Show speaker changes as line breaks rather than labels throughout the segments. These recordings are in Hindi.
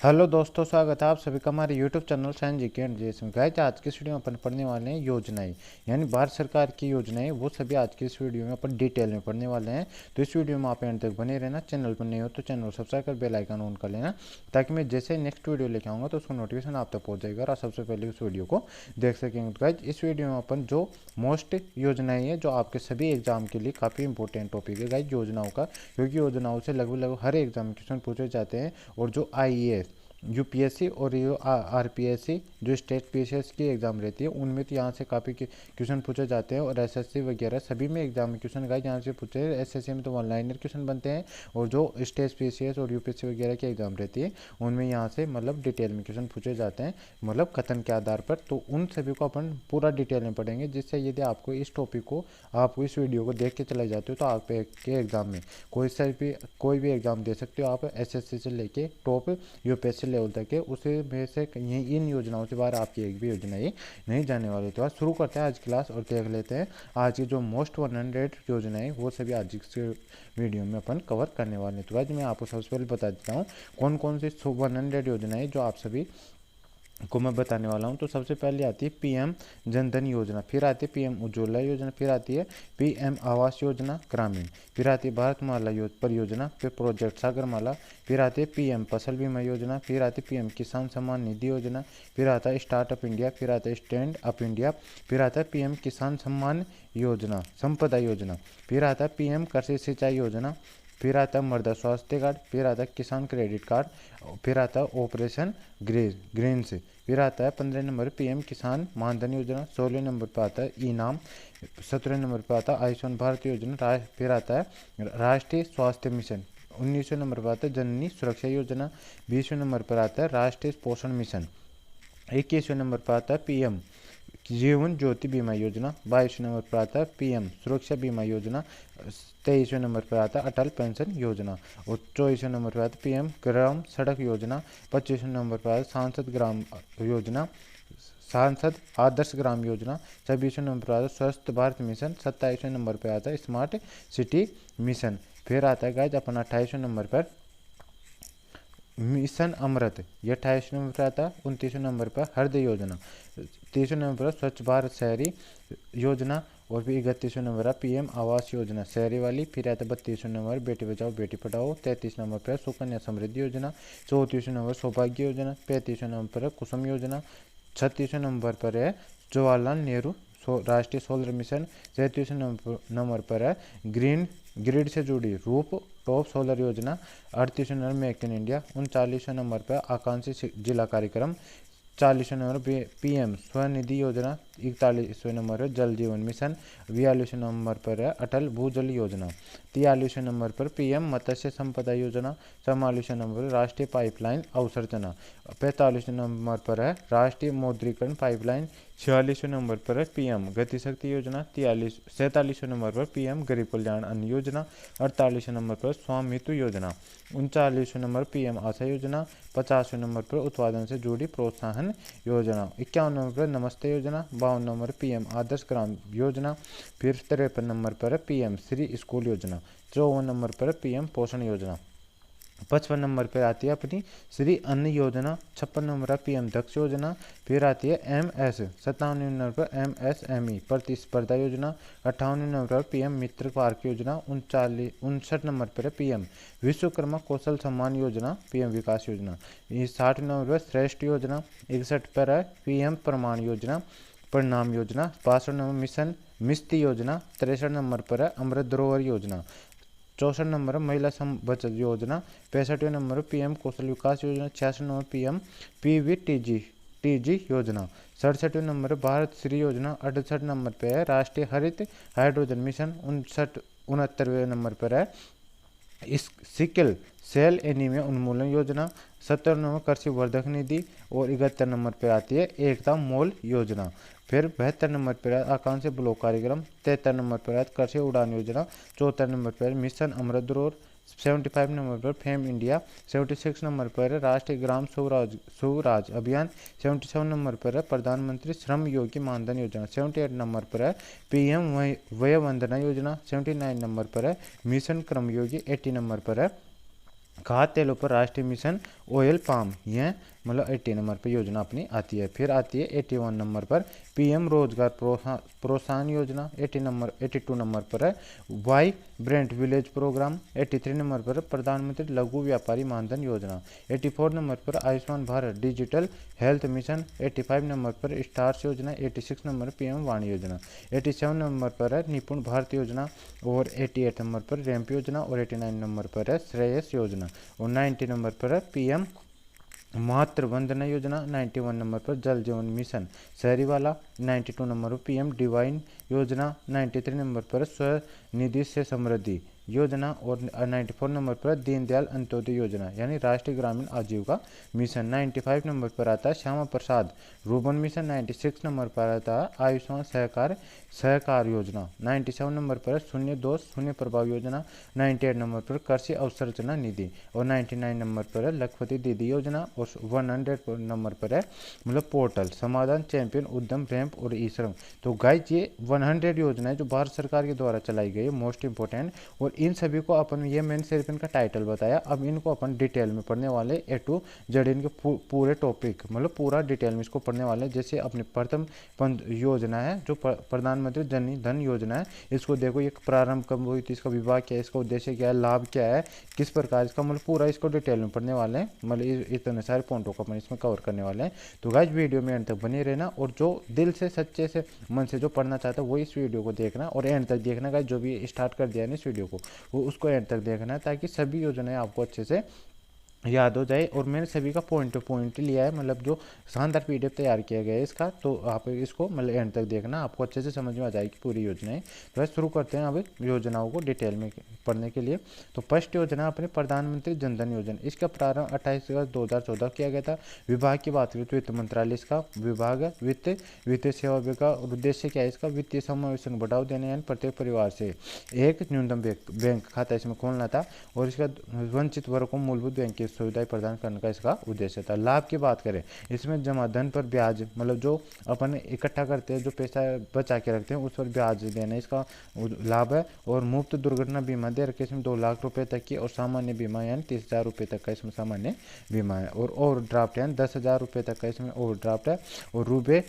हेलो दोस्तों, स्वागत है आप सभी का हमारे YouTube channel science GK and JS में। गाइस, आज की इस वीडियो में अपन पढ़ने वाले हैं योजनाएं, यानी भारत सरकार की योजनाएं, वो सभी आज की इस वीडियो में अपन डिटेल में पढ़ने वाले हैं। तो इस वीडियो में आप एंड तक बने रहना। चैनल पर नहीं हो तो चैनल सब्सक्राइब कर बेल आइकन ऑन कर लेना, ताकि मैं जैसे नेक्स्ट वीडियो लेके आऊँगा तो उसका नोटिफिकेशन आप तक पहुँच जाएगा और आप सबसे पहले उस वीडियो को देख सकेंगे। तो गाइस, इस वीडियो में अपन जो मोस्ट योजनाएं हैं जो आपके सभी एग्जाम के लिए काफ़ी इंपॉर्टेंट टॉपिक है गाइस योजनाओं का, क्योंकि योजनाओं से लगभग हर एग्जाम क्वेश्चन पूछे जाते हैं। और जो आईएएस, यूपीएससी और ये आरपीएससी जो स्टेट पीसीएस की एग्ज़ाम रहती है, उनमें तो यहाँ से काफ़ी क्वेश्चन पूछे जाते हैं। और एसएससी वगैरह सभी में एग्जाम में क्वेश्चन गाइस यहाँ से पूछे हैं। एसएससी में तो वन लाइनर क्वेश्चन बनते हैं, और जो स्टेट पीसीएस और यूपीएससी वगैरह की एग्ज़ाम रहती है उनमें यहाँ से मतलब डिटेल में क्वेश्चन पूछे जाते हैं, मतलब कथन के आधार पर। तो उन सभी को अपन पूरा डिटेल में पढ़ेंगे, जिससे यदि आपको इस टॉपिक को, आपको इस वीडियो को देख के चले जाते हो तो आप के एग्ज़ाम में कोई भी एग्ज़ाम दे सकते हो आप, एसएससी से लेके टॉप यूपीएससी लेवल तक है। उसे में से कहीं इन योजनाओं से बाहर आपकी एक भी योजना ये नहीं जाने वाली। तो आज शुरू करते हैं आज क्लास और देख लेते हैं आज की जो मोस्ट 100 योजनाएं, वो सभी आज के वीडियो में अपन कवर करने वाले हैं। तो आज मैं आपको सबसे पहले बता देता हूँ कौन कौन सी 100 योजनाएं जो आप सभी को मैं बताने वाला हूं। तो सबसे पहले आती है पीएम जनधन योजना, फिर आती है पीएम उज्ज्वला योजना, फिर आती है पीएम आवास योजना ग्रामीण, फिर आती है भारतमाला परियोजना, फिर प्रोजेक्ट सागरमाला, फिर आती है पीएम फसल बीमा योजना, फिर आती है पीएम किसान सम्मान निधि योजना, फिर आता है स्टार्टअप इंडिया, फिर आता है स्टैंड अप इंडिया, फिर आता है पीएम किसान सम्मान योजना संपदा योजना, फिर आता है पीएम कृषि सिंचाई योजना, फिर आता है मृदा स्वास्थ्य कार्ड, फिर आता है किसान क्रेडिट कार्ड, फिर आता है ऑपरेशन ग्रीन्स, फिर आता है 15 नंबर पीएम किसान मानधन योजना, 16 नंबर पर आता है इनाम, 17 नंबर पर आता है आयुष्मान भारत योजना, फिर आता है राष्ट्रीय स्वास्थ्य मिशन, 19वें नंबर पर आता है जननी सुरक्षा योजना, 20वें नंबर पर आता है राष्ट्रीय पोषण मिशन, 21वें नंबर पर आता है पीएम जीवन ज्योति बीमा योजना, 22वें नंबर पर आता है पीएम सुरक्षा बीमा योजना, 23वें नंबर पर आता है अटल पेंशन योजना, और 24वें नंबर पर आता है पीएम ग्राम सड़क योजना, 25वें नंबर पर आता है सांसद ग्राम योजना, सांसद आदर्श ग्राम योजना, 26वें नंबर पर आता है स्वस्थ भारत मिशन, 27वें नंबर पर आता है स्मार्ट सिटी मिशन, फिर आता है गाइस अपन 28वें नंबर पर मिशन अमृत, ये 28वें नंबर पर आता है। 29वें नंबर पर हृदय योजना, 30वें नंबर पर स्वच्छ भारत शहरी योजना, और फिर 31वें नंबर है पीएम आवास योजना शहरी वाली, फिर आता है 32वें नंबर बेटी बचाओ बेटी पढ़ाओ, 33 नंबर पर सुकन्या समृद्धि योजना, 34वें नंबर सौभाग्य योजना, 35वें नंबर पर कुसुम योजना, 36वें नंबर पर है जवाहरलाल नेहरू राष्ट्रीय सोलर मिशन, 37वें नंबर पर है ग्रिड से जुड़ी रूप टॉप सोलर योजना, 38वें नंबर मेक इन इंडिया, 39वें नंबर पर आकांक्षी जिला कार्यक्रम, 40वें नंबर पीएम स्वनिधि योजना, 41वें नंबर पर जल जीवन मिशन, 42वें नंबर पर है अटल भूजल योजना, 43वें नंबर पर पीएम मत्स्य संपदा योजना, 44वें नंबर पर राष्ट्रीय पाइपलाइन अवसंरचना, 45वें नंबर पर है राष्ट्रीय मौद्रीकरण पाइपलाइन, 46वें नंबर पर है पीएम गति शक्ति योजना, 47वें नंबर पर पीएम गरीब कल्याण अन्न योजना, 48वें नंबर पर स्वामित्व योजना, 39वें नंबर पीएम आशा योजना, 50वें नंबर पर उत्पादन से जुड़ी प्रोत्साहन योजना, 51 नंबर पर नमस्ते योजना, 52 नंबर पीएम आदर्श ग्राम योजना, फिर 53 नंबर पर पीएम श्री स्कूल योजना, 54 नंबर पर पीएम पोषण योजना, 55 नंबर पर आती है अपनी श्री अन्न योजना, 56 नंबर है पीएम दक्ष योजना, फिर आती है एमएस, 57 नंबर पर एमएसएमई प्रतिस्पर्धा योजना, 58 नंबर पर पीएम मित्र पार्क योजना, 59 नंबर पर है पीएम विश्वकर्मा कौशल सम्मान योजना पीएम विकास योजना, 60 नंबर पर श्रेष्ठ योजना, 61 पर है पीएम प्रमाण योजना परिणाम योजना, 62 नंबर मिशन मिस्ती योजना, 63 नंबर पर है अमृत धरोहर योजना, 64 नंबर महिला सम बचत योजना, 65वें नंबर पीएम कौशल विकास योजना, 66 नंबर पीएम पीवीटीजी योजना, 67वें नंबर भारत श्री योजना, 68 नंबर पर है राष्ट्रीय हरित हाइड्रोजन मिशन, 69वें नंबर पर है इस सिकल सेल एनीमिया उन्मूलन योजना, 70 नंबर कृषि वर्धक निधि, और 71 नंबर पर आती है एकता मोल योजना, फिर 72 नंबर पर आकांक्षी ब्लॉक कार्यक्रम, 73 नंबर पर कृषि उड़ान योजना, 74 नंबर पर मिशन अमृत धरोहर, 75 नंबर पर फेम इंडिया, 76 नंबर पर राष्ट्रीय ग्राम स्वराज अभियान, 77 नंबर पर प्रधानमंत्री श्रम योगी मानधन योजना, 78 नंबर पर पीएम वय वंदना योजना, 79 नंबर पर मिशन कर्मयोगी, 80 नंबर पर खाद्य तेलों पर राष्ट्रीय मिशन ऑयल पाम, यह मतलब 80 नंबर पर योजना अपनी आती है। फिर आती है 81 नंबर पर पीएम रोजगार प्रोत्साहन योजना। 82 नंबर पर है वाइब्रेंट विलेज प्रोग्राम। 83 नंबर पर प्रधानमंत्री लघु व्यापारी मानधन योजना। 84 नंबर पर Ayushman Bharat digital health mission. 85 number पर स्टार्स योजना। 86 नंबर पीएम वाणी योजना। 87 नंबर पर है निपुण भारत योजना और 88 नंबर पर रैंप योजना और 89 नंबर पर है श्रेयस योजना और 90 नंबर पर है पीएम मातृ वंदना योजना। 91 नंबर पर जल जीवन मिशन शहरी वाला। 92 नंबर पर पीएम डिवाइन योजना। 93 नंबर पर स्वनिधि से समृद्धि योजना और 94 नंबर पर दीनदयाल अंत्योदय योजना यानी राष्ट्रीय ग्रामीण आजीविका मिशन। 95 नंबर पर आता है Shyama Prasad Ruben mission. 96 number पर आता है आयुष्मान सहकार योजना। 97 नंबर पर शून्य दोष शून्य प्रभाव योजना। 98 नंबर पर कृषि अवसंरचना निधि और 99 नंबर पर है लखपति दीदी योजना और 100 नंबर पर है मतलब पोर्टल समाधान चैंपियन उद्यम रैंप और ई श्रम। तो गाइस ये 100 योजनाएं जो भारत सरकार के द्वारा चलाई गई है मोस्ट इंपॉर्टेंट, और इन सभी को अपन ये मैंने सिर्फ इनका टाइटल बताया। अब इनको अपन डिटेल में पढ़ने वाले ए टू जेड इनके पूरे टॉपिक मतलब पूरा डिटेल में इसको पढ़ने वाले। जैसे अपनी प्रथम योजना है जो प्रधानमंत्री जन धन योजना है, इसको देखो ये प्रारंभ कब हुई थी, इसका विभाग क्या है, इसका उद्देश्य क्या है, लाभ क्या है, किस प्रकार इसका मतलब पूरा इसको डिटेल में पढ़ने वाले हैं। मतलब इतने सारे पॉइंटों को अपन इसमें कवर करने वाले हैं। तो गाइस वीडियो में एंड तक बने रहना और जो दिल से सच्चे से मन से जो पढ़ना चाहता है वो इस वीडियो को देखना और एंड तक देखना। गाइस जो भी स्टार्ट कर दिया है इस वीडियो को वो उसको एंड तक देखना है ताकि सभी योजनाएं आपको अच्छे से याद हो जाए। और मैंने सभी का पॉइंट टू पॉइंट लिया है, मतलब जो शानदार पीडीएफ तैयार किया गया है इसका, तो आप इसको मतलब एंड तक देखना, आपको अच्छे से समझ में आ जाएगी पूरी योजनाएं। तो बस शुरू करते हैं अब योजनाओं को डिटेल में पढ़ने के लिए। तो फर्स्ट योजना अपने प्रधानमंत्री जनधन योजना, इसका प्रारंभ 28 अगस्त 2014 किया गया था। विभाग की बात करें तो वित्त मंत्रालय इसका विभाग है। वित्तीय सेवा विभाग का उद्देश्य क्या है, इसका वित्तीय समावेशन को बढ़ावा देने यानी प्रत्येक परिवार से एक न्यूनतम बैंक खाता इसमें खोलना था और इसका वंचित वर्ग को मूलभूत बैंक की सुविधाएं प्रदान करने का इसका उद्देश्य था। लाभ की बात करें इसमें जमा धन पर ब्याज मतलब जो अपन इकट्ठा करते हैं जो पैसा बचा के रखते हैं उस पर ब्याज देना इसका लाभ है। और मुफ्त दुर्घटना बीमा दे रखे इसमें 2 लाख रुपए तक की और सामान्य बीमा यानी 30,000 रुपये तक का इसमें सामान्य बीमा है। और ओवरड्राफ्ट यानी 10,000 रुपये तक का इसमें ओवरड्राफ्ट है। और रुपये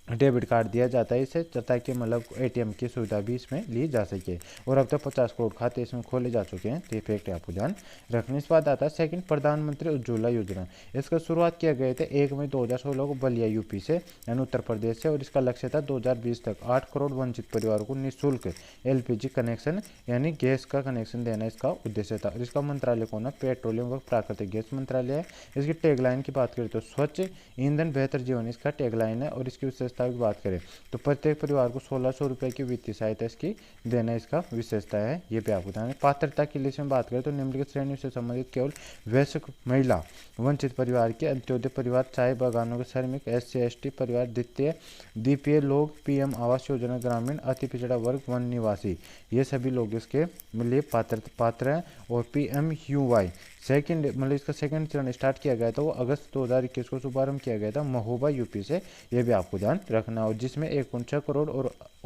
डेबिट कार्ड दिया जाता है इसे ताकि मतलब एटीएम की सुविधा भी इसमें ली जा सके। और अब तक 50 करोड़ खाते इसमें खोले जा चुके हैं, तो ये फैक्ट आपको ध्यान रखने। इस बात आता है सेकंड प्रधानमंत्री उज्ज्वला योजना, इसका शुरुआत किया गया था 1 मई 2016 को बलिया यूपी से यानी उत्तर प्रदेश से। और इसका लक्ष्य था 2020 तक 8 करोड़ वंचित परिवारों को निःशुल्क एलपीजी कनेक्शन यानी गैस का कनेक्शन देना इसका उद्देश्य था। और इसका मंत्रालय कौन है, पेट्रोलियम व प्राकृतिक गैस मंत्रालय है। इसकी टैगलाइन की बात करें तो स्वच्छ ईंधन बेहतर जीवन इसका टैगलाइन है। और इसकी विशेषता की बात करें तो प्रत्येक परिवार को 1600 रुपए की वित्तीय सहायता इसकी देना इसका विशेषता है, ये भी आपको बताना है। पात्रता की लिस्ट में बात करें तो निम्नलिखित श्रेणियों से संबंधित केवल वयस्क महिला वंचित परिवार के अंत्योदय परिवार चाय बागानों के श्रमिक SC ST परिवार द्वितीय DPA लोग पीएम आवास योजना ग्रामीण अति पिछड़ा वर्ग वन निवासी ये सभी लोग इसके लिए पात्र हैं। और PMUY सेकंड मतलब इसका सेकंड चरण स्टार्ट किया गया था वो अगस्त 2021 को शुभारंभ किया गया था महोबा यूपी से, ये भी आपको ध्यान रखना। और जिसमें 1.6 करोड़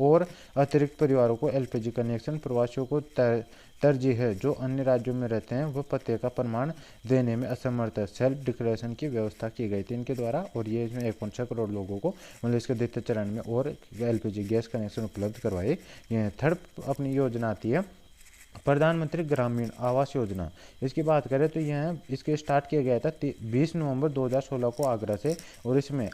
और अतिरिक्त परिवारों को एलपीजी कनेक्शन प्रवासियों को तरजीह है जो अन्य राज्यों में रहते हैं वह पते का प्रमाण देने में असमर्थ है, सेल्फ डिक्लेरेशन की व्यवस्था की गई थी इनके द्वारा। और ये इसमें 1.6 करोड़ लोगों को मतलब इसके द्वितीय चरण में और एलपीजी गैस कनेक्शन उपलब्ध करवाए। ये थर्ड अपनी योजना आती है प्रधानमंत्री ग्रामीण आवास योजना, इसकी बात करें तो यह इसके स्टार्ट किया गया था 20 नवंबर 2016 को आगरा से। और इसमें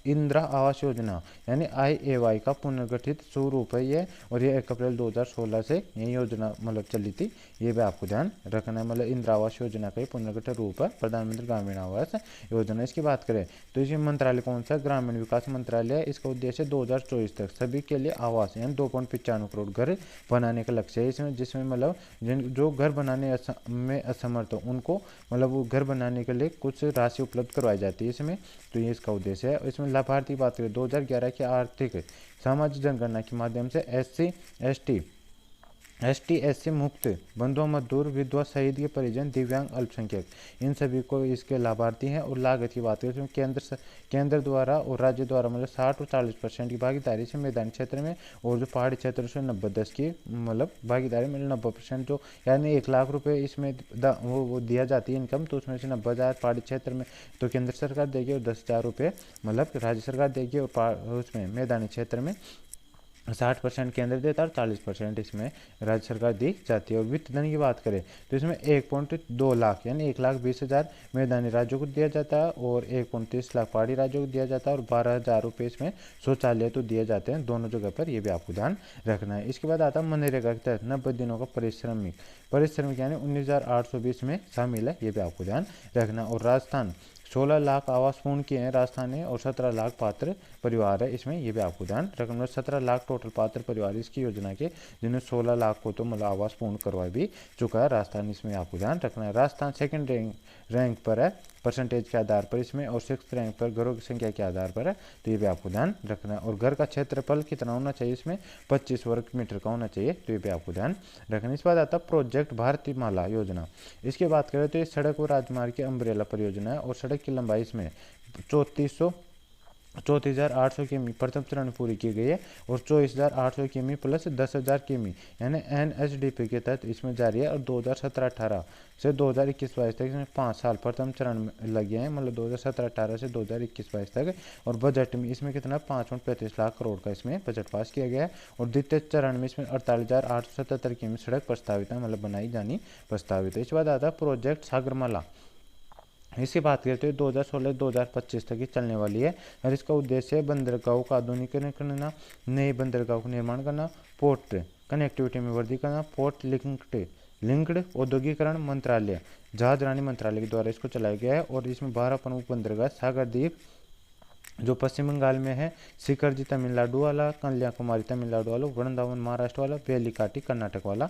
इंदिरा आवास योजना यानी IAY का पुनर्गठित स्वरूप है ये। और ये 1 अप्रैल 2016 से ये योजना मतलब चली थी, ये भी आपको ध्यान रखना है। मतलब इंदिरा आवास योजना का ही पुनर्गठित रूप है प्रधानमंत्री ग्रामीण आवास योजना। इसकी बात करें तो इसमें मंत्रालय कौन सा, ग्रामीण विकास मंत्रालय है। इसका उद्देश्य 2024 तक सभी के लिए आवास यानी 2.95 करोड़ घर बनाने का लक्ष्य है इसमें। जिसमें मतलब जो घर बनाने में असमर्थ हो उनको मतलब वो घर बनाने के लिए कुछ राशि उपलब्ध करवाई जाती है इसमें, तो ये इसका उद्देश्य है। इसमें लाभार्थी की बात करें 2011 की आर्थिक सामाजिक जनगणना के माध्यम से SC ST ST/SC मुक्त, बंधुआ मजदूर, विधवा, शहीद के परिजन, दिव्यांग, अल्पसंख्यक, इन सभी को इसके लाभार्थी हैं। और लागत की बात करें तो केंद्र द्वारा और राज्य द्वारा मतलब 60 और 40% की भागीदारी से मैदानी क्षेत्र में, और जो पहाड़ी क्षेत्र से 90-10 की मतलब भागीदारी मतलब 90% जो यानी 1 लाख रुपये इसमें वो दिया जाती है इनकम, तो उसमें से 90,000 पहाड़ी क्षेत्र में तो केंद्र सरकार देगी और 10,000 रुपये मतलब राज्य सरकार देगी, और उसमें मैदानी क्षेत्र में 60% केंद्र देता है और 40% इसमें राज्य सरकार दी जाती है। और वित्त धन की बात करें तो इसमें 1.2 लाख यानी 1,20,000 मैदानी राज्यों को दिया जाता है और 1.30 लाख पहाड़ी राज्यों को दिया जाता है, और 12,000 रुपये इसमें शौचालय तो दिए जाते हैं दोनों जगह पर, ये भी आपको ध्यान रखना है। इसके बाद आता है मनरेगा के तहत 90 दिनों का परिश्रमिक यानी 19,820 में शामिल है, ये भी आपको ध्यान रखना। और राजस्थान 16 लाख आवास पूर्ण किए हैं राजस्थान ने, और 17 लाख पात्र परिवार है इसमें, ये भी आपको ध्यान रखना। 17 लाख टोटल पात्र परिवार इसकी योजना के, जिन्हें 16 लाख को तो मतलब आवास पूर्ण करवा भी चुका है राजस्थान, इसमें आपको ध्यान रखना है। राजस्थान सेकंड रैंक पर है परसेंटेज के आधार पर इसमें, और 6th रैंक पर घरों की संख्या के आधार पर है, तो ये भी आपको ध्यान रखना है। और घर का क्षेत्रफल कितना होना चाहिए इसमें 25 वर्ग मीटर का होना चाहिए, तो ये भी आपको ध्यान रखना है। इस बाद आता है प्रोजेक्ट भारतीय माला योजना। इसकी बात करें तो ये सड़क और राजमार्ग की अम्ब्रेला परियोजना है, और सड़क की लंबाई इसमें 34,800 किमी प्रथम चरण में पूरी की गई है, और 24,800 किमी प्लस 10,000 किमी यानी NHDP के तहत इसमें जारी है। और 2017-18 से 2021-22 तक इसमें 5 साल प्रथम चरण में लगे हैं, मतलब 2017-18 से 2021-22 तक। और बजट में इसमें कितना 5.35 लाख करोड़ का इसमें बजट पास किया गया है। और द्वितीय चरण में इसमें 48,877 किमी सड़क प्रस्तावित है, मतलब बनाई जानी प्रस्तावित है। इसके बाद आता है प्रोजेक्ट सागरमाला। इसकी बात करते हैं 2016-2025 तक ही चलने वाली है, और इसका उद्देश्य है बंदरगाहों का आधुनिकीकरण करना, नए बंदरगाहों का निर्माण करना, पोर्ट कनेक्टिविटी में वृद्धि करना, पोर्ट लिंक्ड औद्योगिकरण मंत्रालय, जहाज रानी मंत्रालय के द्वारा इसको चलाया गया है। और इसमें 12 प्रमुख बंदरगाह सागरद्वीप जो पश्चिम बंगाल में है, शिखरजी तमिलनाडु वाला, कन्याकुमारी तमिलनाडु वाला, वृंदावन महाराष्ट्र वाला, वेलिकाटी कर्नाटक वाला,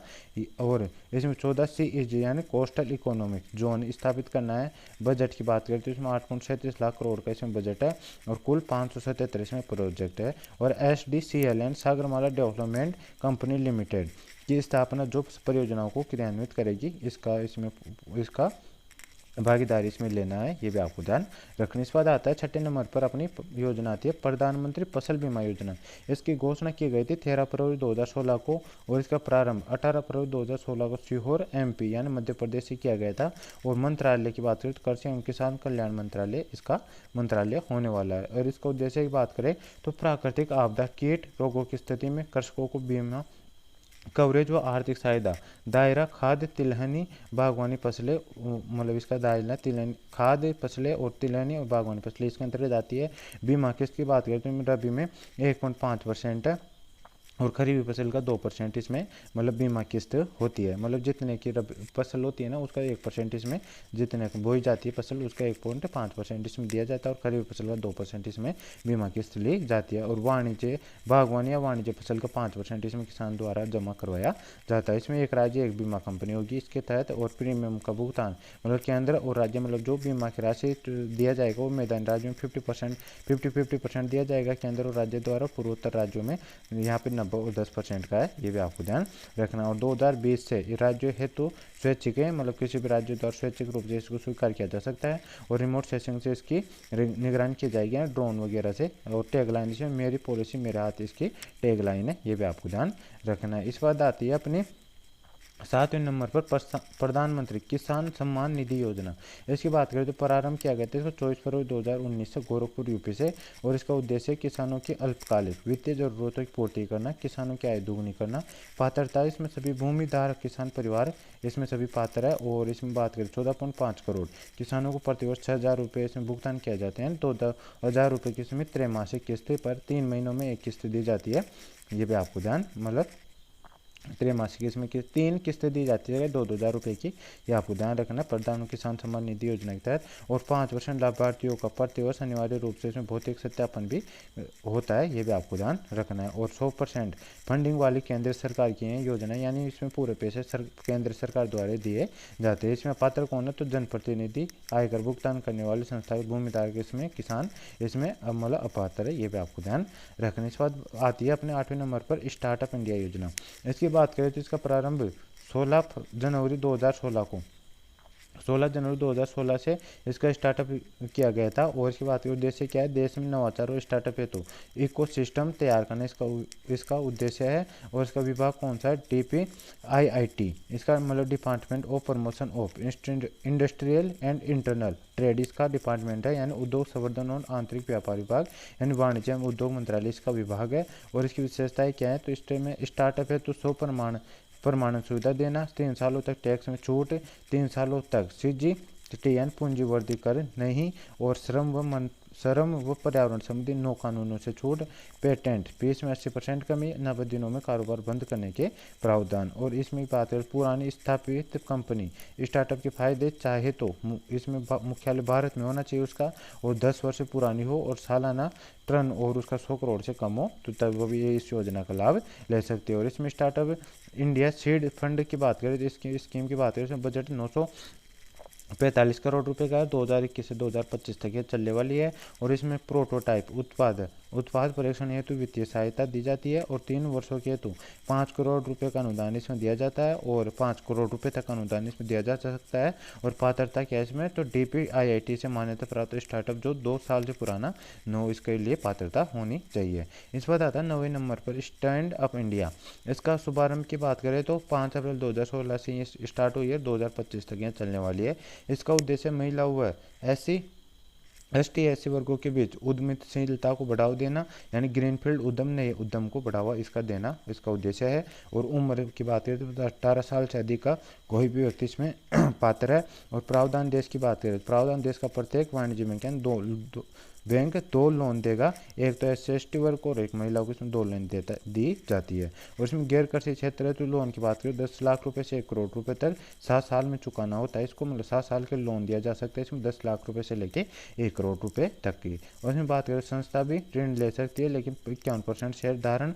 और इसमें 14 CEG यानी कोस्टल इकोनॉमिक जोन स्थापित करना है। बजट की बात करते हैं इसमें 8.37 लाख करोड़ का इसमें बजट है, और कुल 577 इसमें प्रोजेक्ट है। और SDCL Sagarmala development company limited की स्थापना जो परियोजनाओं को क्रियान्वित करेगी, इसका भागीदारी इसमें लेना है, ये भी आपको ध्यान रखने। इस बाद आता है 6ठे नंबर पर अपनी योजना आती है प्रधानमंत्री फसल बीमा योजना। इसकी घोषणा की गई थी 13 फरवरी 2016 को, और इसका प्रारंभ 18 फरवरी 2016 को सीहोर MP यानी मध्य प्रदेश से किया गया था। और मंत्रालय की बात करें तो कृषि एवं किसान कल्याण मंत्रालय इसका मंत्रालय होने वाला है। और इसका उद्देश्य की बात करें तो प्राकृतिक आपदा, कीट रोगों की स्थिति में कृषकों को बीमा कवरेज व आर्थिक सहायता, दायरा खाद्य तिलहनी बागवानी फसलें, मतलब इसका दायरा तिलहनी खाद्य फसलें और तिलहनी और बागवानी फसलें इसके अंतर्गत आती है। बीमा किस्त की बात करें तो रबी में 1.5% है, और खरीफ फसल का 2% इसमें मतलब बीमा किस्त होती है। मतलब जितने की फसल होती है ना उसका 1% इसमें, जितने बोई जाती है फसल उसका 1.5% इसमें दिया जाता है, और खरीफ फसल का 2% इसमें बीमा किस्त ली जाती है। और वाणिज्य बागवानी या वाणिज्य फसल का 5% इसमें किसान द्वारा जमा करवाया जाता है। इसमें एक राज्य एक बीमा कंपनी होगी इसके तहत, और प्रीमियम का भुगतान मतलब केंद्र और राज्य मतलब जो बीमा की राशि दिया जाएगा वो मैदानी राज्यों में 50% दिया जाएगा केंद्र और राज्य द्वारा, पूर्वोत्तर राज्यों में यहाँ पे 90 और 10% का है, ये भी आपको ध्यान रखना। और 2020 से राज्य हेतु स्वैच्छिक है, मतलब किसी भी राज्य द्वारा स्वैच्छिक रूप से इसको स्वीकार किया जा सकता है, और रिमोट सेंसिंग से इसकी निगरानी की जाएगी ड्रोन वगैरह से। और टैगलाइन इसमें मेरी पॉलिसी मेरे हाथ इसकी टैगलाइन है, ये भी आपको ध्यान रखना है। इस बात आती है अपनी 7वें नंबर पर प्रधानमंत्री किसान सम्मान निधि योजना। इसकी बात करें तो प्रारंभ किया गया था इसको 24 फरवरी 2019 से गोरखपुर यूपी से, और इसका उद्देश्य किसानों की अल्पकालिक वित्तीय जरूरतों की पूर्ति करना, किसानों की आय दोगुनी करना। पात्रता इसमें सभी भूमिधारक किसान परिवार इसमें सभी पात्र है, और इसमें बात करें 14.5 करोड़ किसानों को प्रतिवर्ष 6,000 रुपये इसमें भुगतान किया जाते हैं। 2,000 रुपये की इसमें त्रैमासिक किस्त पर 3 महीनों में एक किस्त दी जाती है, ये भी आपको ध्यान मतलब त्रैमासिक इसमें 3 किस्तें दी जाती है 2,000 रुपये की, ये आपको ध्यान रखना है प्रधानमंत्री किसान सम्मान निधि योजना के तहत। और 5% लाभार्थियों का प्रतिवर्ष अनिवार्य रूप से इसमें भौतिक सत्यापन भी होता है, ये भी आपको ध्यान रखना है। और 100% फंडिंग वाली केंद्र सरकार की है योजना, यानी इसमें पूरे पैसे केंद्र सरकार द्वारा दिए जाते हैं। इसमें पात्र कौन है तो जनप्रतिनिधि, आयकर भुगतान करने वाली संस्था, भूमिधारक इसमें किसान इसमें मतलब अपात्र है, ये भी आपको ध्यान रखना। इस बात आती है अपने 8वें नंबर पर स्टार्टअप इंडिया योजना। इसकी बात करें तो इसका प्रारंभ 16 जनवरी 2016 को 16 जनवरी 2016 से इसका स्टार्टअप किया गया था। और इसकी बात करें उद्देश्य क्या है, देश में नवाचार और स्टार्टअप हेतु इको सिस्टम तैयार करना इसका उद्देश्य है। और इसका विभाग कौन सा है, DPIIT, इसका मतलब department of promotion of industrial and internal trade इसका डिपार्टमेंट है, यानी उद्योग संवर्धन और आंतरिक व्यापार विभाग, यानी वाणिज्य एवं उद्योग मंत्रालय इसका विभाग है। और इसकी विशेषताएं क्या है, तो इसमें स्टार्टअप है तो 100 प्रमाणन सुविधा देना, 3 सालों तक टैक्स में छूट, 3 सालों तक CGTN पूंजी वर्गीकरण नहीं, और श्रम व पर्यावरण संबंधी 9 कानूनों से छूट, पेटेंट फीस में 80% कमी, 90 दिनों में कारोबार बंद करने के प्रावधान। और इसमें बात करें पुरानी स्थापित कंपनी स्टार्टअप के फायदे, चाहे तो इसमें मुख्यालय भारत में होना चाहिए उसका, और 10 वर्ष पुरानी हो, और सालाना टर्न और उसका 100 करोड़ से कम हो, तो तब वो भी इस योजना का लाभ ले सकते हैं। और इसमें स्टार्टअप इंडिया सीड फंड की बात करें तो इसकी स्कीम की बात करें, इसमें बजट 945 करोड़ रुपए का है, 2021 से 2025 तक ये चलने वाली है। और इसमें प्रोटोटाइप उत्पाद परीक्षण हेतु वित्तीय सहायता दी जाती है, और 3 वर्षों के हेतु 5 करोड़ रुपए का अनुदान इसमें दिया जाता है, और 5 करोड़ रुपए तक अनुदान इसमें दिया जा सकता है। और पात्रता क्या है इसमें, तो DPIIT से मान्यता प्राप्त स्टार्टअप जो 2 साल से पुराना नो, इसके लिए पात्रता होनी चाहिए। इस बात आता है 9वें नंबर पर स्टैंड अप इंडिया। इसका शुभारंभ की बात करें तो 5 अप्रैल 2016 से ये स्टार्ट हुई है, 2025 तक यह चलने वाली है। इसका उद्देश्य महिला व ST/SC वर्गों के बीच उद्यमशीलता को बढ़ावा देना, यानी ग्रीनफील्ड उद्यम, नए उद्यम को बढ़ावा इसका देना इसका उद्देश्य है। और उम्र की बात करें तो 18 साल से अधिक का कोई भी व्यक्ति इसमें पात्र है। और प्रावधान देश की बात करें, प्रावधान देश का प्रत्येक वाणिज्य बैंक बैंक 2 लोन देगा, एक तो SC/ST वर्ग को और एक महिलाओं को इसमें 2 लोन दी जाती है। और इसमें गैर कृषि क्षेत्र है तो लोन की बात करें 10 लाख रुपए से 1 करोड़ रुपए तक 7 साल में चुकाना होता है इसको, मतलब 7 साल के लोन दिया जा सकता है इसमें 10 लाख रुपए से लेके 1 करोड़ रुपए तक की। और इसमें बात करें संस्था भी ऋण ले सकती है, लेकिन 51% शेयर धारण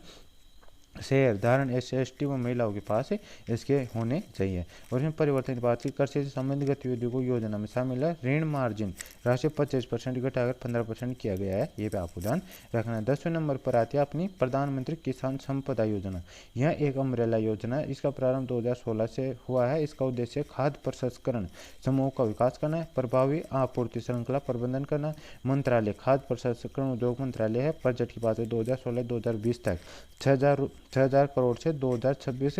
SC/ST व महिलाओं के पास इसके होने चाहिए। और इसमें परिवर्तन की बात की, कृषि से संबंधित गतिविधियों को योजना में शामिल है। ऋण मार्जिन राशि 25% घटाकर 15% किया गया है, ये भी आपको ध्यान रखना है। 10वें नंबर पर आती है अपनी प्रधानमंत्री किसान संपदा योजना। यह एक अम्ब्रेला योजना है, इसका प्रारंभ 2016 से हुआ है। इसका उद्देश्य खाद्य प्रसंस्करण समूह का विकास करना है, प्रभावी आपूर्ति श्रृंखला प्रबंधन करना। मंत्रालय खाद्य प्रसंस्करण उद्योग मंत्रालय है। बजट की बात है 2016-2020 तक 6,000 करोड़ से 2026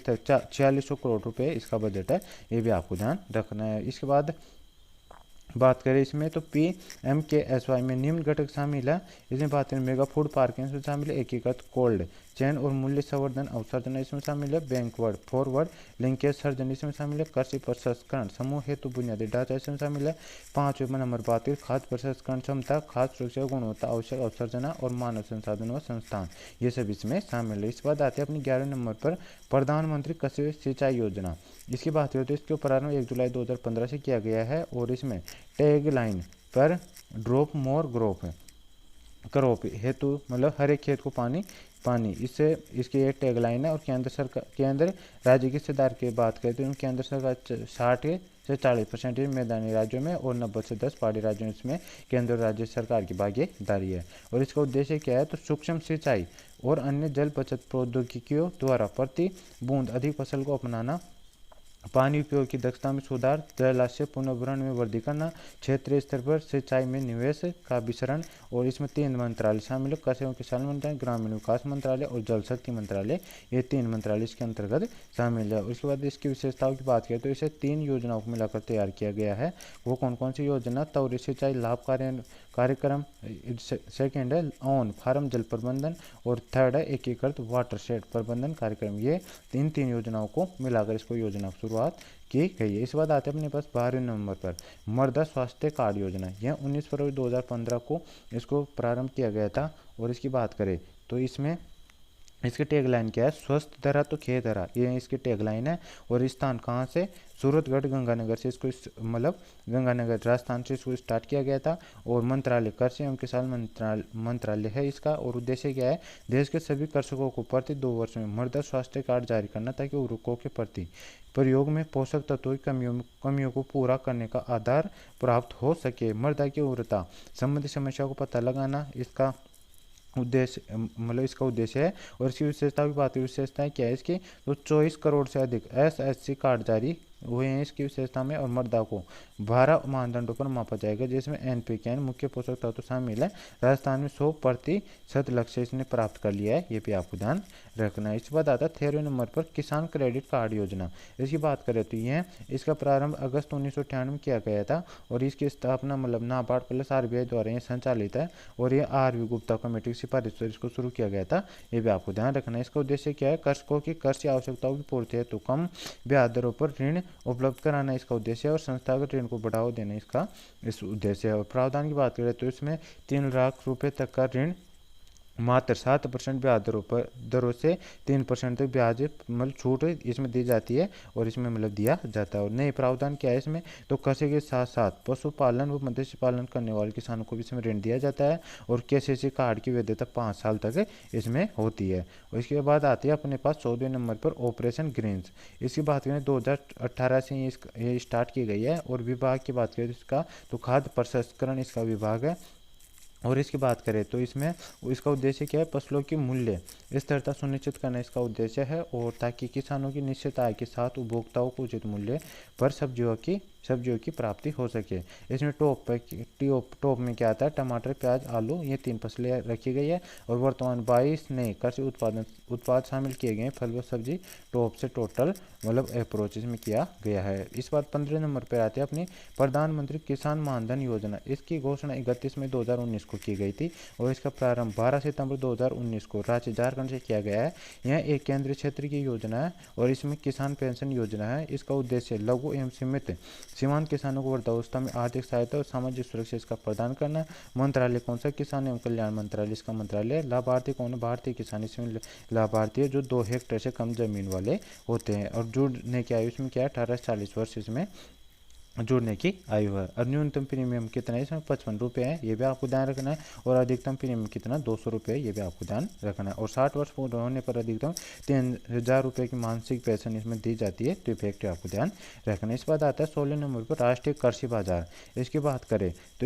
तक 4600 करोड़ रुपए इसका बजट है, ये भी आपको ध्यान रखना है। इसके बाद बात करें इसमें तो PMKSY में निम्न घटक शामिल है। इसमें बात करें मेगा फूड पार्किंग इसमें शामिल है, एकीकृत कोल्ड चैन और मूल्य संवर्धन अवसर्जन इसमें शामिल है, बैकवर्ड फॉरवर्ड लिंकेज सर्जन इसमें शामिल है, कृषि प्रसंस्करण समूह हेतु बुनियादी ढांचा इसमें शामिल है। 5वें नंबर बात करें खाद्य प्रसंस्करण क्षमता, खाद्य सुरक्षा गुणवत्ता आवश्यक अवसर्जना और मानव संसाधन व संस्थान, ये सब इसमें शामिल है। इस बाद आते हैं अपनी 11वें नंबर पर प्रधानमंत्री कृषि सिंचाई योजना। इसकी बात करें तो इसके प्रारंभ 1 जुलाई 2015 से किया गया है। और इसमें टैग लाइन पर ड्रॉप मोर क्रॉप हेतु, मतलब हर एक खेत को पानी इससे इसकी एक टैग लाइन है। और केंद्र राज्य की हिस्सेदार की बात करें तो केंद्र सरकार 60 से 40% मैदानी राज्यों में और 90 से 10 पहाड़ी राज्यों में इसमें केंद्र और राज्य सरकार की भागीदारी है। और इसका उद्देश्य क्या है, तो सूक्ष्म सिंचाई और अन्य जल बचत प्रौद्योगिकियों द्वारा प्रति बूंद अधिक फसल को अपनाना, पानी उपयोग की दक्षता में सुधार, जलाशय पुनर्भरण में वृद्धि करना, क्षेत्रीय स्तर पर सिंचाई में निवेश का वितरण। और इसमें 3 मंत्रालय शामिल है, कृषि एवं किसान मंत्रालय, ग्रामीण विकास मंत्रालय और जल शक्ति मंत्रालय, ये 3 मंत्रालय इसके अंतर्गत शामिल है। उसके बाद इसकी विशेषताओं की बात करें तो इसे 3 योजनाओं को मिलाकर तैयार किया गया है। वो कौन कौन सी योजना, त्वरित सिंचाई लाभ कार्यक्रम, सेकेंड है ऑन फार्म जल प्रबंधन, और थर्ड है एकीकृत वाटरशेड प्रबंधन कार्यक्रम। ये 3 योजनाओं को मिलाकर इसको योजना की शुरुआत की गई है। इस बात आते हैं अपने पास 12वें नंबर पर मृदा स्वास्थ्य कार्ड योजना। यह 19 फरवरी 2015 को इसको प्रारंभ किया गया था। और इसकी बात करें तो इसमें इसकी टैगलाइन क्या है, स्वस्थ धरा तो खेत हरा, ये इसकी टैगलाइन है। और स्थान कहाँ से, सूरतगढ़ गंगानगर से इसको मतलब गंगानगर राजस्थान से इसको स्टार्ट किया गया था। और मंत्रालय कृषि एवं किसान मंत्रालय है इसका। और उद्देश्य क्या है, देश के सभी कृषकों को प्रति 2 वर्ष में मृदा स्वास्थ्य कार्ड जारी करना, ताकि उर्वरकों के प्रति प्रयोग में पोषक तत्वों की कमियों को पूरा करने का आधार प्राप्त हो सके। मृदा की उर्वरता संबंधी समस्या को पता लगाना, इसका उद्देश्य मतलब इसका उद्देश्य है। और इसकी विशेषता की बात करें, विशेषताएं क्या है इसकी, तो 24 करोड़ से अधिक SHC कार्ड जारी हुए हैं इसकी विशेषता में। और मृदा को 12 मानदंडों पर मापा जाएगा, जिसमें NPK यानी मुख्य पोषक तत्व शामिल है। राजस्थान में 100% लक्ष्य इसने प्राप्त कर लिया है, ये भी आपको ध्यान रखना है। इसके बाद आता है 13वें नंबर पर किसान क्रेडिट कार्ड योजना। इसकी बात करें तो ये इसका प्रारंभ अगस्त 1998 में किया गया था, और इसकी स्थापना मतलब नाबार्ड प्लस RBI द्वारा ये संचालित है, और ये RV गुप्ता कमेटी की सिफारिश पर इसको शुरू किया गया था, ये भी आपको ध्यान रखना है। इसका उद्देश्य क्या है, कृषकों की कृषि आवश्यकताओं की पूर्ति हेतु कम ब्याज दरों पर ऋण उपलब्ध कराना इसका उद्देश्य है, और संस्थागत ऋण को बढ़ावा देना इसका इस उद्देश्य है। और प्रावधान की बात करें तो इसमें 3 लाख रुपए तक का ऋण मात्र 7% ब्याज दरों से 3% तक ब्याज मतलब छूट इसमें दी जाती है, और इसमें मतलब दिया जाता है। और नए प्रावधान क्या है इसमें, तो कृषि के साथ साथ पशुपालन व मत्स्य पालन करने वाले किसानों को भी इसमें ऋण दिया जाता है, और KCC कार्ड की वैधता 5 साल तक इसमें होती है। और इसके बाद आती है अपने पास 14वें नंबर पर ऑपरेशन ग्रीन्स। इसकी बात करें 2018 से ये स्टार्ट की गई है। और विभाग की बात करें इसका, तो खाद्य प्रसंस्करण इसका विभाग है। और इसकी बात करें तो इसमें इसका उद्देश्य क्या है, फसलों की मूल्य स्थिरता सुनिश्चित करना इसका उद्देश्य है, और ताकि किसानों की निश्चित आय के साथ उपभोक्ताओं को उचित मूल्य पर सब्जियों की प्राप्ति हो सके। इसमें टॉप में क्या आता है, टमाटर, प्याज, आलू, ये 3 फसलें रखी गई है। और वर्तमान 22 नए कृषि उत्पाद शामिल किए गए हैं फल व सब्जी टॉप से टोटल मतलब अप्रोच इसमें किया गया है। इस बार 15 नंबर पर आते हैं अपनी प्रधानमंत्री किसान मानधन योजना। इसकी घोषणा 31 मई 2019 को की गई थी, और इसका प्रारंभ 12 सितंबर 2019 को रांची झारखंड से किया गया है। यह एक केंद्रीय क्षेत्र की योजना है, और इसमें किसान पेंशन योजना है। इसका उद्देश्य लघु एवं सीमांत किसानों को वृद्धावस्था में आर्थिक सहायता और सामाजिक सुरक्षा इसका प्रदान करना। मंत्रालय कौन सा, किसान एवं कल्याण मंत्रालय इसका मंत्रालय। लाभार्थी कौन है, भारतीय किसान इसमें लाभार्थी है जो 2 हेक्टेयर से कम जमीन वाले होते हैं। और जुड़ने की आयु इसमें क्या है, 18 से 40 वर्ष इसमें जुड़ने की आयु है। और न्यूनतम प्रीमियम कितना है इसमें, 55 रुपये है, ये भी आपको ध्यान रखना है। और अधिकतम प्रीमियम कितना, 200 रुपये, ये भी आपको ध्यान रखना है। और 60 वर्ष पूर्ण होने पर अधिकतम 3000 रुपये की मासिक पेंशन इसमें दी जाती है, तो इफेक्ट आपको ध्यान रखना है। इस बाद आता है 16 नंबर पर राष्ट्रीय कृषि बाजार। इसकी बात करें तो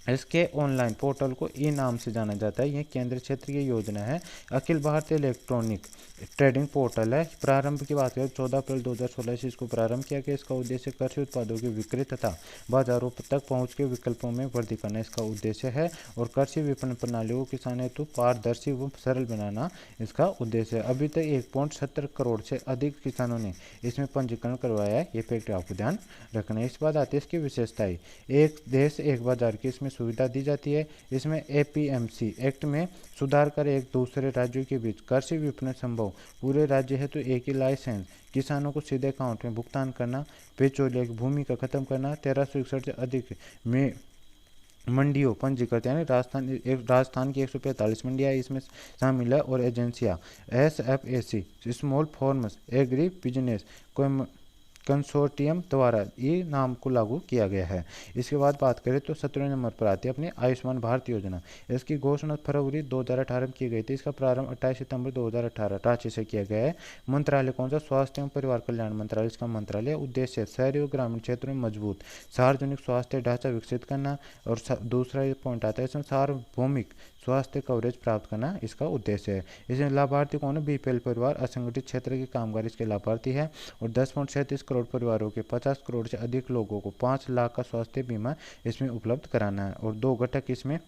इसके ऑनलाइन पोर्टल को ई नाम से जाना जाता है। यह केंद्र क्षेत्र की योजना है, Akhil Bharatiya electronic trading portal है। प्रारंभ की बात करें 14 अप्रैल 2016 से इसको प्रारंभ किया गया। इसका उद्देश्य कृषि उत्पादों की बिक्री तथा बाजारों तक पहुंच के विकल्पों में वृद्धि करना इसका उद्देश्य है, और कृषि विपणन प्रणालियों को किसान हेतु पारदर्शी व सरल बनाना इसका उद्देश्य है। अभी तक 1.70 करोड़ से अधिक किसानों ने इसमें पंजीकरण करवाया है, ये फैक्ट आपको ध्यान रखना है। इस बाद आती है इसकी विशेषताएं, एक देश एक बाजार की इसमें सुविधा दी जाती है। इसमें APMC एक्ट में सुधार कर एक दूसरे राज्यों के बीच कृषि विपणन संभव, पूरे राज्य है तो एक ही लाइसेंस, किसानों को सीधे अकाउंट में भुगतान करना, बिचौलिए की भूमि का खत्म करना, 1361 से अधिक में मंडियों पंजीकृत यानी राजस्थान की 145 मंडियाँ इसमें शामिल है। और एजेंसियाँ SFAC small farmers agri business consortium द्वारा ये नाम को लागू किया गया है। इसके बाद बात करें तो 17वें नंबर पर आती है अपनी आयुष्मान भारत योजना। इसकी घोषणा फरवरी 2018 में की गई थी। इसका प्रारंभ 28 सितंबर 2018 रांची से किया गया है। मंत्रालय कौन सा, स्वास्थ्य एवं परिवार कल्याण मंत्रालय इसका मंत्रालय। उद्देश्य शहरी और ग्रामीण क्षेत्रों में मजबूत सार्वजनिक स्वास्थ्य ढांचा विकसित करना। और दूसरा पॉइंट आता है इसमें सार्वभौमिक स्वास्थ्य कवरेज प्राप्त करना इसका उद्देश्य है। इसमें लाभार्थी कौन है, BPL परिवार, असंगठित क्षेत्र के कामगार इसके लाभार्थी है। और 10.37 करोड़ परिवारों के 50 करोड़ से अधिक लोगों को 5 लाख का स्वास्थ्य बीमा इसमें उपलब्ध कराना है। और 2 घटक इसमें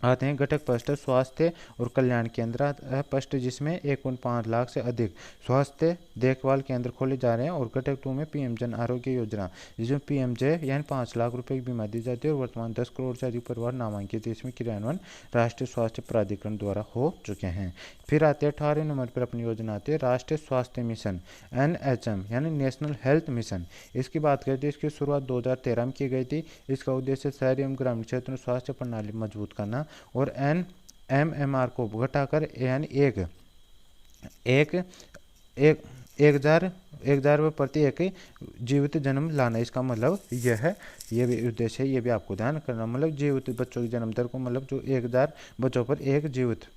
आते हैं। घटक फर्स्ट स्वास्थ्य और कल्याण केंद्र है फर्स्ट, जिसमें 1.5 लाख से अधिक स्वास्थ्य देखभाल केंद्र खोले जा रहे हैं। और घटक 2 में PM जन आरोग्य योजना, जिसमें PMJ यानी 5 लाख रुपए की बीमा दी जाती है। और वर्तमान 10 करोड़ से अधिक परिवार नामांकित इसमें क्रियान्वयन राष्ट्रीय स्वास्थ्य प्राधिकरण द्वारा हो चुके हैं। फिर आते हैं 18वें नंबर पर अपनी योजना आती है राष्ट्रीय स्वास्थ्य मिशन NHM यानी नेशनल हेल्थ मिशन। इसकी बात करें तो इसकी शुरुआत 2013 में की गई थी। इसका उद्देश्य शहरी एवं ग्रामीण क्षेत्र में स्वास्थ्य प्रणाली मजबूत करना, और NMMR को घटाकर यानी एक एक 1000 रुपये प्रति एक जीवित जन्म लाना, इसका मतलब यह है, ये भी उद्देश्य है, ये भी आपको ध्यान करना। मतलब जीवित बच्चों की जन्म दर को मतलब जो 1000 बच्चों पर एक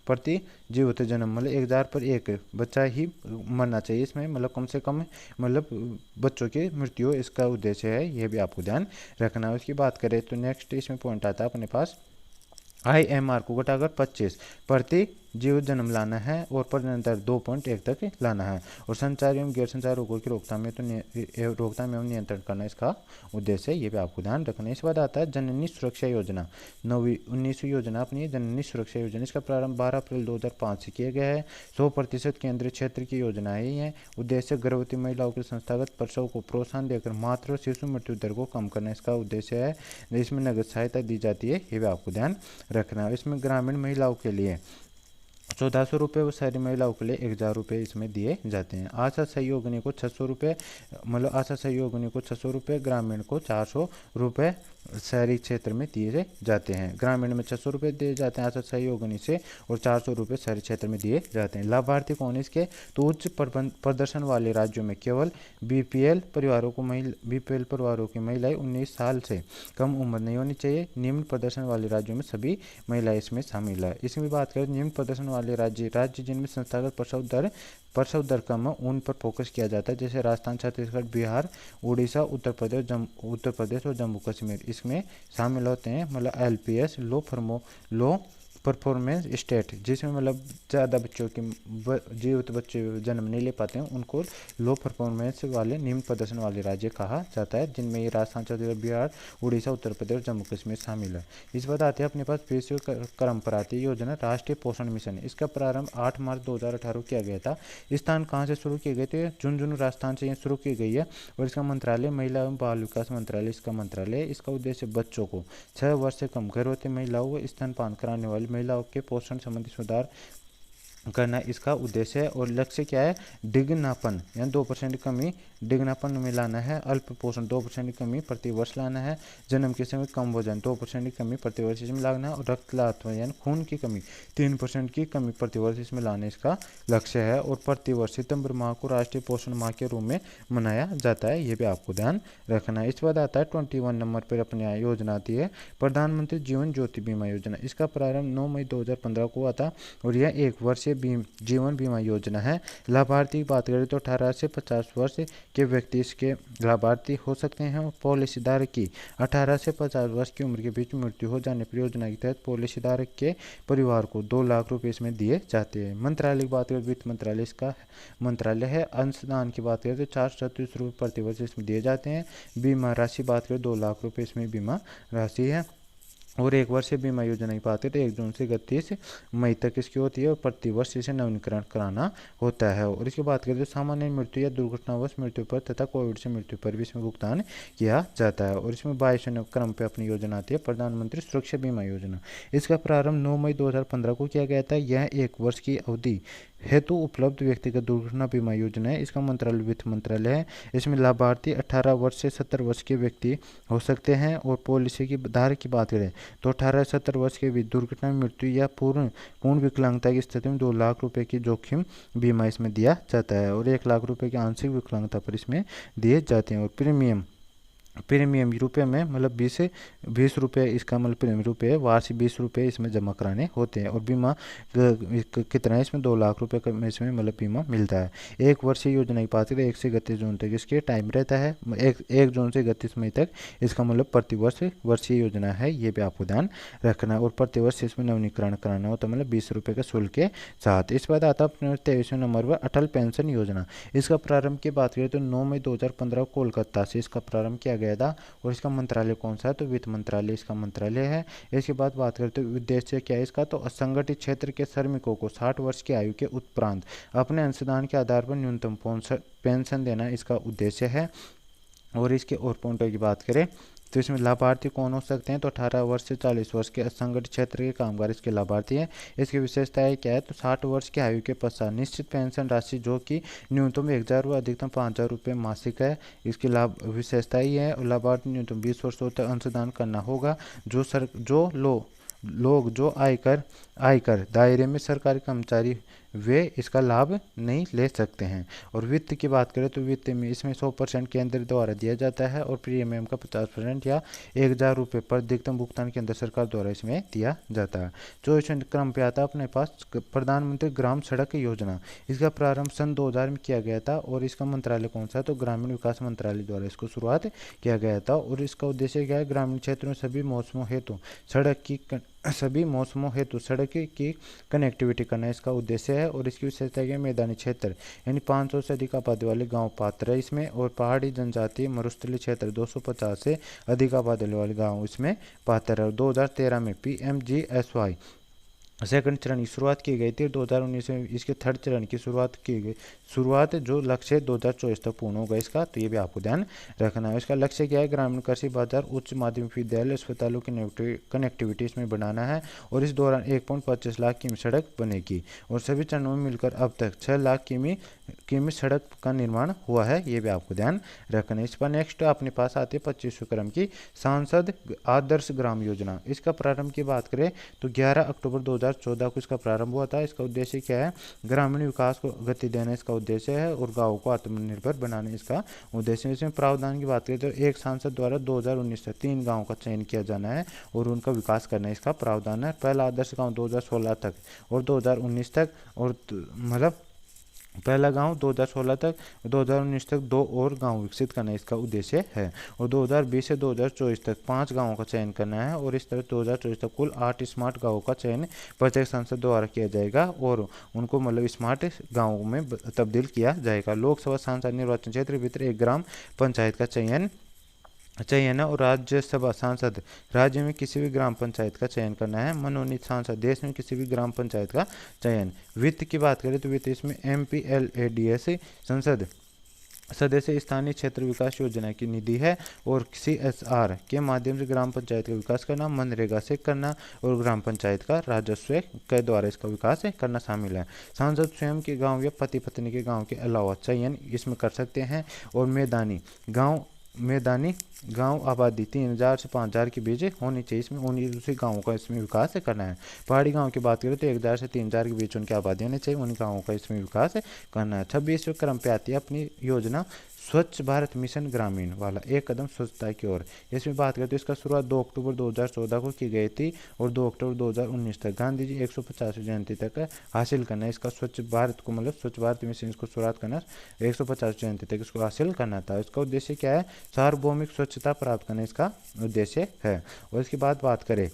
प्रति जीवित जन्म, मतलब 1000 पर एक बच्चा ही मरना चाहिए इसमें, मतलब कम से कम मतलब बच्चों की मृत्यु इसका उद्देश्य है, ये भी आपको ध्यान रखना है। उसकी बात करें तो नेक्स्ट इसमें पॉइंट आता है अपने पास IMR को घटाकर 25 प्रति जीवित जन्म लाना है और प्रजनन दर 2.1 तक लाना है। और संचार एवं गैर संचार रोगों की रोकथाम में रोकथाम एवं नियंत्रण करना इसका उद्देश्य है। ये भी आपको ध्यान रखना है। इसके बाद आता है जननी सुरक्षा योजना, नवी 19वीं योजना अपनी जननी सुरक्षा योजना। इसका प्रारंभ 12 अप्रैल 2005 से किया गया है। 100% केंद्रीय क्षेत्र की योजना है ये। उद्देश्य गर्भवती महिलाओं के संस्थागत प्रसव को प्रोत्साहन देकर मातृ और शिशु मृत्यु दर को कम करना इसका उद्देश्य है। इसमें नगद सहायता दी जाती है, ये भी आपको ध्यान रखना है। इसमें ग्रामीण महिलाओं के लिए 1400 रुपये व शहरी महिलाओं के लिए 1000 रुपये इसमें दिए जाते हैं। आशा सहयोगिनी को 600 रुपये, मतलब आशा सहयोगिनी को 600 रुपये, ग्रामीण को 400 रुपये शहरी क्षेत्र में दिए जाते हैं। ग्रामीण में 600 रुपये दिए जाते हैं आशा सहयोगिनी से और 400 रुपये शहरी क्षेत्र में दिए जाते हैं। लाभार्थी कौन है इसके, तो उच्च प्रदर्शन वाले राज्यों में केवल बीपीएल परिवारों की महिलाएं 19 साल से कम उम्र नहीं होनी चाहिए। निम्न प्रदर्शन वाले राज्यों में सभी महिलाएं इसमें शामिल है। इसमें बात करें निम्न प्रदर्शन वाले राज्य जिनमें संस्थागत प्रसव दर कम है उन पर फोकस किया जाता है, जैसे राजस्थान, छत्तीसगढ़, बिहार, उड़ीसा, उत्तर प्रदेश और जम्मू कश्मीर इसमें शामिल होते हैं। मतलब LPS लो परफॉर्मेंस स्टेट, जिसमें मतलब ज़्यादा बच्चों की जीवित बच्चे जन्म नहीं ले पाते हैं उनको लो परफॉर्मेंस वाले निम्न प्रदर्शन वाले राज्य कहा जाता है, जिनमें ये राजस्थान, छत्तीसगढ़, बिहार, उड़ीसा, उत्तर प्रदेश, जम्मू कश्मीर शामिल है। इस बात आते हैं अपने पास विश्व परंपराती योजना राष्ट्रीय पोषण मिशन। इसका प्रारंभ 8 मार्च 2018 किया गया था। स्थान कहाँ से शुरू किए गए थे, झुंझुनू राजस्थान से ये शुरू की गई है। और इसका मंत्रालय महिला एवं बाल विकास मंत्रालय इसका मंत्रालय है। इसका उद्देश्य बच्चों को 6 वर्ष से कम गर्भवती महिलाओं व स्तनपान कराने वाली महिलाओं के पोषण संबंधी सुधार करना इसका उद्देश्य है। और लक्ष्य क्या है, डिग्नापन यानी 2% की कमी डिग्नापन में लाना है। अल्प पोषण 2% की कमी प्रति वर्ष लाना है। जन्म के समय कम वजन 2% की कमी प्रति वर्ष इसमें लाना है। और रक्तलात्व यानी खून की कमी 3% की कमी प्रति वर्ष इसमें लाने इसका लक्ष्य है। और प्रति वर्ष सितंबर माह को राष्ट्रीय पोषण माह के रूप में मनाया जाता है, ये भी आपको ध्यान रखना है। इस बाद आता है 21 नंबर पर अपनी योजना आती है प्रधानमंत्री जीवन ज्योति बीमा योजना। इसका प्रारंभ 9 मई 2015 को हुआ था और यह 1 वर्षीय जीवन बीमा योजना है। लाभार्थी की बात करें तो 18 से 50 वर्ष के व्यक्ति इसके लाभार्थी हो सकते हैं। पॉलिसी धारक की 18 से 50 वर्ष की उम्र के बीच मृत्यु हो जाने पर योजना के तहत पॉलिसी धारक के परिवार को 2 लाख रुपए इसमें दिए जाते हैं। मंत्रालय की बात करें, वित्त मंत्रालय इसका मंत्रालय है। अंशदान की बात करें तो 437 रुपये प्रति वर्ष इसमें दिए जाते हैं। बीमा राशि बात करें 2 लाख रुपये इसमें बीमा राशि है। और 1 वर्षीय बीमा योजना की बात करें तो 1 जून से 31 मई तक इसकी होती है और प्रति वर्ष इसे नवीनीकरण कराना होता है। और इसकी बात करें तो सामान्य मृत्यु या दुर्घटनावश मृत्यु पर तथा कोविड से मृत्यु पर भी इसमें भुगतान किया जाता है। और इसमें 22वें क्रम पर अपनी योजना आती है प्रधानमंत्री सुरक्षा बीमा योजना। इसका प्रारंभ 9 मई 2015 को किया गया था। यह 1 वर्ष की अवधि हेतु उपलब्ध व्यक्तिगत दुर्घटना बीमा योजना है। इसका मंत्रालय वित्त मंत्रालय है। इसमें लाभार्थी 18 वर्ष से 70 वर्ष के व्यक्ति हो सकते हैं। और पॉलिसी की धारक की बात करें तो 18 से 70 वर्ष के बीच दुर्घटना में मृत्यु या पूर्ण विकलांगता की स्थिति में 2 लाख रुपए की जोखिम बीमा इसमें दिया जाता है। और 1 लाख रुपए की आंशिक विकलांगता पर इसमें दिए जाते हैं। और प्रीमियम रुपये में मतलब 20 रुपये इसका मतलब प्रीमियम रुपये वार्षिक 20 रुपये इसमें जमा कराने होते हैं। और बीमा कितना है इसमें 2 लाख रुपये का इसमें मतलब बीमा मिलता है। 1 वर्षीय योजना की बात करें 1 से 31 जून तक इसके टाइम रहता है। 1 जून से 31 मई तक इसका मतलब प्रति वर्षीय योजना है, ये भी आपको ध्यान रखना है। और प्रति वर्ष इसमें नवीनीकरण कराना होता है, मतलब 20 रुपये का शुल्क के साथ। इस बाद आता है अपने 23वें नंबर पर अटल पेंशन योजना। इसका प्रारंभ की बात करें तो 9 मई 2015 कोलकाता से इसका प्रारंभ किया गया था। और इसका मंत्रालय कौन सा है, तो वित्त मंत्रालय इसका मंत्रालय है। इसके बाद बात करते हैं उद्देश्य क्या है इसका, तो असंगठित क्षेत्र के श्रमिकों को 60 वर्ष की आयु के उपरांत अपने अंशदान के आधार पर न्यूनतम पेंशन देना इसका उद्देश्य है। और इसके और पॉइंटों की बात करें तो इसमें लाभार्थी कौन हो सकते हैं, तो 18 वर्ष से 40 वर्ष के असंगठित क्षेत्र के कामगार इसके लाभार्थी हैं। इसकी विशेषताएं क्या है, तो 60 वर्ष की आयु के पश्चात निश्चित पेंशन राशि जो कि न्यूनतम 1000 व अधिकतम 5000 रुपये मासिक है, इसकी विशेषता ही है। लाभार्थी न्यूनतम 20 वर्षों तक अंशदान करना होगा। लोग जो आयकर दायरे में सरकारी कर्मचारी वे इसका लाभ नहीं ले सकते हैं। और वित्त की बात करें तो वित्त में इसमें 100% केंद्र द्वारा दिया जाता है और प्रीमियम का 50% या 1000 रुपये पर अधिकतम भुगतान केंद्र सरकार द्वारा इसमें दिया जाता है। 24वें क्रम पे आता है अपने पास प्रधानमंत्री ग्राम सड़क योजना। इसका प्रारंभ सन 2000 में किया गया था। और इसका मंत्रालय कौन सा है, तो ग्रामीण विकास मंत्रालय द्वारा इसको शुरुआत किया गया था। और इसका उद्देश्य क्या है, ग्रामीण क्षेत्रों में सभी मौसमों हेतु सड़क की सभी मौसमों हेतु सड़क की कनेक्टिविटी करना इसका उद्देश्य है। और इसकी विशेषता है मैदानी क्षेत्र यानी 500 से अधिक आबादी वाले गांव पात्र है इसमें, और पहाड़ी जनजातीय मरुस्थलीय क्षेत्र 250 से अधिक आबादी वाले गांव इसमें पात्र है। 2013 में PMGSY सेकंड चरण की शुरुआत की गई थी। 2019 में इसके थर्ड चरण की शुरुआत की गई। शुरुआत जो लक्ष्य 2024 तक पूर्ण होगा इसका, तो ये भी आपको ध्यान रखना है। इसका लक्ष्य क्या है? ग्रामीण कृषि बाजार, उच्च माध्यमिक विद्यालय, अस्पतालों की कनेक्टिविटी इसमें बनाना है। और इस दौरान 1.25 लाख किमी सड़क बनेगी। और सभी चरणों में मिलकर अब तक 6 लाख किमी सड़क का निर्माण हुआ है, ये भी आपको ध्यान रखना है। इस पर नेक्स्ट अपने पास आती है 25वें क्रम की सांसद आदर्श ग्राम योजना। इसका प्रारंभ की बात करें तो 11 अक्टूबर 2014 को इसका प्रारंभ हुआ था। इसका उद्देश्य क्या है? ग्रामीण विकास को गति देना इसका उद्देश्य है, और गाँव को आत्मनिर्भर बनाने इसका उद्देश्य है। इसमें प्रावधान की बात करें तो एक सांसद द्वारा 2019 तक 3 गाँव का चयन किया जाना है और उनका विकास करना इसका प्रावधान है। पहला आदर्श गाँव 2016 तक और 2019 तक, और मतलब पहला गांव 2016 तक, 2019 तक 2 और गांव विकसित करना इसका उद्देश्य है। और 2020 से 2024 तक 5 गांवों का चयन करना है। और इस तरह 2024 तक कुल 8 स्मार्ट गांवों का चयन प्रत्येक सांसद द्वारा किया जाएगा और उनको मतलब स्मार्ट गाँवों में तब्दील किया जाएगा। लोकसभा सांसद निर्वाचन क्षेत्र के भीतर एक ग्राम पंचायत का चयन है। और राज्यसभा सांसद राज्य में किसी भी ग्राम पंचायत का चयन करना है। मनोनीत सांसद देश में किसी भी ग्राम पंचायत का चयन। वित्त की बात करें तो वित्त इसमें MPLADS संसद सदस्य स्थानीय क्षेत्र विकास योजना की निधि है। और CSR के माध्यम से ग्राम पंचायत का विकास करना, मनरेगा से करना और ग्राम पंचायत का राजस्व के द्वारा इसका विकास करना शामिल है। सांसद स्वयं के गांव या पति पत्नी के गांव के अलावा चयन इसमें कर सकते हैं। और मैदानी गांव आबादी 3000 से 5000 के बीच होनी चाहिए। इसमें उसी गाँवों का इसमें विकास करना है। पहाड़ी गांव की बात करें तो 1000 से 3000 के बीच उनकी आबादी होनी चाहिए, उन गाँवों का इसमें विकास करना है। 26वें क्रम पे आती है अपनी योजना स्वच्छ भारत मिशन ग्रामीण वाला, एक कदम स्वच्छता की ओर। इसमें बात करें तो इसका शुरुआत 2 अक्टूबर 2014 को की गई थी और 2 अक्टूबर 2019 तक गांधी जी 150वीं जयंती तक हासिल करना है। इसका स्वच्छ भारत को मतलब स्वच्छ भारत मिशन इसको शुरुआत करना 150 जयंती तक इसको हासिल करना था। इसका उद्देश्य क्या है? सार्वभौमिक स्वच्छता प्राप्त करना इसका उद्देश्य है। और इसके बाद बात करें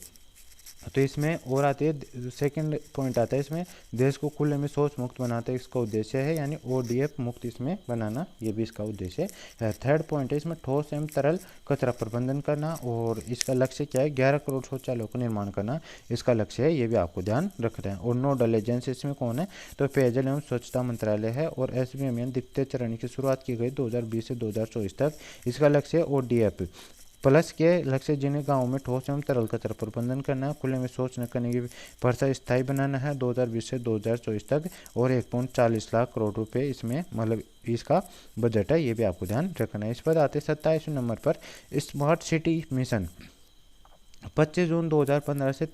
तो इसमें और आती है सेकंड पॉइंट आता है इसमें देश को खुले में शौच मुक्त बनाता है इसका उद्देश्य है, यानी ODF मुक्त इसमें बनाना, ये भी इसका उद्देश्य है। थर्ड पॉइंट है इसमें ठोस एवं तरल कचरा प्रबंधन करना और इसका लक्ष्य क्या है? 11 करोड़ शौचालयों का निर्माण करना इसका लक्ष्य है, ये भी आपको ध्यान रखना है। और नोडल एजेंसी इसमें कौन है? तो पेयजल एवं स्वच्छता मंत्रालय है। और SBMN द्वितीय चरण की शुरुआत की गई 2020 से 2024 तक। इसका लक्ष्य है ODF प्लस के लक्ष्य जिन्हें गाँव में ठोस एवं तरल कचरा प्रबंधन करना है, खुले में शौच न करने की प्रथा स्थायी बनाना है 2020 से 2024 तक। और 1.40 लाख करोड़ रुपए इसमें मतलब इसका बजट है, ये भी आपको ध्यान रखना है। इस पर आते 27वें नंबर पर स्मार्ट सिटी मिशन 25 जून 2015 से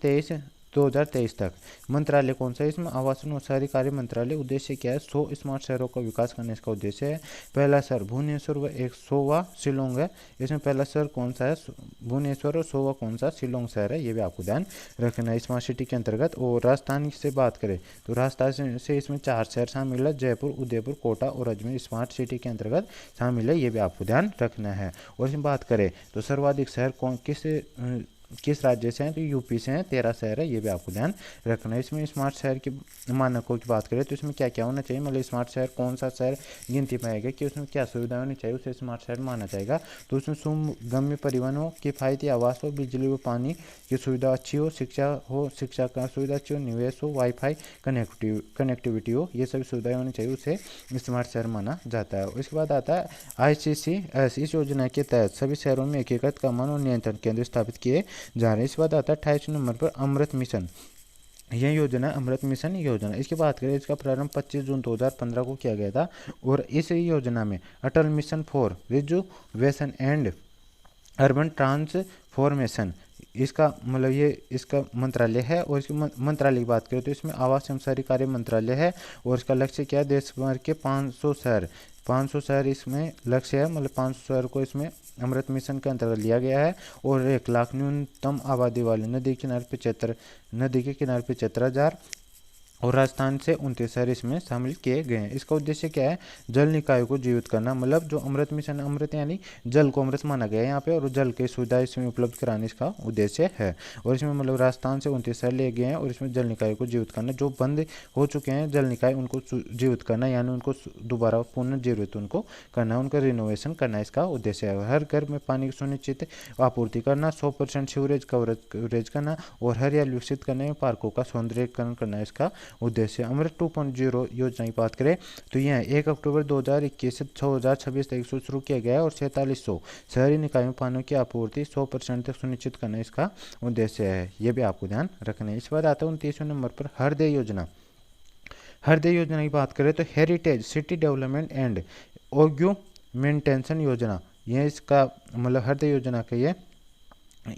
2023 तक। मंत्रालय कौन सा है इसमें? आवासन और शहरी कार्य मंत्रालय। उद्देश्य क्या है? 100 स्मार्ट शहरों का विकास करने इसका उद्देश्य है। पहला शहर भुवनेश्वर व 100वां शिलोंग है। इसमें पहला शहर कौन सा है? भुवनेश्वर और 100वां कौन सा? शिलोंग शहर है, ये भी आपको ध्यान रखना है स्मार्ट सिटी के अंतर्गत। और राजस्थान से बात करें तो राजस्थान से इसमें 4 शहर शामिल है, जयपुर, उदयपुर, कोटा और अजमेर स्मार्ट सिटी के अंतर्गत शामिल है, ये भी आपको ध्यान रखना है। और इसमें बात करें तो सर्वाधिक शहर किस राज्य से हैं? तो यूपी से हैं, 13 शहर है, ये भी आपको ध्यान रखना है। इसमें स्मार्ट शहर के मानकों की बात करें तो इसमें क्या क्या होना चाहिए, मतलब स्मार्ट शहर कौन सा शहर गिनती में आएगा कि उसमें क्या सुविधा होनी चाहिए उसे स्मार्ट शहर माना जाएगा। तो उसमें सुगम्य परिवहन हो, किफ़ायती आवास हो, बिजली व पानी की सुविधा अच्छी हो, शिक्षा का सुविधा अच्छी हो, निवेश हो, वाईफाई कनेक्टिविटी हो, ये सभी सुविधाएं होनी चाहिए, उसे स्मार्ट शहर माना जाता है। उसके बाद आता है ICCS। इस योजना के तहत सभी शहरों में एकीकृत कमान और नियंत्रण केंद्र स्थापित किए जा रहे हैं। इस बाद आता है 28वें नंबर पर अमृत मिशन। यह योजना अमृत मिशन योजना, इसकी बात करें इसका प्रारंभ 25 जून 2015 को किया गया था। और इस योजना में Atal mission for rejuvenation and urban transformation इसका मतलब ये इसका मंत्रालय है। और इसकी मंत्रालय की बात करें तो इसमें आवास एवं शहरी कार्य मंत्रालय है। और इसका लक्ष्य क्या है? देश भर के 500 शहर इसमें लक्ष्य है, मतलब 500 शहर को इसमें अमृत मिशन के अंतर्गत लिया गया है। और 1 लाख न्यूनतम आबादी वाले नदी के किनारे 75,000 और राजस्थान से 29 शहर इसमें शामिल किए गए हैं। इसका उद्देश्य क्या है? जल निकायों को जीवित करना, मतलब जो अमृत मिशन, अमृत यानी जल को अमृत माना गया है यहाँ पे, और जल की सुविधा इसमें उपलब्ध कराने इसका उद्देश्य है। और इसमें मतलब राजस्थान से 29 शहर लिए गए हैं और इसमें जल निकायों को जीवित करना, जो बंद हो चुके हैं जल निकाय उनको जीवित करना, यानी उनको दोबारा पुनर्जीवित उनको करना, उनका रिनोवेशन करना इसका उद्देश्य है। हर घर में पानी की सुनिश्चित आपूर्ति करना, 100% सीवरेज कवरेज करना और हरियाली विकसित करने में पार्कों का सौंदर्यीकरण करना इसका उद्देश्य। अमृत 2.0 योजना की बात करें तो यह 1 अक्टूबर 2021 से 2026 तक शुरू किया गया है और 4700 शहरी निकायों में पानी की आपूर्ति 100% तक सुनिश्चित करना इसका उद्देश्य है। ये भी आपको ध्यान रखना है। इस बार आता है 29वें नंबर पर हृदय योजना। हृदय योजना की बात करें तो heritage city development and augmentation योजना, यह इसका मतलब हृदय योजना का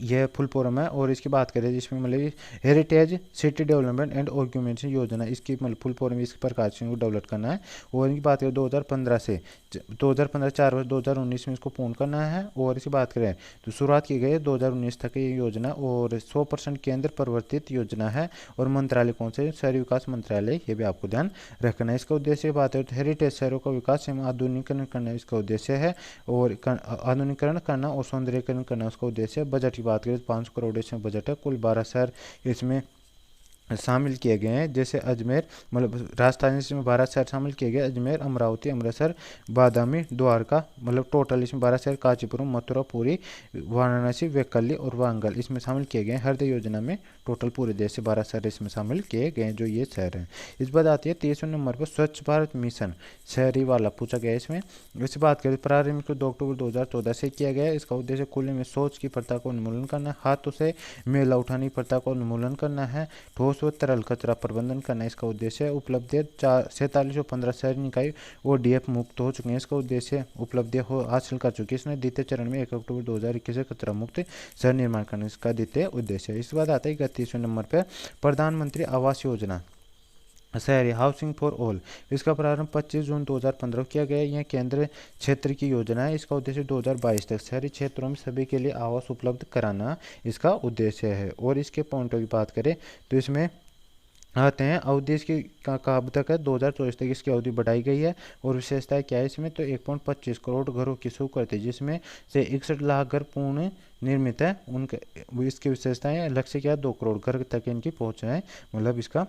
यह फुल फॉर्म है। और इसकी बात करें जिसमें मतलब हेरिटेज सिटी डेवलपमेंट एंड ऑक्यूमेंटेशन योजना, इसकी मतलब फुल फॉर्म इस प्रकार से इनको डेवलप करना है। और इनकी बात करें 2015 से 2015 4 वर्ष 2019 में इसको पूर्ण करना है। और इसकी बात करें तो शुरुआत की गई है 2019 तक ये योजना, और 100% केंद्र प्रवर्तित योजना है। और मंत्रालय कौन से? शहरी विकास मंत्रालय, ये भी आपको ध्यान रखना है। इसका उद्देश्य बात करें तो हेरिटेज शहरों का विकास एवं आधुनिकीकरण करना इसका उद्देश्य है, और आधुनिकीकरण करना और सौंदर्यीकरण करना उसका उद्देश्य है। बजट की बात करें तो 500 करोड़ इसमें बजट है। कुल 12 शहर इसमें शामिल किए गए हैं, जैसे अजमेर, मतलब राजस्थान इसमें 12 शहर शामिल किए गए, अजमेर, अमरावती, अमृतसर, बादामी, द्वारका, मतलब टोटल इसमें 12 शहर, कांचीपुरम, मथुरा, पुरी, वाराणसी, वेकल्ली और वांगल इसमें शामिल किए गए हैं। हृदय योजना में टोटल पूरे देश से 12 शहर इसमें शामिल किए गए हैं, जो ये शहर हैं। इस बात आती है 23वें नंबर पर स्वच्छ भारत मिशन शहरी वाला पूछा गया है इसमें। इससे बात करें प्रारंभ को 2 अक्टूबर 2014 से किया गया है। इसका उद्देश्य खुले में शौच की प्रथा को उन्मूलन करना, हाथों से मैला उठाने की प्रथा को उन्मूलन करना है, ठोस व तरल कचरा प्रबंधन करना इसका उद्देश्य है। उपलब्धि 4715 शहरी निकाय ODF मुक्त हो चुके हैं, इसका उद्देश्य उपलब्धि हासिल कर चुकी है। इसने द्वितीय चरण में 1 अक्टूबर 2021 से कचरा मुक्त शहर निर्माण करने इसका द्वितीय उद्देश्य है। इस बात आता है 31वें नंबर पर प्रधानमंत्री आवास योजना शहरी हाउसिंग फॉर ऑल। इसका प्रारंभ 25 जून 2015 किया गया। यह केंद्र क्षेत्र की योजना है। इसका उद्देश्य 2022 तक शहरी क्षेत्रों में सभी के लिए आवास उपलब्ध कराना इसका उद्देश्य है। और इसके पॉइंटों की बात करें तो इसमें आते हैं अवधि इसकी कब तक है? 2024 तक इसकी अवधि बढ़ाई गई है। और विशेषता क्या है इसमें? तो 1.25 करोड़ घरों की स्वीकृति, जिसमें से 61 लाख घर पूर्ण निर्मित है। उनके इसकी विशेषताएं, लक्ष्य क्या है? 2 करोड़ घर तक इनकी पहुँच है, मतलब इसका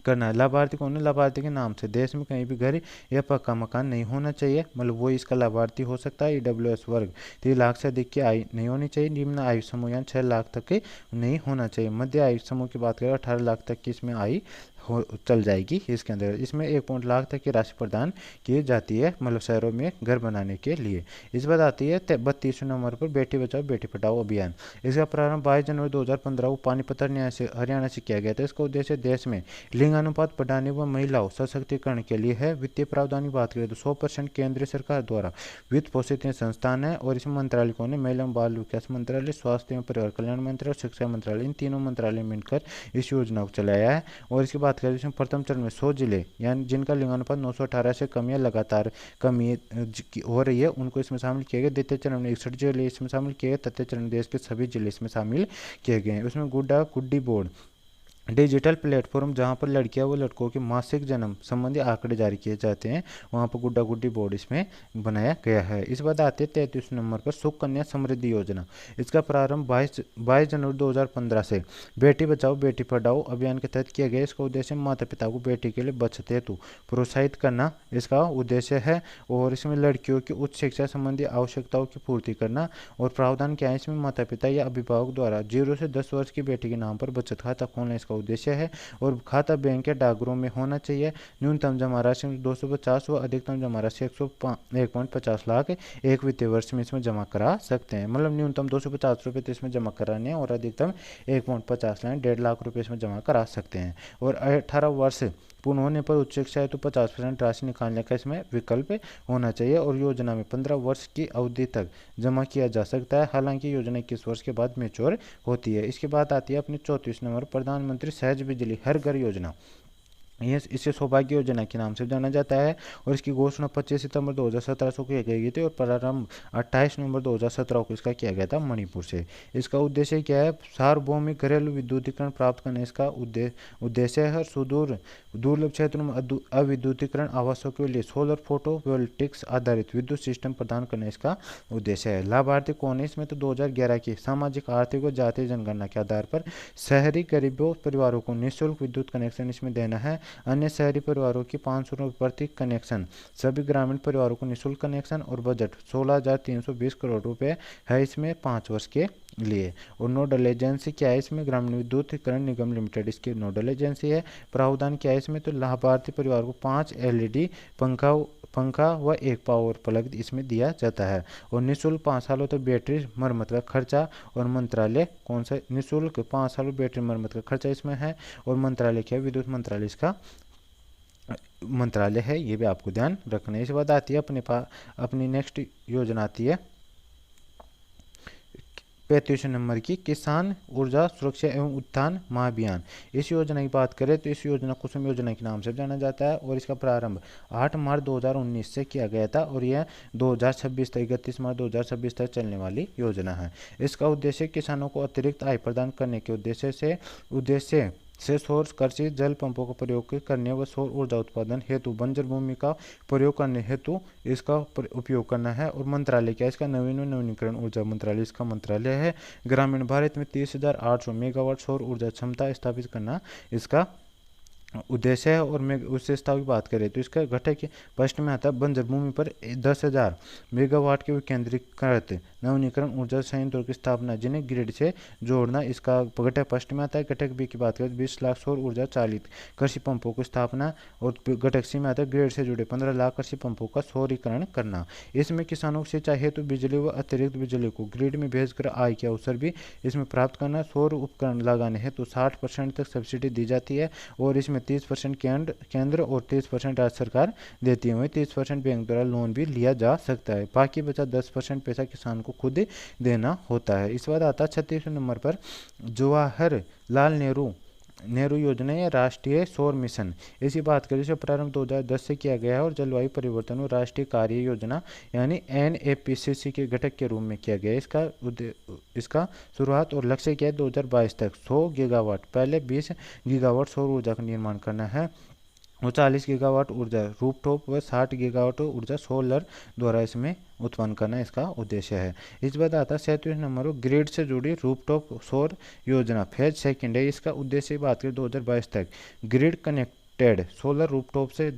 करना है। लाभार्थी कौन है? लाभार्थी के नाम से देश में कहीं भी घर या पक्का मकान नहीं होना चाहिए, मतलब वो इसका लाभार्थी हो सकता है। EWS वर्ग 3 लाख से अधिक की आयु नहीं होनी चाहिए। निम्न आयु समूह यानी 6 लाख तक की नहीं होना चाहिए। मध्य आयु समूह की बात करें 18 लाख तक की इसमें आयु हो चल जाएगी इसके अंदर। इसमें 1 लाख तक की राशि प्रदान की जाती है, मतलब शहरों में घर बनाने के लिए। इस बात आती है 32वें नंबर पर बेटी बचाओ बेटी पढ़ाओ अभियान। इसका प्रारंभ 22 जनवरी 2015 को पानीपत हरियाणा से किया गया था। इसका उद्देश्य देश में लिंगानुपात बढ़ाने व महिलाओं सशक्तिकरण के लिए है। वित्तीय प्रावधान की बात करें तो 100% केंद्रीय सरकार द्वारा वित्त पोषित संस्थान है। और इसमें मंत्रालय कौन है? महिला एवं बाल विकास मंत्रालय, स्वास्थ्य एवं परिवार कल्याण मंत्रालय और शिक्षा मंत्रालय, इन तीनों मंत्रालय मिलकर इस योजना को चलाया है। और इसकी बात करें इसमें प्रथम चरण में 100 जिले यानी जिनका लिंगानुपात 918 से कम या लगातार कमी हो रही है, उनको इसमें शामिल किए गए। द्वितीय चरण में 61 जिले इसमें शामिल किए गए। तृतीय चरण में देश के सभी जिले इसमें शामिल किए गए हैं। उसमें गुड्डी बोर्ड डिजिटल प्लेटफॉर्म, जहां पर लड़कियां व लड़कों के मासिक जन्म संबंधी आंकड़े जारी किए जाते हैं, वहां पर गुड्डा गुड्डी बोर्ड इसमें बनाया गया है। इस बात आते हैं 33 नंबर पर सुकन्या समृद्धि योजना। इसका प्रारंभ 22 जनवरी 2015 से बेटी बचाओ बेटी पढ़ाओ अभियान के तहत किया गया। इसका उद्देश्य माता पिता को बेटी के लिए बचत हेतु प्रोत्साहित करना इसका उद्देश्य है। और इसमें लड़कियों की उच्च शिक्षा संबंधी आवश्यकताओं की पूर्ति करना। और प्रावधान क्या है इसमें? माता पिता या अभिभावक द्वारा 0 से 10 वर्ष की बेटी के नाम पर बचत खाता खोलना इसका उद्देश्य है। और खाता बैंक या डाकघरों में होना चाहिए। न्यूनतम जमा राशि 250 व अधिकतम जमा राशि 1.50 लाख एक वित्तीय वर्ष में इसमें जमा करा सकते हैं। मतलब न्यूनतम 250 रुपये तो इसमें जमा कराने हैं और अधिकतम 1.50 लाख 1.5 लाख रुपये इसमें जमा करा सकते हैं। और 18 वर्ष पूर्ण होने पर उच्च शिक्षा हेतु 50% राशि निकालने का इसमें विकल्प होना चाहिए। और योजना में 15 वर्ष की अवधि तक जमा किया जा सकता है। हालांकि योजना 21 वर्ष के बाद मैच्योर होती है। इसके बाद आती है अपनी 34 नंबर प्रधानमंत्री सहज बिजली हर घर योजना। ये इसे सौभाग्य योजना के नाम से जाना जाता है और इसकी घोषणा 25 सितंबर 2017 को की गई थी और प्रारंभ 28 नवंबर 2017 को इसका किया गया था मणिपुर से। इसका उद्देश्य क्या है? सार्वभौमिक घरेलू विद्युतीकरण प्राप्त करना इसका उद्देश्य है। सुदूर दुर्लभ क्षेत्रों में अविद्युतीकरण आवासों के लिए सोलर फोटोवोल्टिक्स आधारित विद्युत सिस्टम प्रदान करना इसका उद्देश्य है। लाभार्थी कौन है इसमें? तो 2011 की सामाजिक आर्थिक और जातीय जनगणना के आधार पर शहरी गरीबों परिवारों को निःशुल्क विद्युत कनेक्शन इसमें देना है। अन्य शहरी परिवारों की 500 रुपये प्रति कनेक्शन, सभी ग्रामीण परिवारों को निःशुल्क कनेक्शन और बजट 16,320 करोड़ रुपए है इसमें 5 वर्ष के लिए। और नोडल एजेंसी क्या है इसमें? ग्रामीण विद्युतीकरण निगम लिमिटेड इसकी नोडल एजेंसी है। प्रावधान क्या है इसमें? तो लाभार्थी परिवार को 5 एलईडी पंखा व एक पावर प्लग इसमें दिया जाता है और निःशुल्क 5 सालों तक बैटरी मरम्मत का खर्चा। और मंत्रालय कौन सा? निःशुल्क 5 सालों बैटरी मरम्मत का खर्चा इसमें है। और मंत्रालय क्या है? विद्युत मंत्रालय इसका मंत्रालय है, ये भी आपको ध्यान रखना है। इसके बाद आती है अपनी नेक्स्ट योजना आती है 35 नंबर की किसान ऊर्जा सुरक्षा एवं उत्थान महाअभियान। इस योजना की बात करें तो इस योजना कुसुम योजना के नाम से जाना जाता है और इसका प्रारंभ 8 मार्च 2019 से किया गया था और यह 2026 तक 31 मार्च 2026 तक चलने वाली योजना है। इसका उद्देश्य किसानों को अतिरिक्त आय प्रदान करने के उद्देश्य से सौर कृषि जल पंपों का प्रयोग करने व सौर ऊर्जा उत्पादन हेतु बंजर भूमि का प्रयोग करने हेतु इसका उपयोग करना है। और मंत्रालय क्या है इसका? नवीन व नवीनीकरण ऊर्जा मंत्रालय इसका मंत्रालय है। ग्रामीण भारत में 30,800 मेगावाट सौर ऊर्जा क्षमता स्थापित करना इसका उद्देश्य है। और विशेषता की बात करें तो इसका घटक प्रश्न में आता है बंजर भूमि पर 10,000 मेगावाट के विकेंद्रीकृत नवीनीकरण ऊर्जा संयंत्रों की स्थापना जिन्हें ग्रिड से जोड़ना इसका घटक प्रश्न में आता है। घटक बी की बात करें तो 20 लाख सौर ऊर्जा चालित कृषि पंपों की स्थापना। और घटक सी में आता है ग्रिड से जुड़े 15 लाख कृषि पंपों का सौरीकरण करना। इसमें किसानों को सिंचाई हेतु बिजली व अतिरिक्त बिजली को ग्रिड में भेजकर आय के अवसर भी इसमें प्राप्त करना। सौर उपकरण लगाने हेतु 60% तक सब्सिडी दी जाती है और इसमें 30% केंद्र और 30% राज्य सरकार देती है। वहीं 30% बैंक द्वारा लोन भी लिया जा सकता है। बाकी बचा 10% पैसा किसान को खुद देना होता है। इस बार आता है 36वें नंबर पर जवाहरलाल नेहरू योजना या राष्ट्रीय सौर मिशन। इसी बात करें इसे प्रारंभ 2010 से किया गया है और जलवायु परिवर्तन और राष्ट्रीय कार्य योजना यानी NAPCC के घटक के रूप में किया गया है। इसका शुरुआत और लक्ष्य क्या है? 2022 तक 100 गीगावाट, पहले 20 गीगावाट सौर ऊर्जा का निर्माण करना है और 40 गीगावाट ऊर्जा रूफटॉप व 60 गीगावाट ऊर्जा सोलर द्वारा इसमें उत्पन्न करना इसका उद्देश्य है। इस बात आता है 37 नंबर ग्रिड से जुड़ी रूफटॉप सौर योजना फेज सेकंड है। इसका उद्देश्य बात करें 2022 तक ग्रिड कनेक्टेड सोलर रूफटॉप से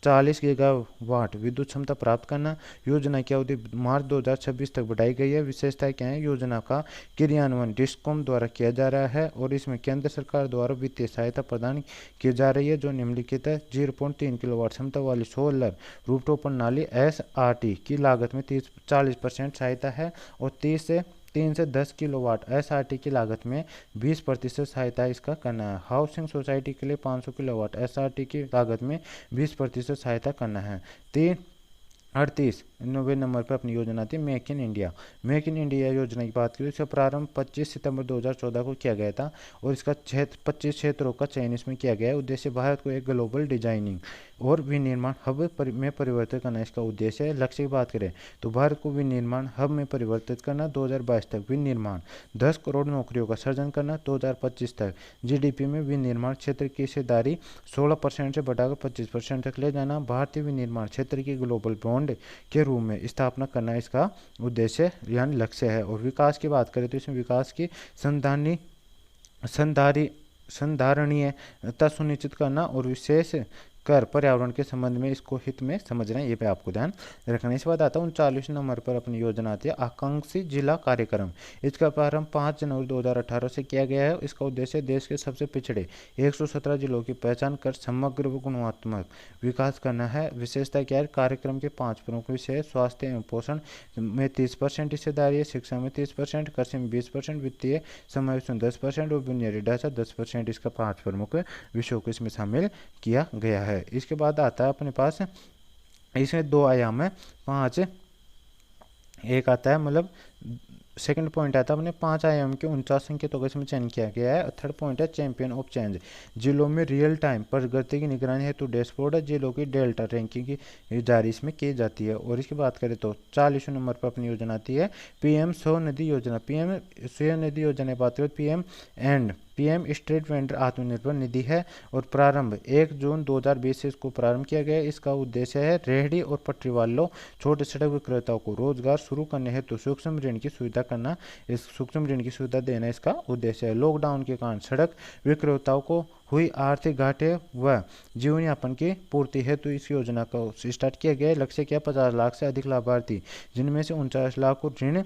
40 गीगावाट विद्युत क्षमता प्राप्त करना। योजना की अवधि मार्च 2026 तक बढ़ाई गई है। विशेषता क्या है? योजना का क्रियान्वयन डिस्कॉम द्वारा किया जा रहा है और इसमें केंद्र सरकार द्वारा वित्तीय सहायता प्रदान की जा रही है जो निम्नलिखित है। 0.3 किलोवाट क्षमता वाली सोलर रूफटॉप प्रणाली SRT की लागत में 40% सहायता है और 3 से 10 किलोवाट SRT की लागत में 20% सहायता इसका करना है। हाउसिंग सोसाइटी के लिए 500 किलोवाट SRT की लागत में 20% सहायता करना है। 90 नंबर पर अपनी योजना थी मेक इन इंडिया योजना की बात करें इसका प्रारंभ 25 सितंबर 2014 को किया गया था और इसका 25 क्षेत्रों का चयन इसमें किया गया है। उद्देश्य भारत को एक ग्लोबल डिजाइनिंग और विनिर्माण हब में परिवर्तित करना इसका उद्देश्य है। लक्ष्य की बात करें तो भारत को विनिर्माण हब में परिवर्तित करना। 2022 तक विनिर्माण 10 करोड़ नौकरियों का सृजन करना। 2025 तक GDP में विनिर्माण क्षेत्र की हिस्सेदारी 16% से बढ़ाकर 25% तक ले जाना। भारतीय विनिर्माण क्षेत्र की ग्लोबल ब्रांड के रूप में स्थापना करना इसका उद्देश्य यानी लक्ष्य है। और विकास की बात करें तो इसमें विकास की संधारणीयता सुनिश्चित करना और विशेष कर पर्यावरण के संबंध में इसको हित में समझना, ये पे आपको ध्यान रखना। इस बात आता है 39 नंबर पर अपनी योजना आती है आकांक्षी जिला कार्यक्रम। इसका प्रारंभ 5 जनवरी 2018 से किया गया है। इसका उद्देश्य देश के सबसे पिछड़े 117 जिलों की पहचान कर समग्र व गुणात्मक विकास करना है। विशेषता क्या है? कार्यक्रम के 5 प्रमुख विषय स्वास्थ्य एवं पोषण में 30% हिस्सेदारी है, शिक्षा में 30%, कृषि में 20%, वित्तीय समावेशन 10% और बुनियादी ढांचा 10%। इसका 5 प्रमुख विषयों को इसमें शामिल किया गया है। इसके बाद आता है अपने पास इसमें 2 आयाम है 5 एक आता है मतलब सेकंड पॉइंट आता है अपने 5 आयाम के 49 संकेतों का इसमें चयन किया गया है। थर्ड पॉइंट है चैंपियन ऑफ चेंज, जिलों में रियल टाइम प्रगति की निगरानी हेतु डैशबोर्ड है, जिलों की डेल्टा रैंकिंग की जारी इसमें की जाती है। और इसकी बात करें तो 40वें नंबर पर अपनी योजना आती है पीएम स्वनिधि योजना। पीएम स्वनिधि योजना की बात करें PM street vendor Atmanirbhar Nidhi है और प्रारंभ 1 जून 2020 से इसको प्रारंभ किया गया है। इसका उद्देश्य है रेहड़ी और पटरी वालों, छोटे सड़क विक्रेताओं को रोजगार शुरू करने हेतु सूक्ष्म ऋण की सुविधा करना। इस सूक्ष्म ऋण की सुविधा देना इसका उद्देश्य है। लॉकडाउन के कारण सड़क विक्रेताओं को हुई आर्थिक घाटे व जीवन यापन की पूर्ति हेतु इस योजना को स्टार्ट किया गया है। लक्ष्य क्या 50 लाख से अधिक लाभार्थी, जिनमें से 49 लाख को ऋण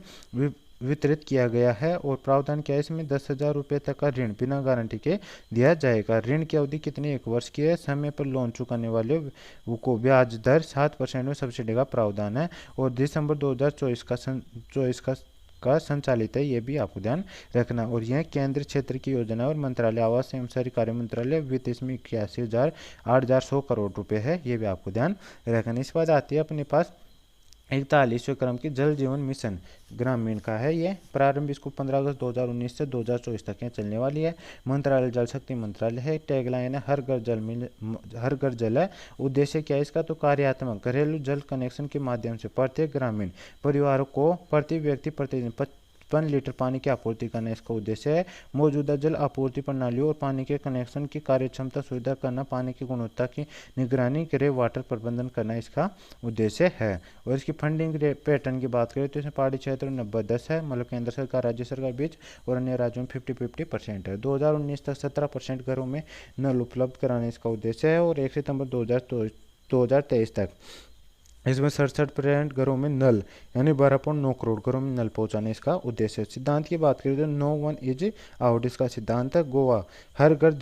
वितरित किया गया है। और प्रावधान क्या है इसमें 10,000 रुपये तक का ऋण बिना गारंटी के दिया जाएगा। ऋण की अवधि कितनी, 1 वर्ष की है। समय पर लोन चुकाने वाले को ब्याज दर 7% में सब्सिडी का प्रावधान है और दिसंबर 2024 का संचालित है, ये भी आपको ध्यान रखना। और यह केंद्र क्षेत्र की योजना और मंत्रालय आवास एवं शहरी कार्य मंत्रालय वित्त इसमें 81,800 करोड़ रुपए है, ये भी आपको ध्यान रखना। इस बात आती है अपने पास 41वें क्रम की जल जीवन मिशन ग्रामीण का है। ये प्रारंभ इसको 15 अगस्त 2019 से 2024 तक चलने वाली है। मंत्रालय जल शक्ति मंत्रालय है। टैगलाइन है हर घर जल है। उद्देश्य क्या है इसका, तो कार्यात्मक घरेलू जल कनेक्शन के माध्यम से प्रत्येक ग्रामीण परिवारों को प्रति व्यक्ति प्रतिदिन 55 लीटर पानी की आपूर्ति करना इसका उद्देश्य है। मौजूदा जल आपूर्ति प्रणालियों और पानी के कनेक्शन की कार्यक्षमता सुविधा करना, पानी की गुणवत्ता की निगरानी, ग्रे वाटर प्रबंधन करना इसका उद्देश्य है। और इसकी फंडिंग पैटर्न की बात करें तो इसमें पहाड़ी क्षेत्र 90-10 है, मतलब केंद्र सरकार राज्य सरकार बीच, और अन्य राज्यों में 50-50% है। 2019 तक 17% घरों में नल उपलब्ध कराने इसका उद्देश्य है और 1 सितंबर 2023 तक इसमें 67% घरों में नल यानी 12.9 करोड़ घरों में नल पहुंचाने इसका उद्देश्य है। सिद्धांत की बात करें तो नो वन इज आउट इसका सिद्धांत है। गोवा हर घर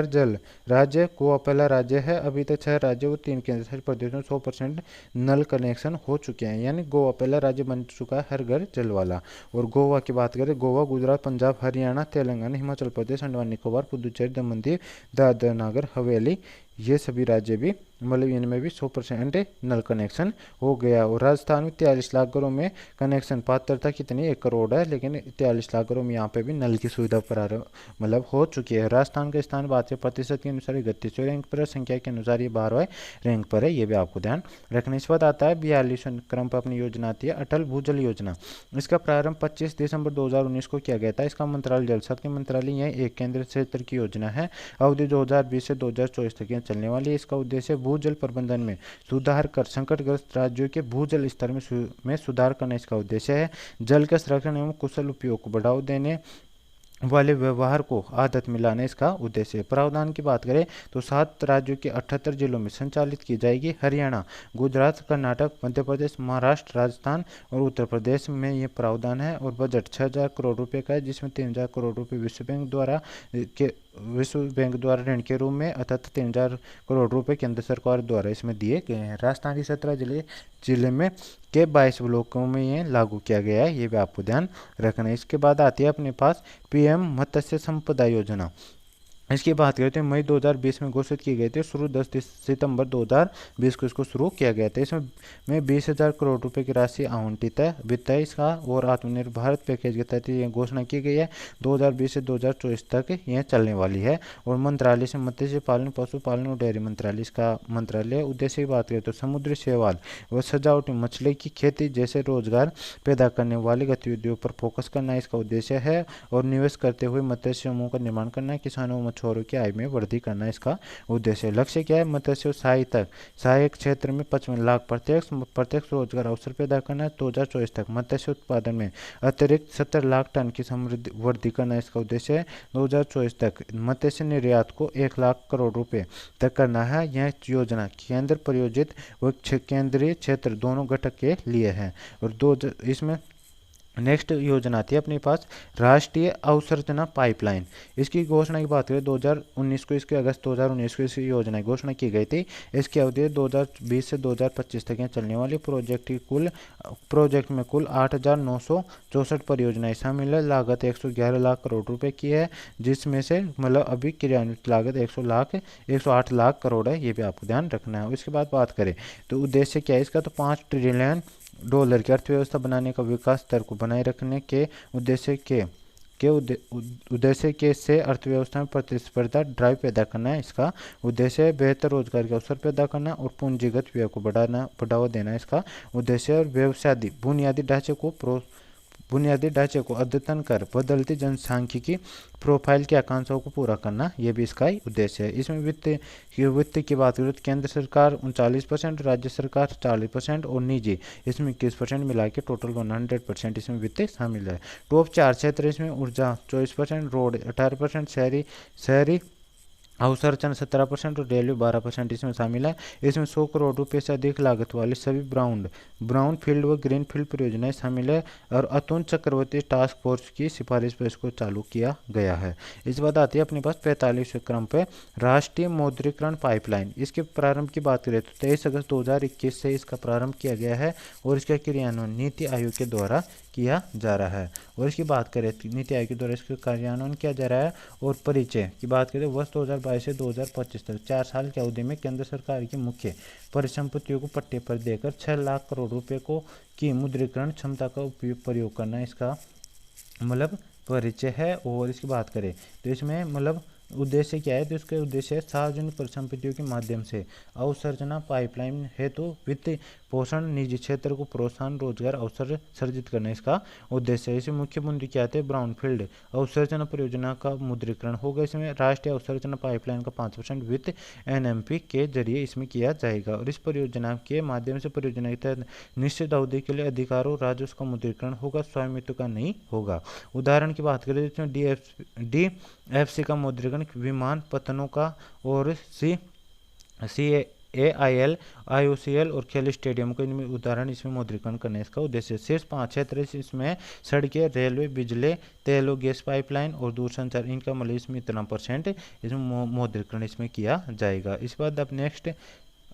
जल राज्य, गोवा पहला राज्य है। अभी तक 6 राज्यों और 3 केंद्र शासित प्रदेशों में 100% नल कनेक्शन हो चुके हैं, यानी गोवा पहला राज्य बन चुका है हर घर जल वाला। और गोवा की बात करें, गोवा, गुजरात, पंजाब, हरियाणा, तेलंगाना, हिमाचल प्रदेश, अंडमान निकोबार, पुदुचेरी, दमन दीव, दादरा नगर हवेली, ये सभी राज्य भी मतलब इनमें भी 100% नल कनेक्शन हो गया। और राजस्थान में 43 लाख घरों में कनेक्शन, पात्रता कितनी 1 करोड़ है, लेकिन 43 लाख घरों में यहाँ पे भी नल की सुविधा प्रारंभ मतलब हो चुकी है। राजस्थान का स्थान बात है प्रतिशत के अनुसार 31वें रैंक पर है, संख्या के अनुसार ये 12वें रैंक पर है, ये भी आपको ध्यान रखना। इस बात आता है 42वें क्रम पर अपनी योजना आती है अटल भूजल योजना। इसका प्रारंभ 25 दिसंबर 2019 को किया गया था। इसका मंत्रालय जल शक्ति मंत्रालय, यह एक केंद्र क्षेत्र की योजना है। अवधि 2020 से 2024 तक चलने वाली है। इसका उद्देश्य भूजल प्रबंधन में सुधार कर संकटग्रस्त राज्यों के भूजल स्तर में सुधार करना इसका उद्देश्य है। जल के संरक्षण एवं कुशल उपयोग को बढ़ावा देने वाले व्यवहार को आदत में लाने इसका उद्देश्य है। प्रावधान की बात करें तो 7 राज्यों के 78 जिलों में संचालित की जाएगी। हरियाणा, गुजरात, कर्नाटक, मध्य प्रदेश, महाराष्ट्र, राजस्थान और उत्तर प्रदेश में ये प्रावधान है। और बजट 6,000 करोड़ रुपए का है, जिसमें 3,000 करोड़ रुपए विश्व बैंक द्वारा ऋण के रूप में अर्थात 3,000 करोड़ रुपए केंद्र सरकार द्वारा इसमें दिए गए हैं। राजस्थान के 17 जिले में के 22 ब्लॉकों में ये लागू किया गया है, ये भी आपको ध्यान रखना है। इसके बाद आती है अपने पास पीएम मत्स्य संपदा योजना। इसकी बात करते हैं मई 2020 में घोषित की गई थी, शुरू 10 सितंबर 2020 को इसको शुरू किया गया था। इसमें 20,000 करोड़ रुपए की राशि आवंटित है। वित्त है इसका और आत्मनिर्भर भारत पैकेज के तहत ये घोषणा की गई है। 2020 से 2024 तक यह चलने वाली है। और मंत्रालय से मत्स्य पालन, पशुपालन और डेयरी मंत्रालय इसका मंत्रालय। उद्देश्य की बात करें तो समुद्री शैवाल व सजावटी मछली की खेती जैसे रोजगार पैदा करने वाली गतिविधियों पर फोकस करना इसका उद्देश्य है। और निवेश करते हुए मत्स्य समूह का निर्माण करना, किसानों मछुआरों की आय में वृद्धि करना इसका उद्देश्य है। लक्ष्य क्या है, मत्स्य सहायक क्षेत्र में 55 लाख प्रत्यक्ष रोजगार अवसर पैदा करना। 2024 तक मत्स्य उत्पादन में अतिरिक्त 70 लाख टन की वृद्धि करना इसका उद्देश्य है। 2024 तक मत्स्य निर्यात को 1 लाख करोड़ रुपए तक करना है। यह योजना केंद्र प्रायोजित व केंद्रीय क्षेत्र दोनों घटक के लिए है। और इसमें नेक्स्ट योजना आती है अपने पास राष्ट्रीय अवसंरचना पाइपलाइन। इसकी घोषणा की बात करें 2019 को, इसके अगस्त 2019 को इस योजना की घोषणा की गई थी। इसकी अवधि 2020 से 2025 तक चलने वाली प्रोजेक्ट में कुल 8,964 परियोजनाएं शामिल है। लागत 111 लाख करोड़ रुपए की है, जिसमें से मतलब अभी क्रियान्वित लागत 108 लाख करोड़ है, ये भी आपको ध्यान रखना है। इसके बाद बात करें तो उद्देश्य क्या है इसका, तो 5 ट्रिलियन डॉलर की अर्थव्यवस्था बनाने का विकास स्तर को बनाए रखने के उद्देश्य उद्देश्य के से अर्थव्यवस्था में प्रतिस्पर्धा ड्राइव पैदा करना है। इसका उद्देश्य है बेहतर रोजगार के अवसर पैदा करना और पूंजीगत व्यय को बढ़ावा देना। इसका उद्देश्य और व्यवसाय बुनियादी ढांचे को अद्यतन कर बदलती जनसांख्यिकी प्रोफाइल की आकांक्षाओं को पूरा करना, यह भी इसका ही उद्देश्य है। इसमें वित्त की बात करें तो केंद्र सरकार 39%, राज्य सरकार 40% और निजी इसमें 21% मिला के टोटल 100% इसमें वित्त शामिल है। टॉप 4 क्षेत्र इसमें ऊर्जा 24%, रोड 18%, शहरी अवसंरचना 17% और रेलवे 12% इसमें शामिल है। इसमें 100 करोड़ रुपए से अधिक लागत वाली सभी ब्राउन फील्ड व ग्रीन फील्ड परियोजनाएं शामिल है और अतुल चक्रवर्ती टास्क फोर्स की सिफारिश पर इसको चालू किया गया है। इस बात आती है अपने पास 45वें क्रम पे राष्ट्रीय मौद्रीकरण पाइपलाइन। इसके प्रारंभ की बात करें तो 23 अगस्त 2021 से इसका प्रारंभ किया गया है और इसका क्रियान्वयन नीति आयोग के द्वारा किया जा रहा है। और इसकी बात करें नीति आयोग के द्वारा इसका कार्यान्वयन किया जा रहा है। और परिचय की बात करें वर्ष 2022 से 2025 तक 4 साल की अवधि में केंद्र सरकार की मुख्य परिसंपत्तियों को पट्टे पर देकर 6 लाख करोड़ रुपए की मुद्रीकरण क्षमता का प्रयोग करना इसका मतलब परिचय है। और इसकी बात करें तो इसमें मतलब उद्देश्य क्या है तो इसके उद्देश्य है सार्वजनिक परिसंपत्तियों के माध्यम से अवसंरचना पाइपलाइन हेतु वित्त पोषण, निजी क्षेत्र को प्रोत्साहन, रोजगार अवसर सृजित करना इसका उद्देश्य है। इसमें मुख्य मुद्दे क्या थे, ब्राउनफील्ड अवसंरचना परियोजना का मुद्रीकरण होगा। इसमें राष्ट्रीय अवसंरचना पाइपलाइन का 5% वित्त एनएमपी के जरिए इसमें किया जाएगा और इस परियोजना के माध्यम से परियोजना के तहत निश्चित अवधि के लिए अधिकारों राजस्व का मुद्रीकरण होगा, स्वामित्व का नहीं होगा। उदाहरण की बात करें इसमें डीएफसी का मुद्रीकरण विमान पत्तनों का और CAIL, IOCL और खेल स्टेडियम को इनमें उदाहरण इसमें मुद्रीकरण करने इसका उद्देश्य। शीर्ष 5 क्षेत्र इसमें सड़कें, रेलवे, बिजली, तेल और गैस पाइपलाइन और दूरसंचार इनका मतलब इसमें इतना % इसमें मुद्रीकरण इसमें किया जाएगा। इस बाद अब नेक्स्ट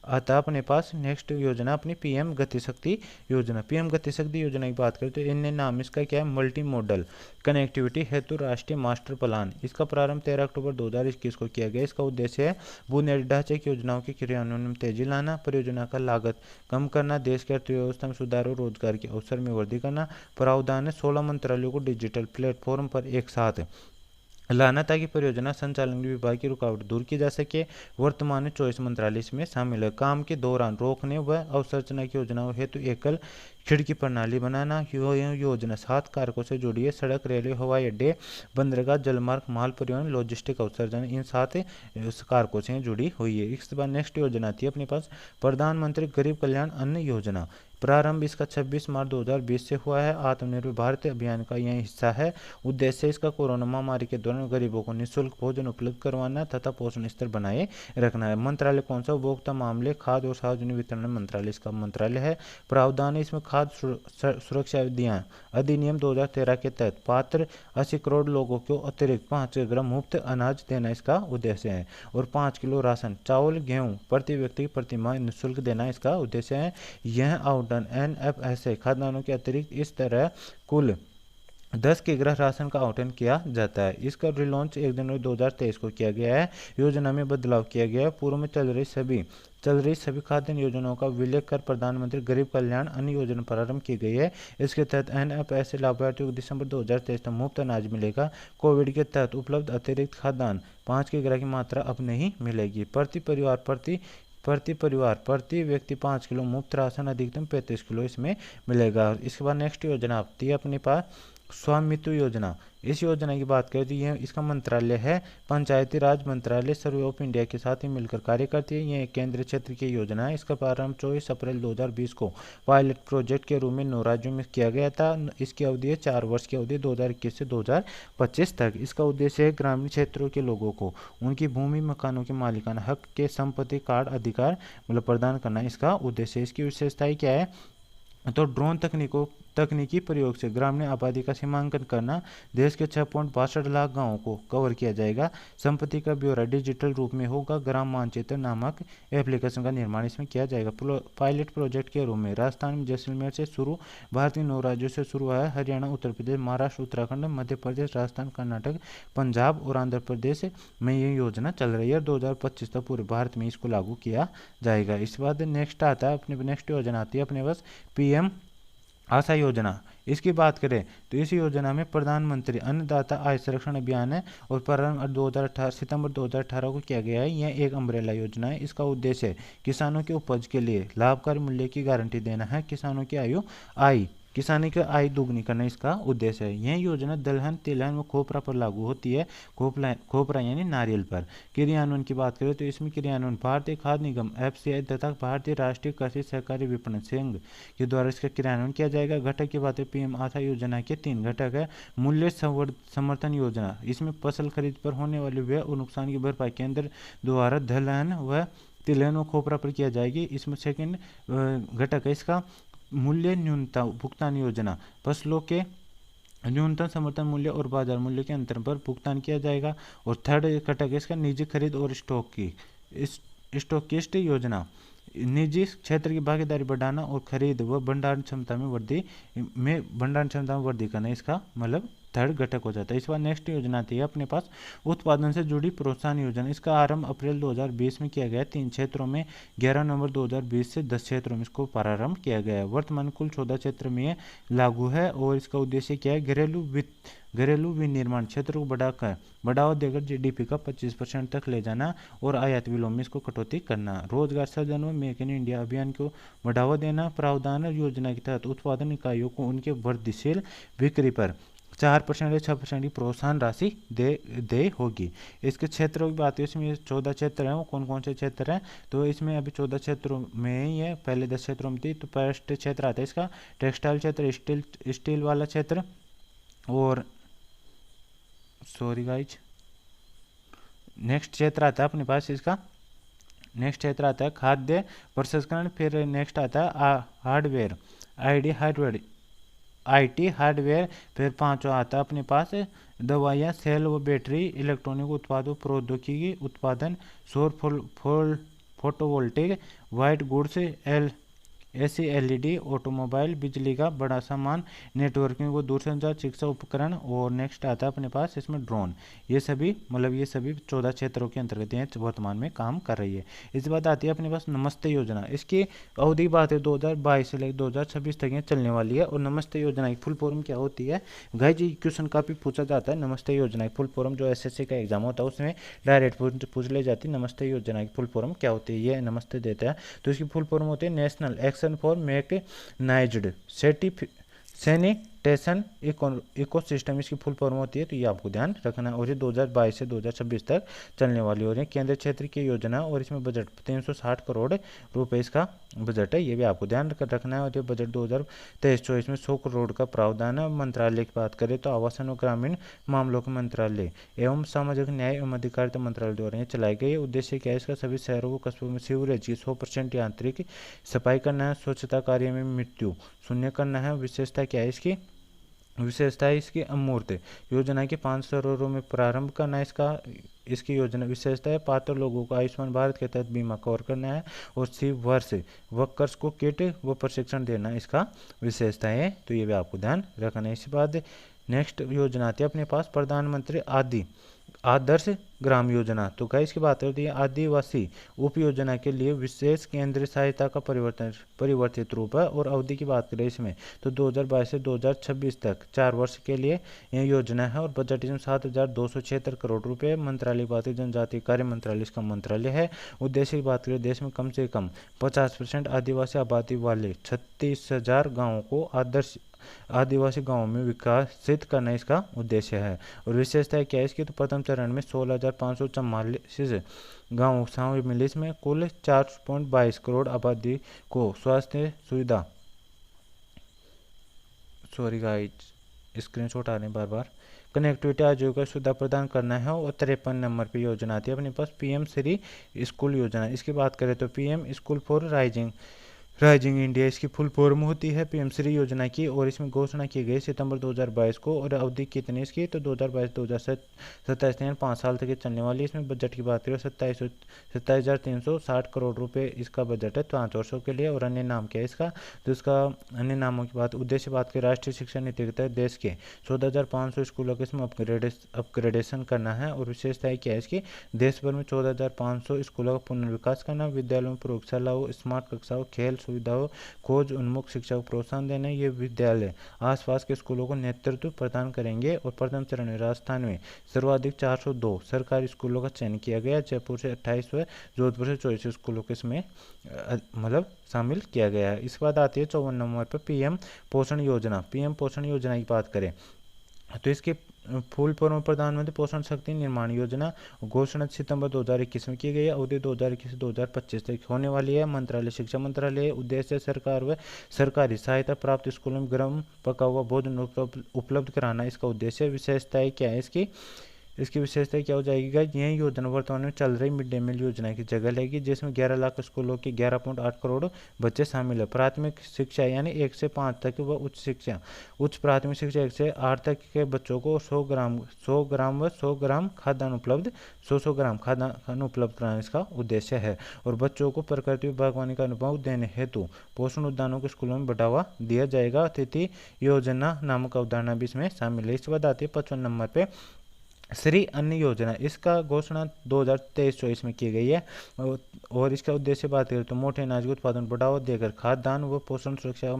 आता अपने पास नेक्स्ट योजना अपनी पीएम गति शक्ति योजना। पीएम गति शक्ति योजना की बात करें तो इनने नाम इसका क्या है, मल्टी मॉडल कनेक्टिविटी हेतु राष्ट्रीय मास्टर प्लान। इसका प्रारंभ 13 अक्टूबर 2021 को किया गया। इसका उद्देश्य है बुनियादी ढांचे की योजनाओं के क्रियान्वयन में तेजी लाना, परियोजना का लागत कम करना, देश की अर्थव्यवस्था में सुधार और रोजगार के अवसर में वृद्धि करना। प्रावधान है 16 मंत्रालयों को डिजिटल प्लेटफॉर्म पर एक साथ लाना ताकि परियोजना संचालन विभाग की रुकावट दूर की जा सके। वर्तमान में 24 मंत्रालय इसमें शामिल है। काम के दौरान रोकने व अवसंरचना की योजनाओं हेतु एकल खिड़की प्रणाली बनाना। योजना 7 कारकों से जुड़ी है, सड़क, रेलवे, हवाई अड्डे, बंदरगाह, जलमार्ग, माल परिवहन, लॉजिस्टिक अवसंरचना इन 7 कारकों से जुड़ी हुई है। इसके बाद नेक्स्ट योजना आती है अपने पास प्रधानमंत्री गरीब कल्याण अन्न योजना। प्रारंभ इसका 26 मार्च 2020 से हुआ है। आत्मनिर्भर भारत अभियान का यह हिस्सा है। उद्देश्य इसका कोरोना महामारी के दौरान गरीबों को निःशुल्क भोजन उपलब्ध करवाना तथा पोषण स्तर बनाए रखना है। मंत्रालय कौन सा, उपभोक्ता मामले, खाद्य और सार्वजनिक वितरण मंत्रालय इसका मंत्रालय है। प्रावधान इसमें खाद्य सुरक्षा अधिनियम 2013 के तहत पात्र 80 करोड़ लोगों को अतिरिक्त 5 किलोग्राम मुफ्त अनाज देना इसका उद्देश्य है और 5 किलो राशन चावल गेहूं प्रति व्यक्ति प्रति माह निःशुल्क देना इसका उद्देश्य है। यह आवंटन NFSA खाद्यान्नों के अतिरिक्त इस तरह कुल 10 के गृह राशन का आवंटन किया जाता है। इसका रिलॉन्च 1 जनवरी 2023 को किया गया है। योजना में बदलाव किया गया है। पूर्व में चल रही सभी खाद्य योजनाओं का विलय कर प्रधानमंत्री गरीब कल्याण अन्न योजना प्रारंभ की गई है। इसके तहत NFSA लाभार्थियों को दिसंबर 2023 तक मुफ्त अनाज मिलेगा। कोविड के तहत उपलब्ध अतिरिक्त खाद्यान्न 5 के गृह की मात्रा अब नहीं मिलेगी। प्रति व्यक्ति 5 किलो मुफ्त राशन अधिकतम 35 किलो इसमें मिलेगा। इसके बाद नेक्स्ट योजना आती है अपने पास स्वामित्व योजना। इस योजना की बात करें तो यह इसका मंत्रालय है पंचायती राज मंत्रालय सर्वे ऑफ इंडिया के साथ ही मिलकर कार्य करती है। यह केंद्रीय क्षेत्र की योजना है। इसका प्रारंभ 24 अप्रैल 2020 को पायलट प्रोजेक्ट के रूप में 9 राज्यों में किया गया था। इसकी अवधि है 4 वर्ष की अवधि 2021 से 2025 तक। इसका उद्देश्य है ग्रामीण क्षेत्रों के लोगों को उनकी भूमि मकानों के मालिकाना हक के संपत्ति कार्ड अधिकार मतलब प्रदान करना इसका उद्देश्य है। इसकी विशेषताएं क्या है तो ड्रोन तकनीकी प्रयोग से ग्रामीण आबादी का सीमांकन करना। देश के 6.62 लाख गांवों को कवर किया जाएगा। संपत्ति का ब्यौरा डिजिटल रूप में होगा। ग्राम मानचित्र नामक एप्लीकेशन का निर्माण इसमें किया जाएगा। पायलट प्रोजेक्ट के रूप में राजस्थान में जैसलमेर से शुरू भारत के 9 राज्यों से शुरू हुआ है। हरियाणा, उत्तर प्रदेश, महाराष्ट्र, उत्तराखंड, मध्य प्रदेश, राजस्थान, कर्नाटक, पंजाब और आंध्र प्रदेश में ये योजना चल रही है। 2025 तक पूरे भारत में इसको लागू किया जाएगा। इसके बाद नेक्स्ट आता है अपने नेक्स्ट योजना आती है अपने पास पीएम आशा योजना, इसकी बात करें तो इस योजना में प्रधानमंत्री अन्नदाता आय संरक्षण अभियान है और प्रारंभ 2018 सितंबर 2018 को किया गया है। यह एक अम्ब्रेला योजना है। इसका उद्देश्य है किसानों के उपज के लिए लाभकारी मूल्य की गारंटी देना है, किसानों की आय किसानी की आय दोगुनी करना इसका उद्देश्य है। यह योजना दलहन, तिलहन व खोपरा पर लागू होती है। खोपरा यानी नारियल पर। क्रियान्वयन की बात करें तो इसमें क्रियान्वयन भारतीय खाद्य निगम FCI तथा भारतीय राष्ट्रीय कृषि सहकारी विपणन संघ के द्वारा इसका क्रियान्वयन किया जाएगा। घटक की बात है, PM आशा योजना के 3 घटक है। मूल्य समर्थन योजना, इसमें फसल खरीद पर होने वाले व्यय और नुकसान की भरपाई केंद्र द्वारा दलहन व तिलहन और खोपरा पर किया जाएगी। इसमें सेकंड घटक है इसका मूल्य न्यूनतम भुगतान योजना, फसलों के न्यूनतम समर्थन मूल्य और बाजार मूल्य के अंतर पर भुगतान किया जाएगा। और थर्ड घटक है इसका निजी खरीद और स्टॉकिस्ट योजना, निजी क्षेत्र की भागीदारी बढ़ाना और खरीद व भंडारण क्षमता में वृद्धि करना, इसका मतलब थर्ड घटक हो जाता है। इस बार नेक्स्ट योजना आती है अपने पास उत्पादन से जुड़ी प्रोत्साहन योजना। इसका आरंभ अप्रैल 2020 में किया गया। 3 क्षेत्रों में 11 नवंबर 2020 से 10 क्षेत्रों में इसको प्रारंभ किया गया है। वर्तमान कुल 14 क्षेत्र में ये लागू है और इसका उद्देश्य क्या है, घरेलू विनिर्माण क्षेत्र को बढ़ावा देकर GDP का 25% तक ले जाना और आयात विलोम में इसको कटौती करना। रोजगार सृजन व मेक इन इंडिया अभियान को बढ़ावा देना। प्रावधान योजना के तहत उत्पादन इकाइयों को उनके वृद्धिशील बिक्री पर 4% या 6% की प्रोत्साहन राशि दे होगी। इसके क्षेत्रों की बात है, इसमें 14 क्षेत्र हैं। वो कौन कौन से क्षेत्र हैं, तो इसमें अभी 14 क्षेत्रों में ही है, पहले 10 क्षेत्रों में थी। तो फर्स्ट क्षेत्र आता है इसका टेक्सटाइल क्षेत्र, स्टील वाला क्षेत्र, और सॉरी गाइज नेक्स्ट क्षेत्र आता है अपने पास इसका, नेक्स्ट क्षेत्र आता है खाद्य प्रसंस्करण। फिर नेक्स्ट आता है हार्डवेयर, IT हार्डवेयर। फिर 5वां आता है अपने पास दवाइयाँ, सेल व बैटरी, इलेक्ट्रॉनिक उत्पादों, प्रौद्योगिकी उत्पादन, सौर photovoltaic, white goods, AC LED, automobile, बिजली का बड़ा सामान, नेटवर्किंग व दूरसंचार, शिक्षा उपकरण। और नेक्स्ट आता है अपने पास इसमें ड्रोन। ये सभी 14 क्षेत्रों के अंतर्गत ये वर्तमान में काम कर रही है। इसके बाद आती है अपने पास नमस्ते योजना। इसकी अवधि बात है 2022 से लेकर 2026 तक ये चलने वाली है। और नमस्ते योजना की फुल फॉर्म क्या होती है, गाइस जी क्वेश्चन काफ़ी पूछा जाता है। नमस्ते योजना की फुल फॉर्म जो SSC का एग्जाम होता है उसमें डायरेक्ट पूछ ले जाती है, नमस्ते योजना की फुल फॉर्म क्या होती है। ये नमस्ते देता है तो इसकी फुल फॉर्म होती है national action for mechanised sanitation ecosystem, इसकी फुल फॉर्म होती है। तो ये आपको ध्यान रखना है। और ये 2022 से 2026 तक चलने वाली हो रही है। केंद्रीय क्षेत्र की योजना और इसमें बजट 360 करोड़ रुपए इसका बजट है, ये भी आपको ध्यान रखना है। और ये बजट 2023-24 में 100 करोड़ का प्रावधान है। मंत्रालय की बात करें तो आवासन और ग्रामीण मामलों के मंत्रालय एवं सामाजिक न्याय एवं अधिकारिता मंत्रालय द्वारा ये चलाई गई। उद्देश्य क्या है इसका, सभी शहरों को कस्बों में सीवरेज की 100% यांत्रिक सफाई करना है, स्वच्छता कार्य में मृत्यु शून्य करना है। विशेषता क्या है इसकी, विशेषता है इसकी अमूर्त योजना के 5 शहरों में प्रारंभ करना है। इसकी योजना विशेषता है पात्र लोगों को आयुष्मान भारत के तहत बीमा कवर करना है और 60 वर्ष वर्कर्स को किट व प्रशिक्षण देना इसका विशेषता है। तो ये भी आपको ध्यान रखना है। इसके बाद नेक्स्ट योजना आती है अपने पास प्रधानमंत्री आदर्श ग्राम योजना। तो गाइस की बात होती है आदिवासी उप योजना के लिए विशेष केंद्रीय सहायता का परिवर्तित रूप है। और अवधि की बात करें इसमें तो 2022 से 2026 तक 4 वर्ष के लिए यह योजना है। और बजट इसमें 7,276 करोड़ रुपए। मंत्रालय बात है जनजातीय कार्य मंत्रालय इसका मंत्रालय है। उद्देश्य की बात करें देश में कम से कम 50% आदिवासी आबादी वाले 36,000 गाँवों को आदिवासी गांवों में विकसित करना इसका उद्देश्य है। और विशेषता क्या है इसकी, तो प्रथम चरण में 16,544 गाँव शामिल। इसमें कुल 4.22 करोड़ आबादी को स्वास्थ्य सुविधा, सॉरी गाइस स्क्रीनशॉट आ रहे हैं बार, कनेक्टिविटी आजीविका सुविधा प्रदान करना है। और 53 नंबर पर योजना आती है अपने पास PM श्री स्कूल योजना। इसकी बात करें तो PM school for rising India इसकी फुल फॉर्म होती है PM श्री योजना की। और इसमें घोषणा की गई सितंबर 2022 को। और अवधि कितनी इसकी, तो 2022-2027 यानी 5 साल तक ये चलने वाली है। इसमें बजट की बात करें 27,360 करोड़ रुपए इसका बजट है 5 वर्षों के लिए। और अन्य नाम क्या है इसका, तो इसका अन्य नामों की बात उद्देश्य बात करें राष्ट्रीय शिक्षा नीति के तहत देश के 14,500 स्कूलों के इसमें अपग्रेडेशन करना है। और विशेषताएं क्या है इसकी, देश भर में 14,500 स्कूलों का पुनर्विकास करना, विद्यालयों में प्रयोगशालाओं, स्मार्ट कक्षाओं, खेल सुविधाओं, खोज उन्मुख शिक्षा को प्रोत्साहन देना। ये विद्यालय आसपास के स्कूलों को नेतृत्व प्रदान करेंगे। और प्रथम चरण में राजस्थान में सर्वाधिक 402 सरकारी स्कूलों का चयन किया गया। जयपुर से 28 व जोधपुर से 24 स्कूलों को इसमें मतलब शामिल किया गया है। इसके बाद आती है 54 नंबर पर पीएम पोषण योजना। पीएम पोषण योजना की बात करें तो इसके फुल फॉर्म प्रधानमंत्री पोषण शक्ति निर्माण योजना। घोषणा सितंबर 2021 में की गई है। अवधि 2021 से 2025 तक होने वाली है। मंत्रालय शिक्षा मंत्रालय। उद्देश्य सरकार व सरकारी सहायता प्राप्त स्कूलों में गर्म पका हुआ भोजन उपलब्ध कराना इसका उद्देश्य। विशेषताएं क्या है इसकी विशेषता क्या हो जाएगी? यह योजना वर्तमान में चल रही मिड डे मील योजना की जगह लेगी, जिसमें 11 लाख स्कूलों के 11.8 करोड़ बच्चे शामिल है। प्राथमिक शिक्षा यानी 1 से 5 तक व उच्च प्राथमिक शिक्षा 1 से 8 तक के बच्चों को 100 ग्राम व 100 ग्राम खाद्यान्न उपलब्ध 100 ग्राम खाद्यान्न उपलब्ध कराना इसका उद्देश्य है। और बच्चों को प्रकृति व बागवानी का अनुभव देने हेतु पोषण उद्यानों के स्कूलों में बढ़ावा दिया जाएगा। अतिथि योजना नामक अवधारणा भी इसमें शामिल है। इसके बाद आती है 55 नंबर पे श्री अन्न योजना। इसका घोषणा 2023-24 में की गई है। और इसका उद्देश्य बात करें तो मोटे अनाज के उत्पादन बढ़ावा देकर खाद्यान्न व पोषण सुरक्षा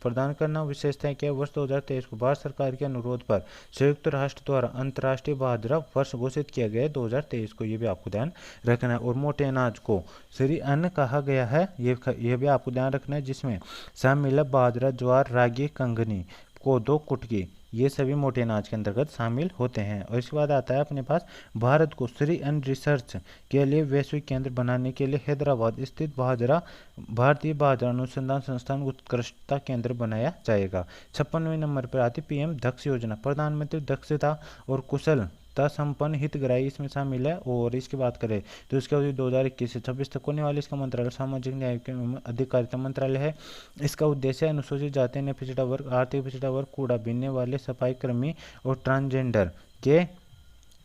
प्रदान करना। विशेषताएं क्या? वर्ष 2023 को भारत सरकार के अनुरोध पर संयुक्त राष्ट्र द्वारा अंतर्राष्ट्रीय बाजरा वर्ष घोषित किया गया है 2023 को। ये भी आपको ध्यान रखना है। और मोटे अनाज को श्री अन्न कहा गया है, ये भी आपको ध्यान रखना है, जिसमें शामिल है बाजरा, ज्वार, रागी, कंगनी, कोदो, कुटकी, ये सभी मोटे अनाज के अंतर्गत शामिल होते हैं। और इसके बाद आता है अपने पास भारत को श्री अन्न रिसर्च के लिए वैश्विक केंद्र बनाने के लिए हैदराबाद स्थित भारतीय बाजरा अनुसंधान संस्थान उत्कृष्टता केंद्र बनाया जाएगा। 56वें नंबर पर आती पीएम दक्ष योजना। प्रधानमंत्री दक्षता और कुशलता संपन्न हितग्राही इसमें शामिल है। और इसकी बात करें तो इसकी अवधि 2021 से 26 तक होने वाली। इसका मंत्रालय सामाजिक न्याय एवं अधिकारिता मंत्रालय है। इसका उद्देश्य अनुसूचित जाति ने पिछड़ा वर्ग, आर्थिक पिछड़ा वर्ग, कूड़ा बीनने वाले, सफाई कर्मी और ट्रांसजेंडर के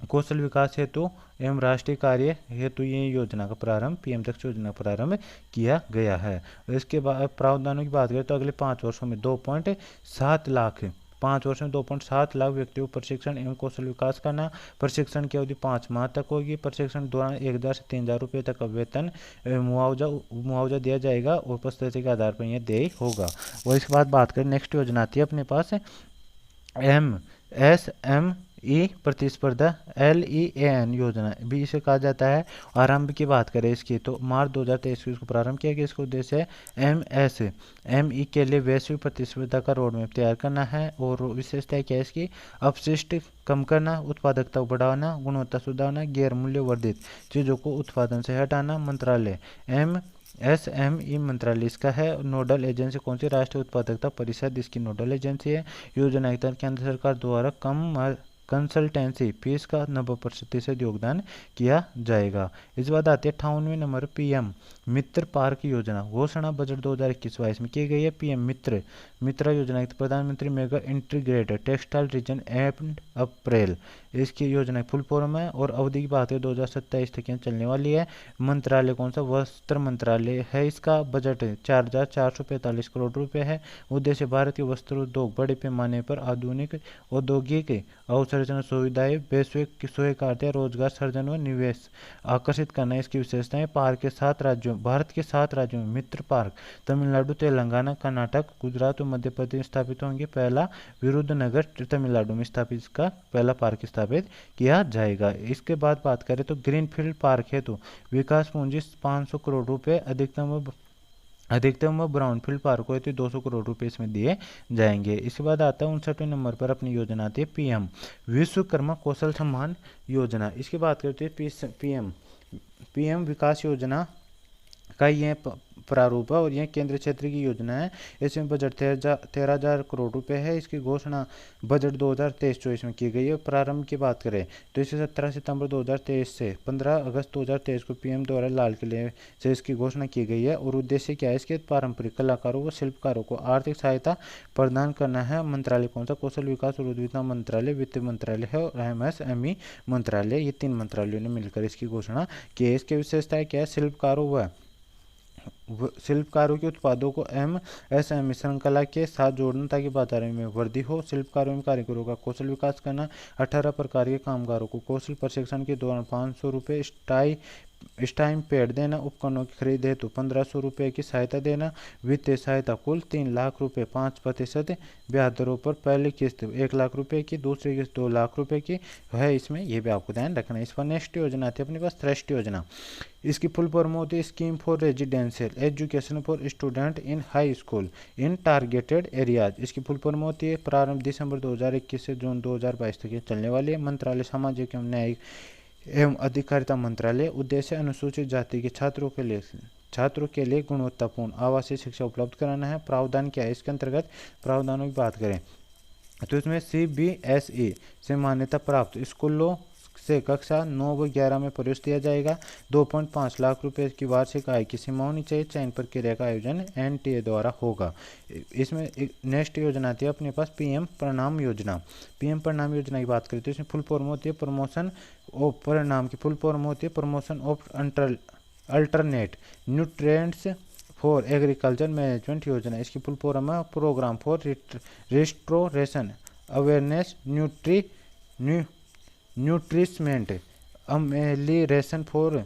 कौशल विकास हेतु एवं राष्ट्रीय कार्य हेतु ये योजना का प्रारंभ पीएम दक्ष योजना का प्रारंभ किया गया है। और इसके बाद प्रावधानों की बात करें तो अगले 5 वर्षों में 2.7 लाख 2.7 लाख व्यक्तियों को प्रशिक्षण एवं कौशल विकास करना। प्रशिक्षण की अवधि 5 माह तक होगी। प्रशिक्षण दौरान 1,000 से 3,000 रुपये तक का वेतन मुआवजा दिया जाएगा और उपस्थिति के आधार पर यह देय होगा। और इसके बाद बात करें नेक्स्ट योजना आती है अपने पास MSME प्रतिस्पर्धा LEAN योजना भी इसे कहा जाता है। आरंभ की बात करें इसकी तो मार्च 2023 को इसको प्रारंभ किया गया। इसका उद्देश्य है MSME के लिए वैश्विक प्रतिस्पर्धा का रोड मैप तैयार करना है। और विशेषता क्या है इसकी? अपशिष्ट कम करना, उत्पादकता को बढ़ाना, गुणवत्ता सुधारना, गैर मूल्य वर्धित चीज़ों को उत्पादन से हटाना। मंत्रालय MSME मंत्रालय इसका है। नोडल एजेंसी कौन सी? राष्ट्रीय उत्पादकता परिषद इसकी नोडल एजेंसी है। योजना के तहत केंद्र सरकार द्वारा कम कंसल्टेंसी फीस का 90% योगदान किया जाएगा। इस बाद आती है 58वें नंबर पीएम मित्र पार्क योजना। घोषणा बजट 2021-22 में की गई है। पीएम मित्र योजना के प्रधानमंत्री mega integrated textile reason and April इसकी योजना फुल फॉर्म है। और अवधि की बात है 2027 तक चलने वाली है। मंत्रालय कौन सा? वस्त्र मंत्रालय है। इसका बजट 4,445 करोड़ रुपए है। उद्देश्य भारत के वस्त्र उद्योग बड़े पैमाने पर आधुनिक औद्योगिक अवसंरचना सुविधाएं, वैश्विक सहकारिता, रोजगार सृजन व निवेश आकर्षित करना। इसकी विशेषताएं भारत के 7 राज्यों में मित्र पार्क तमिलनाडु, तेलंगाना, कर्नाटक, गुजरात और मध्य प्रदेश स्थापित होंगे। पहला विरुद्धनगर तमिलनाडु में स्थापित इसका पहला पार्क स्थापित किया जाएगा। इसके बाद बात करें तो ग्रीनफील्ड पार्क हेतु विकास पूंजी 500 करोड़ रुपए, अधिकतम व ब्राउनफील्ड पार्कों हेतु 200 करोड़ रुपए इसमें दिए जाएंगे। इसके बाद आता है 59वें नंबर पर अपनी योजना आती है पीएम विश्वकर्मा कौशल सम्मान योजना। इसकी बात करते हैं पीएम विकास योजना का यह प्रारूप है। और यह केंद्र क्षेत्र की योजना है। इसमें बजट 13,000 करोड़ रुपए है। इसकी घोषणा बजट 2023-24 में की गई है। प्रारंभ की बात करें तो इसे 17 सितंबर 2023 से 15 अगस्त 2023 को पीएम द्वारा लाल किले से इसकी घोषणा की गई है। और उद्देश्य क्या है इसके? पारंपरिक कलाकारों व शिल्पकारों को आर्थिक सहायता प्रदान करना है। मंत्रालय कौन सा? कौशल विकास और उद्यमिता मंत्रालय, वित्त मंत्रालय है और MSME मंत्रालय। ये 3 मंत्रालयों ने मिलकर इसकी घोषणा की है। इसकी विशेषताएं क्या है? शिल्पकारों व शिल्पकारों के उत्पादों को एमएसएमई श्रृंखला के साथ जोड़ना ताकि बाजार में वृद्धि हो। शिल्पकारों एवं कारीगरों का कौशल विकास करना। 18 प्रकार के कामगारों को कौशल प्रशिक्षण के दौरान 500 रुपये स्टाइपेंड देना। उपकरणों की खरीद हेतु 1500 रुपये की सहायता देना। वित्तीय सहायता कुल 3 लाख रुपये 5% ब्याज दरों पर पहली किस्त 1 लाख रुपये की, दूसरी किस्त 2 लाख रुपये की है। इसमें यह भी आपको ध्यान रखना है। इस पर नेक्स्ट योजना आती है अपने पास थ्रस्ट योजना। इसकी फुल फॉर्म होती है scheme for residential education for student in high school in targeted areas. इसकी फुल फॉर्म होती है प्रारंभ दिसंबर 2021 से जून 2022 तक ये चलने वाली है। मंत्रालय सामाजिक एवं न्यायिक एवं अधिकारिता मंत्रालय। उद्देश्य अनुसूचित जाति के छात्रों के लिए गुणवत्तापूर्ण आवासीय शिक्षा उपलब्ध कराना है। प्रावधान क्या है इसके अंतर्गत? प्रावधानों की बात करें तो इसमें CBSE से मान्यता प्राप्त स्कूलों से कक्षा 9 व 11 में प्रवेश दिया जाएगा। 2.5 लाख रुपए की वार्षिक आय की सीमा होनी चाहिए। चयन प्रक्रिया का आयोजन NTA द्वारा होगा। इसमें नेक्स्ट योजना आती है अपने पास PM प्रणाम योजना। PM प्रणाम योजना की बात करें तो इसमें फुल फॉर्म होती है प्रमोशन ऑफ परिणाम की फुल फॉर्म होती है promotion of alternate nutrients for agriculture management योजना। इसकी फुल फॉर्म है programme for restoration awareness nourishment amelioration for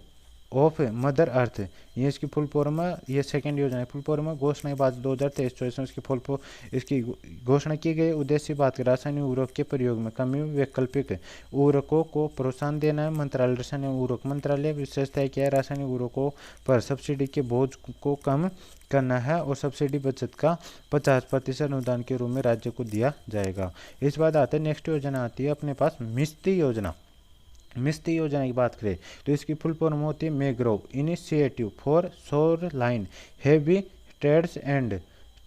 of mother earth. ये इसकी फुल फॉर्म है। ये सेकंड योजना है। फुल फॉर्म है घोषणा की बात 2023-24 में इसकी घोषणा की गई। उद्देश्य बात करें रासायनिक उर्वरक के प्रयोग में कमी, वैकल्पिक उर्वरकों को प्रोत्साहन देना है। मंत्रालय रासायनिक उर्वरक मंत्रालय विशेषता क्या है? रासायनिक उर्वरकों पर सब्सिडी के बोझ को कम करना है और सब्सिडी बचत का 50% अनुदान के रूप में राज्य को दिया जाएगा। इस बात आते हैं नेक्स्ट योजना आती है अपने पास मिस्ती योजना। मिस्ती योजना की बात करें तो इसकी फुल फॉर्म होती है mangrove initiative for shoreline heavy trades and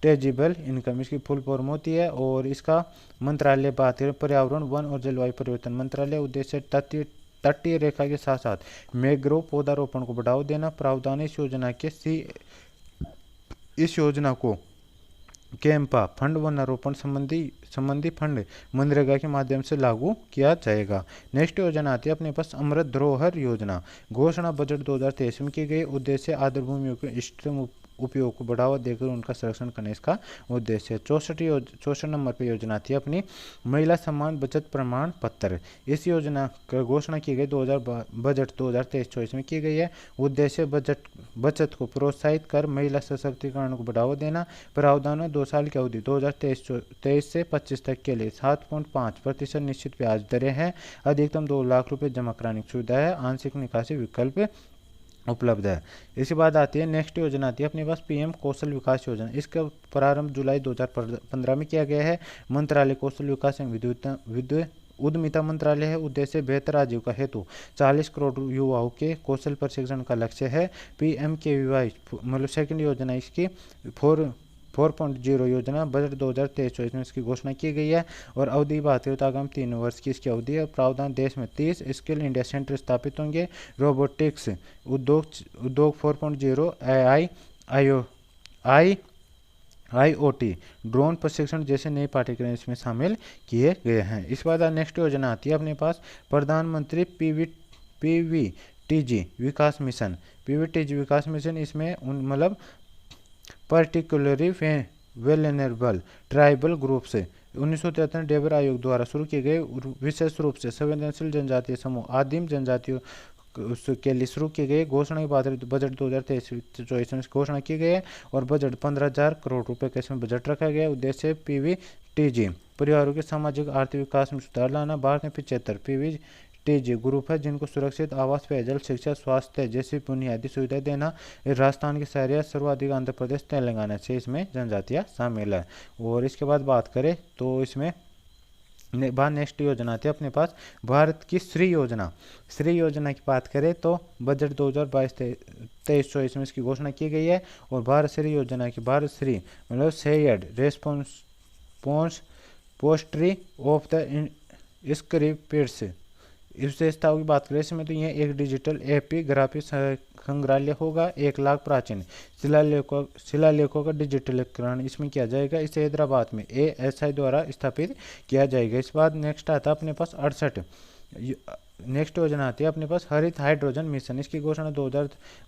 tangible income. इसकी फुल फॉर्म होती है और इसका मंत्रालय बात करें पर्यावरण वन और जलवायु परिवर्तन मंत्रालय। उद्देश्य तटीय रेखा के साथ साथ मैंग्रोव पौधारोपण को बढ़ावा देना। प्रावधान इस योजना को कैंपा फंड वनारोपण संबंधी फंड मनरेगा के माध्यम से लागू किया जाएगा। नेक्स्ट योजना आती है अपने पास अमृत धरोहर योजना। घोषणा बजट 2023 में की गई। उद्देश्य आर्द्र भूमियों के इष्टतम उपयोग को बढ़ावा देकर उनका संरक्षण करने इसका उद्देश्य। 64 नंबर पर योजना थी अपनी महिला सम्मान बचत प्रमाण पत्र। इस योजना की घोषणा की गई बजट 2023-24 में की गई है। उद्देश्य बचत को प्रोत्साहित कर महिला सशक्तिकरण को बढ़ावा देना। प्रावधान में 2 साल की अवधि 2023 से 25 तक के लिए 7.5% निश्चित ब्याज दरें हैं। अधिकतम 2 लाख रुपये जमा कराने की सुविधा है। आंशिक निकासी विकल्प उपलब्ध है। इसके बाद आती है नेक्स्ट योजना आती है अपने पास PM कौशल विकास योजना। इसका प्रारंभ जुलाई 2015 में किया गया है। मंत्रालय कौशल विकास एवं उद्यमिता मंत्रालय है। उद्देश्य बेहतर आजीविका हेतु 40 करोड़ युवाओं के कौशल प्रशिक्षण का लक्ष्य है। PMKVY मतलब सेकंड योजना इसकी 4.0 योजना बजट 2023-24 में इसकी घोषणा की गई है और अवधि बात करें तो आगामी 3 वर्ष की इसकी अवधि है। प्रावधान देश में 30 स्किल इंडिया सेंटर स्थापित होंगे। रोबोटिक्स उद्योग 4.0 IoT ड्रोन प्रशिक्षण जैसे नए पाठ्यक्रम इसमें शामिल किए गए हैं। इस बाद नेक्स्ट योजना आती है अपने पास प्रधानमंत्री PVTG विकास मिशन। PVTG विकास मिशन इसमें मतलब पर्टिकुलरली वेलनरेबल ट्राइबल ग्रुप से 1973 डेबर आयोग द्वारा शुरू किए गए विशेष रूप से संवेदनशील जनजातीय समूह आदिम जनजातियों के लिए शुरू की गई। घोषणा की बात करें तो बजट 2023-24 में घोषणा की गई है और बजट 15,000 करोड़ रुपए का इसमें बजट रखा गया है। उद्देश्य PVTG परिवारों के सामाजिक आर्थिक विकास में सुधार लाना। भारत में 75 PVTG ग्रुप है जिनको सुरक्षित आवास, पेयजल, शिक्षा, स्वास्थ्य जैसी बुनियादी सुविधाएं देना। राजस्थान की शहरिया सर्वाधिक, आंध्र प्रदेश, तेलंगाना से इसमें जनजातियाँ शामिल है। और इसके बाद बात करें तो इसमें नेक्स्ट योजना आती है अपने पास भारत की श्री योजना। श्री योजना की बात करें तो बजट 2022-23-24 में इसकी घोषणा की गई है और भारत श्री योजना की भारत श्री मतलब shared response Postgre of the scripts विशेषताओं की बात करें इसमें तो यह एक डिजिटल एपिग्राफी संग्रहालय होगा। 1 लाख प्राचीन शिलालेखों का डिजिटलीकरण इसमें किया जाएगा। इसे हैदराबाद में ASI द्वारा स्थापित किया जाएगा। इस बाद नेक्स्ट आता है अपने पास 68 नेक्स्ट योजना आती है अपने पास हरित हाइड्रोजन मिशन। इसकी घोषणा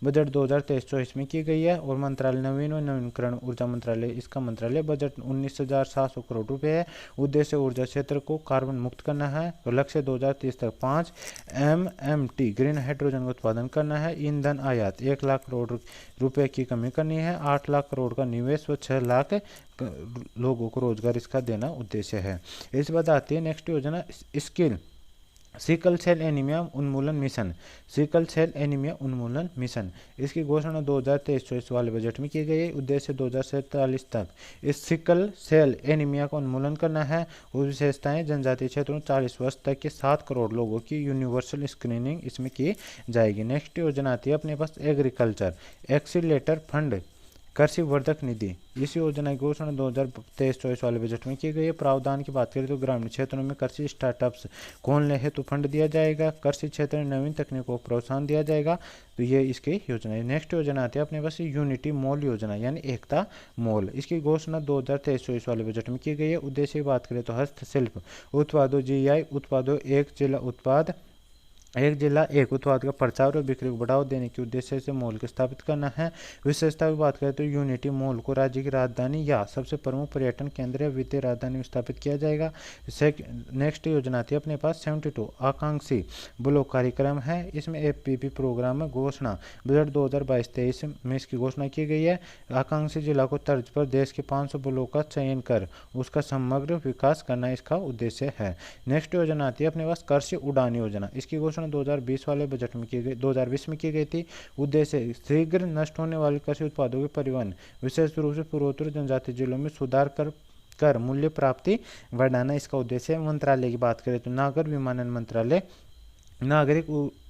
बजट 2023-24 में की गई है और मंत्रालय नवीन व नवीनकरण ऊर्जा मंत्रालय, इसका मंत्रालय बजट 19,700 करोड़ रुपए है। उद्देश्य ऊर्जा क्षेत्र को कार्बन मुक्त करना है और लक्ष्य 2030 तक 5 MMT ग्रीन हाइड्रोजन का उत्पादन करना है। ईंधन आयात 1 लाख करोड़ रुपए की कमी करनी है। 8 लाख करोड़ का निवेश व 6 लाख लोगों को रोजगार इसका देना उद्देश्य है। इस बात आती है नेक्स्ट योजना स्किल सिकल सेल एनीमिया उन्मूलन मिशन। सिकल सेल एनीमिया उन्मूलन मिशन, इसकी घोषणा 2023-24 वाले बजट में की गई है। उद्देश्य 2047 तक इस सिकल सेल एनीमिया का उन्मूलन करना है और विशेषताएं जनजातीय क्षेत्रों में 40 वर्ष तक के 7 करोड़ लोगों की यूनिवर्सल स्क्रीनिंग इसमें की जाएगी। नेक्स्ट योजना आती है अपने पास एग्रीकल्चर एक्सीलेटर फंड कृषि वर्धक निधि। इस योजना की घोषणा 2023-24 वाले बजट में की गई है। प्रावधान की बात करें तो ग्रामीण क्षेत्रों में कृषि स्टार्टअप्स खोलने हेतु फंड दिया जाएगा। कृषि क्षेत्र में नवीन तकनीकों को प्रोत्साहन दिया जाएगा। तो ये इसकी योजना है। नेक्स्ट योजना आती है अपने पास यूनिटी मॉल योजना यानी एकता मॉल। इसकी घोषणा 2023-24 वाले बजट में की गई है। उद्देश्य की बात करें तो हस्तशिल्प उत्पादों GI उत्पादों एक जिला एक उत्पाद का प्रचार और बिक्री को बढ़ावा देने के उद्देश्य से मॉल को स्थापित करना है। विशेषता की बात करें तो यूनिटी मॉल को राज्य की राजधानी या सबसे प्रमुख पर्यटन केंद्र या वित्तीय राजधानी में स्थापित किया जाएगा। नेक्स्ट योजना थी अपने पास 72 आकांक्षी ब्लॉक कार्यक्रम है। इसमें FPP प्रोग्राम में घोषणा बजट 2022-23 में इसकी घोषणा की गई है। आकांक्षी जिला को तर्ज पर देश के 500 ब्लॉक का चयन कर उसका समग्र विकास करना इसका उद्देश्य है। नेक्स्ट योजना आती है अपने पास कृषि उड़ान योजना। इसकी घोषणा 2020 वाले बजट में की गई 2020 में की गई थी। उद्देश्य शीघ्र नष्ट होने वाले कृषि उत्पादों के परिवहन विशेष रूप से पूर्वोत्तर जनजातीय जिलों में सुधार कर मूल्य प्राप्ति बढ़ाना इसका उद्देश्य है। मंत्रालय की बात करें तो नागर विमानन मंत्रालय नागर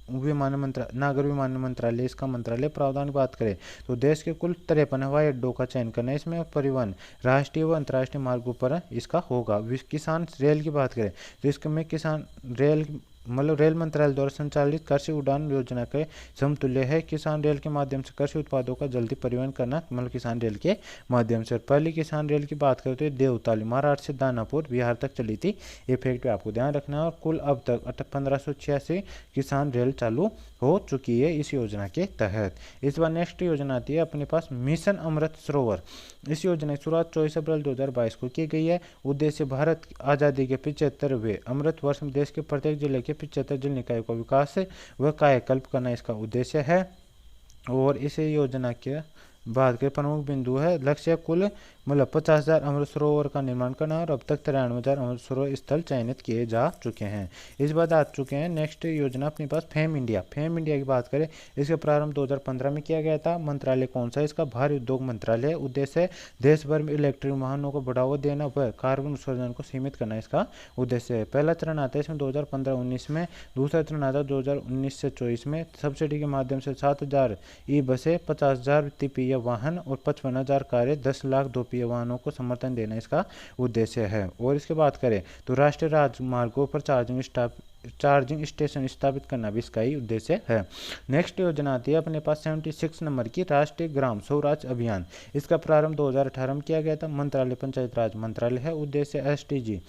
विमानन मंत्रालय इसका मंत्रालय। प्रावधान की बात करें तो देश के कुल 53 हवाई अड्डों का चयन करना है। इसमें परिवहन राष्ट्रीय व अंतर्राष्ट्रीय मार्गों पर इसका होगा। किसान रेल की बात करें तो इसमें किसान रेल रेल मंत्रालय द्वारा संचालित कृषि उड़ान योजना के समतुल्य है। किसान रेल के माध्यम से कृषि उत्पादों का जल्दी परिवहन करना किसान रेल के माध्यम से। पहली किसान रेल की बात करें तो देवताली महाराष्ट्र से दानापुर बिहार तक चली थी। ये फैक्ट आपको ध्यान रखना है। और कुल अब तक 1586 किसान रेल चालू हो चुकी है इस योजना के तहत। इस बार नेक्स्ट योजना आती है अपने पास मिशन अमृत सरोवर। इस योजना की शुरुआत 24 अप्रैल 2022 को की गई है। उद्देश्य भारत आज़ादी के 75वें अमृत वर्ष में देश के प्रत्येक जिले के 75 जल निकायों का विकास व कायाकल्प करना इसका उद्देश्य है। और इस योजना के बाद के प्रमुख बिंदु है लक्ष्य कुल 50,000 अमृत सरोवर का निर्माण करना और अब तक 93,000 अमृत सरोवर स्थल चयनित किए जा चुके हैं। इस बात आ चुके हैं। नेक्स्ट योजना अपने पास फेम इंडिया की बात करें इसका प्रारंभ 2015 में किया गया था। मंत्रालय कौन सा इसका भारी उद्योग मंत्रालय है। उद्देश्य देश भर में इलेक्ट्रिक वाहनों को बढ़ावा देना व कार्बन उत्सर्जन को सीमित करना इसका उद्देश्य है। पहला चरण आता है इसमें 2015-19 में। दूसरा चरण आता है 2019 से 24 में। सब्सिडी के माध्यम से 7,000 ई बसें, 50,000 तिपीय वाहन और 55,000 कारें, 10 लाख दोपहिया वाहनों को समर्थन देना इसका उद्देश्य है। और इसके बात करें तो राष्ट्रीय राजमार्गों पर चार्जिंग स्टेशन स्थापित करना भी इसका ही उद्देश्य है। नेक्स्ट योजना आती है अपने पास 76 नंबर की राष्ट्रीय ग्राम स्वराज अभियान। इसका प्रारंभ 2018 में किया गया था। मंत्रालय पंचायत राज मंत्रालय है। उद्देश्य SDG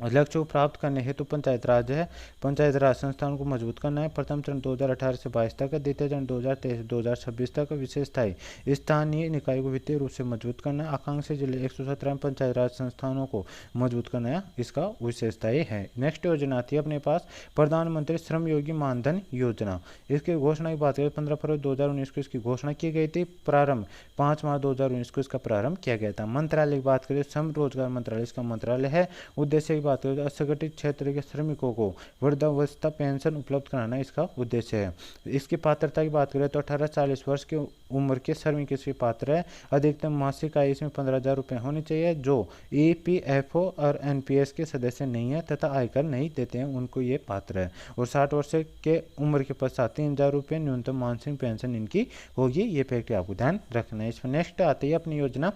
लक्ष्य को प्राप्त करने हेतु पंचायत राज संस्थानों को मजबूत करना है। प्रथम चरण 2018 से 22 तक, द्वितीय चरण 2023 से 2026 तक। विशेषताएं स्थानीय निकायों को वित्तीय रूप से मजबूत करना, आकांक्षी जिले 117 पंचायत राज संस्थानों को मजबूत करना इसका विशेषताएं है। नेक्स्ट योजना आती है अपने पास प्रधानमंत्री श्रम योगी मानधन योजना। इसकी घोषणा की बात करें 15 फरवरी 2019 को इसकी घोषणा की गई थी। प्रारंभ 5 मार्च 2019 को इसका प्रारंभ किया गया था। मंत्रालय की बात करें श्रम रोजगार मंत्रालय इसका मंत्रालय है। उद्देश्य बात करें तो असंगठित क्षेत्र के श्रमिकों को वृद्धावस्था पेंशन उपलब्ध कराना इसका उद्देश्य है। इसकी पात्रता की बात करें तो 18-40 वर्ष की उम्र के श्रमिक इसके पात्र है। अधिकतम मासिक आय इसमें 15,000 रुपये होनी चाहिए। जो EPFO और NPS के सदस्य नहीं है तथा आयकर नहीं देते हैं उनको ये पात्र है। और 60 वर्ष के उम्र के पश्चात 3,000 रुपये न्यूनतम मासिक पेंशन इनकी होगी। ये फैक्ट आपको ध्यान रखना है। इसमें नेक्स्ट आती है अपनी योजना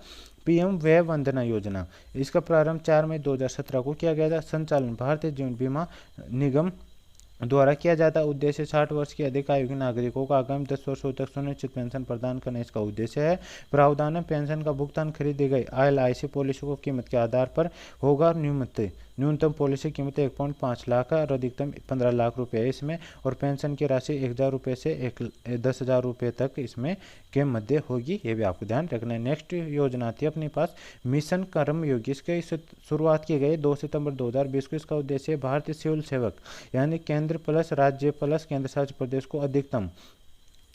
PM वय वंदना योजना। इसका प्रारंभ 4 मई 2017 को किया गया था। संचालन भारतीय जीवन बीमा निगम द्वारा किया जाता है। उद्देश्य 60 वर्ष की अधिक आयु के नागरिकों को आगामी 10 वर्षों तक सुनिश्चित पेंशन प्रदान करना इसका उद्देश्य है। प्रावधान में पेंशन का भुगतान खरीदी गई LIC पॉलिसी को कीमत के आधार पर होगा और नियमित न्यूनतम पॉलिसी कीमत 1.5 लाख है और अधिकतम 15 लाख रुपये है इसमें। और पेंशन की राशि 1000 रुपये से 10,000 रुपये तक इसमें के मध्य होगी, ये भी आपको ध्यान रखना है। नेक्स्ट योजना आती है अपने पास मिशन कर्मयोगी। इसके शुरुआत की गई 2 सितंबर 2020 को। इसका उद्देश्य भारतीय सिविल सेवक यानी केंद्र प्लस राज्य प्लस केंद्र शासित प्रदेश को अधिकतम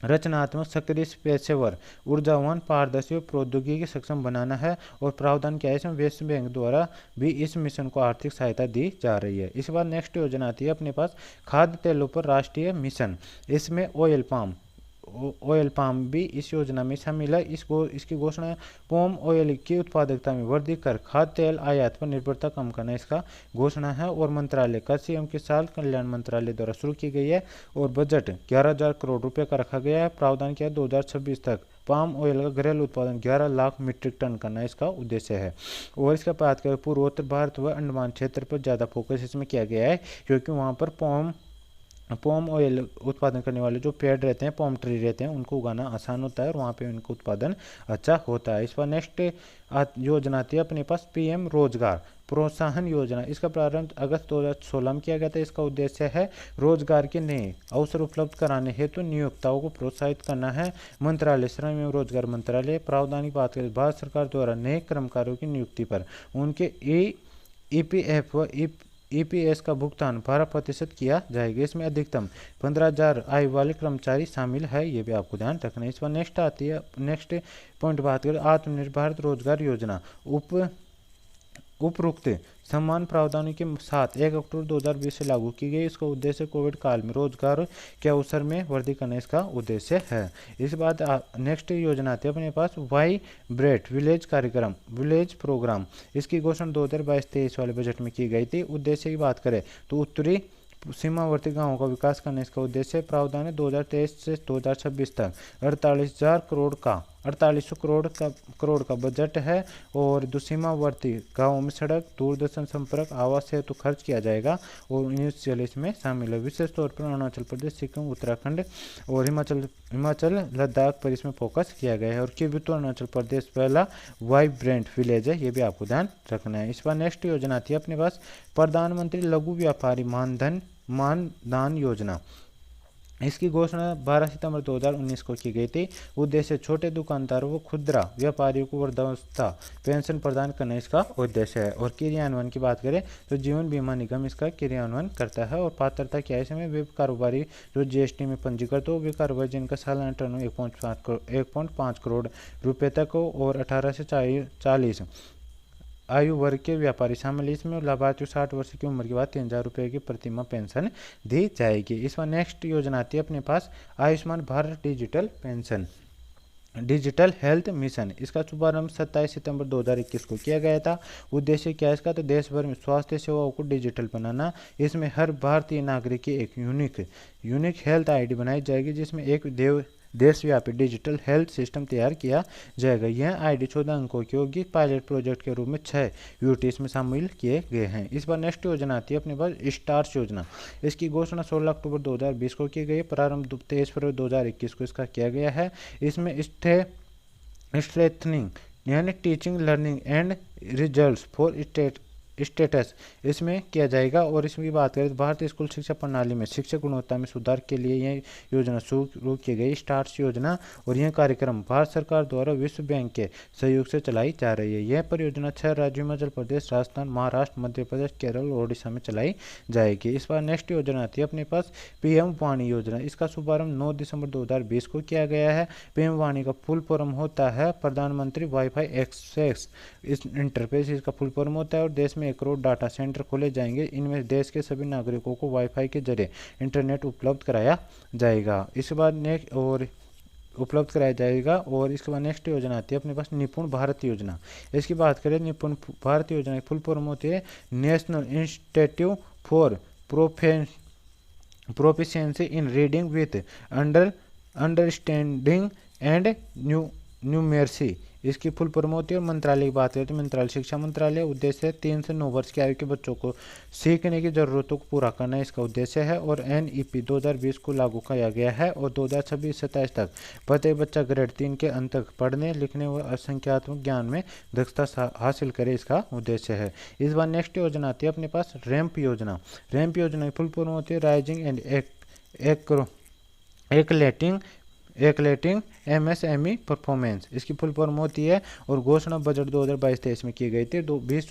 रचनात्मक, सक्रिय, पेशेवर, ऊर्जावान, पारदर्शी और प्रौद्योगिकी सक्षम बनाना है। और प्रावधान क्या है इसमें, विश्व बैंक द्वारा भी इस मिशन को आर्थिक सहायता दी जा रही है। इस बार नेक्स्ट योजना आती है अपने पास खाद्य तेलों पर राष्ट्रीय मिशन। इसमें ऑयल पाम भी इस योजना में शामिल है। इसकी घोषणा पाम ऑयल की उत्पादकता में वृद्धि कर खाद्य तेल आयात पर निर्भरता कम करना इसका घोषणा है। और मंत्रालय कृषि एवं किसान कल्याण मंत्रालय द्वारा शुरू की गई है। और बजट 11,000 करोड़ रुपए का रखा गया है। प्रावधान किया 2026 तक पाम ऑयल का घरेलू उत्पादन 11 लाख मीट्रिक टन करना इसका उद्देश्य है। और इसका बात करें पूर्वोत्तर भारत व अंडमान क्षेत्र पर ज़्यादा फोकस इसमें किया गया है, क्योंकि वहाँ पर पॉम ऑयल उत्पादन करने वाले जो पेड़ रहते हैं, पॉम ट्री रहते हैं, उनको उगाना आसान होता है और वहाँ पे उनका उत्पादन अच्छा होता है। इस पर नेक्स्ट योजना आती है अपने पास पीएम रोजगार प्रोत्साहन योजना। इसका प्रारंभ अगस्त 2016 में किया गया था। इसका उद्देश्य है रोजगार के नए अवसर उपलब्ध कराने हेतु नियोक्ताओं को प्रोत्साहित करना है। मंत्रालय श्रम एवं रोजगार मंत्रालय। प्रावधान की बात करें भारत सरकार द्वारा नए कर्मकारों की नियुक्ति पर उनके ईपीएफ व ईपीएस का भुगतान 12% किया जाएगा। इसमें अधिकतम 15,000 आय वाले कर्मचारी शामिल है, ये भी आपको ध्यान रखना है। इस पर नेक्स्ट आती है नेक्स्ट पॉइंट बात करें आत्मनिर्भर भारत रोजगार योजना। उपरोक्त समान प्रावधानों के साथ 1 अक्टूबर 2020 से लागू की गई। इसका उद्देश्य कोविड काल में रोजगार के अवसर में वृद्धि करना इसका उद्देश्य है। इस बाद नेक्स्ट योजना आती है अपने पास वाइब्रेट विलेज कार्यक्रम विलेज प्रोग्राम। इसकी घोषणा 2022-23 वाले बजट में की गई थी। उद्देश्य की बात करें तो उत्तरी सीमावर्ती गांवों का विकास करने इसका उद्देश्य। प्रावधान है 2023 से 2026 तक 4800 करोड़ का बजट है। और जो सीमावर्ती गांवों में सड़क, दूरदर्शन संपर्क, आवास हेतु खर्च किया जाएगा और इनिशियल इसमें शामिल है। विशेष तौर पर अरुणाचल प्रदेश, सिक्किम, उत्तराखंड और हिमाचल लद्दाख पर इसमें फोकस किया गया है। और किबुतु अरुणाचल प्रदेश पहला वाइब्रेंट विलेज है, ये भी आपको ध्यान रखना है। इस बार नेक्स्ट योजना आती है अपने पास प्रधानमंत्री लघु व्यापारी मानधन योजना। इसकी घोषणा 12 सितंबर 2019 को की गई थी। उद्देश्य छोटे दुकानदारों व खुदरा व्यापारियों को वृद्धावस्था पेंशन प्रदान करना इसका उद्देश्य है। और क्रियान्वयन की बात करें तो जीवन बीमा निगम इसका क्रियान्वयन करता है। और पात्रता क्या है इसमें, वे कारोबारी जो जीएसटी में पंजीकृत हो, वे कारोबारी जिनका सालाना टर्नओवर 1.5 करोड़ रुपये तक हो और 18 से 40 आयु वर्ग के व्यापारी शामिल। इसमें लाभार्थी 60 वर्ष की उम्र के बाद 3,000 रुपये की प्रतिमाह पेंशन दी जाएगी। इस पर नेक्स्ट योजना आती है अपने पास Ayushman Bharat digital pension digital health mission. इसका शुभारंभ 27 सितंबर 2021 को किया गया था। उद्देश्य क्या है इसका, तो देश भर में स्वास्थ्य सेवाओं को डिजिटल बनाना। इसमें हर भारतीय नागरिक की एक यूनिक हेल्थ आईडी बनाई जाएगी, जिसमें एक देशव्यापी डिजिटल हेल्थ सिस्टम तैयार किया जाएगा। यह आईडी 14 अंकों की होगी। पायलट प्रोजेक्ट के रूप में 6 यूटी इसमें शामिल किए गए हैं। इस बार नेक्स्ट योजना आती है अपने पास स्टार्स योजना। इसकी घोषणा 16 अक्टूबर 2020 को की गई। प्रारंभ 23 फरवरी 2021 को इसका किया गया है। इसमें स्ट्रेथनिंग यानी teaching learning and results for status इसमें किया जाएगा। और इसमें बात करें तो भारतीय स्कूल शिक्षा प्रणाली में शिक्षा गुणवत्ता में सुधार के लिए यह योजना शुरू की गई स्टार्स योजना। और यह कार्यक्रम भारत सरकार द्वारा विश्व बैंक के सहयोग से चलाई जा रही है। यह परियोजना 6 राज्यों हिमाचल प्रदेश, राजस्थान, महाराष्ट्र, मध्य प्रदेश, केरल और ओडिशा में चलाई जाएगी। इस बार नेक्स्ट योजना आती है अपने पास पीएम वाणी योजना। इसका शुभारंभ 9 दिसंबर 2020 को किया गया है। पीएम वाणी का फुल फॉर्म होता है प्रधानमंत्री वाईफाई एक्सेस इस इंटरफेस, इसका फुल फॉर्म होता है। और देश में 1 करोड़ डाटा सेंटर खोले जाएंगे। इनमें देश के सभी नागरिकों को वाईफाई के जरिए इंटरनेट उपलब्ध कराया जाएगा। इसके बाद और इसके बाद नेक्स्ट योजना आती है अपने पास निपुण भारत योजना। इसकी बात करें निपुण भारत योजना की फुल फॉर्म होती है national institute for proficiency in reading with understanding and numeracy. इसकी फुल फॉर्म होती है। और मंत्रालय की बात करें तो मंत्रालय शिक्षा मंत्रालय। उद्देश्य है 3 से 9 वर्ष की आयु के बच्चों को सीखने की ज़रूरतों को पूरा करना इसका उद्देश्य है। और NEP 2020 को लागू किया गया है और 2026-27 तक प्रत्येक बच्चा ग्रेड 3 के अंत तक पढ़ने लिखने व संख्यात्मक ज्ञान में दक्षता हासिल करे, इसका उद्देश्य है। इस बार नेक्स्ट योजना आती है अपने पास रैंप योजना। रैंप योजना की फुल फॉर्म होती है राइजिंग एंड एकलेटिंग एकलेटिंग MSME परफॉर्मेंस। इसकी फुल फॉर्म होती है। और घोषणा बजट 2022-23 में की गई थी 30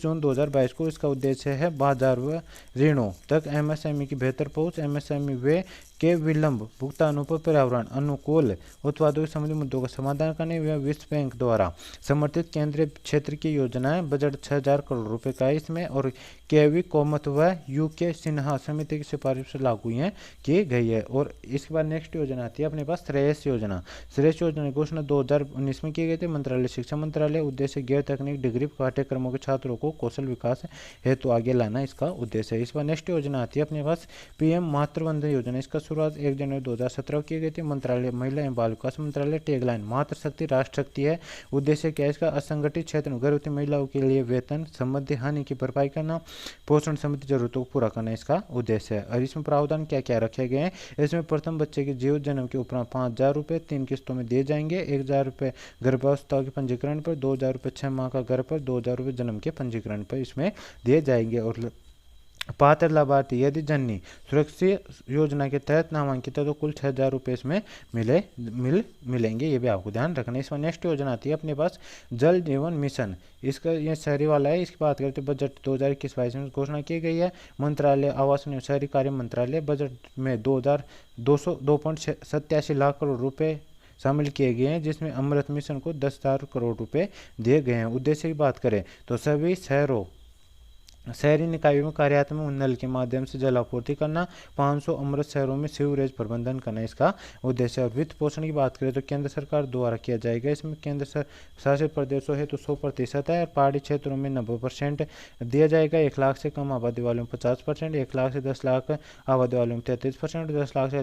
जून 2022 को। इसका उद्देश्य है बाजार व ऋणों तक MSME की बेहतर पहुंच, MSME वे के विलंब भुगतानों पर पर्यावरण अनुकूल उत्पादों के संबंधी मुद्दों का समाधान करने व विश्व बैंक द्वारा समर्थित केंद्रीय क्षेत्र की योजनाएं। बजट 6,000 करोड़ रुपए का है इसमें। और केवी कोमत व UK सिन्हा समिति की सिफारिश से लागू की गई है। और इसके बाद नेक्स्ट योजना आती है अपने पास श्रेयस योजना। श्रेयस योजना की घोषणा 2019 में की गई थी मंत्रालय शिक्षा मंत्रालय। उद्देश्य गैर तकनीक डिग्री पाठ्यक्रमों के छात्रों को कौशल विकास हेतु आगे लाना, इसका उद्देश्य है। इस बार नेक्स्ट योजना आती है अपने पास PM मातृवंदन योजना। इसका शुरुआत 1 जनवरी 2017 की गई थी। मंत्रालय महिला एवं बाल विकास मंत्रालय। टैगलाइन मातृशक्ति राष्ट्र शक्ति है। उद्देश्य क्या है इसका? असंगठित क्षेत्र में गर्भवती महिलाओं के लिए वेतन संबंधी हानि की भरपाई करना, पोषण संबंधी जरूरतों को पूरा करना, इसका उद्देश्य है। और इसमें प्रावधान क्या क्या रखे गए हैं? इसमें प्रथम बच्चे के जीवित जन्म के उपरांत 5,000 रुपये 3 किस्तों में दिए जाएंगे। 1,000 रुपये गर्भावस्था के पंजीकरण पर, 2,000 रुपये 6 माह का गर्भ पर, 2,000 रुपये जन्म के पंजीकरण पर इसमें दिए जाएंगे। और पात्र लाभार्थी यदि जननी सुरक्षा योजना के तहत नामांकित है तो कुल 6,000 रुपये इसमें मिलेंगे, ये भी आपको ध्यान रखना है। इसमें नेक्स्ट योजना आती है अपने पास जल जीवन मिशन। इसका ये शहरी वाला है। इसकी बात करते हैं बजट 2021-22 में घोषणा की गई है। मंत्रालय आवास एवं शहरी कार्य मंत्रालय बजट में 2,287 लाख करोड़ रुपये शामिल किए गए हैं, जिसमें अमृत मिशन को 10,000 करोड़ रुपए दिए गए हैं। उद्देश्य की बात करें तो सभी शहरी निकायों में कार्यात्मक नल के माध्यम से जल आपूर्ति करना, 500 अमृत शहरों में सीवरेज प्रबंधन करना, इसका उद्देश्य है। वित्त पोषण की बात करें तो केंद्र सरकार द्वारा किया जाएगा। इसमें केंद्र शासित प्रदेशों है तो 100% है। और पहाड़ी क्षेत्रों में 90% दिया जाएगा। 1 लाख से कम आबादी वालों में 50%, 1 लाख से 10 लाख आबादी वालों में 33%, 10 लाख से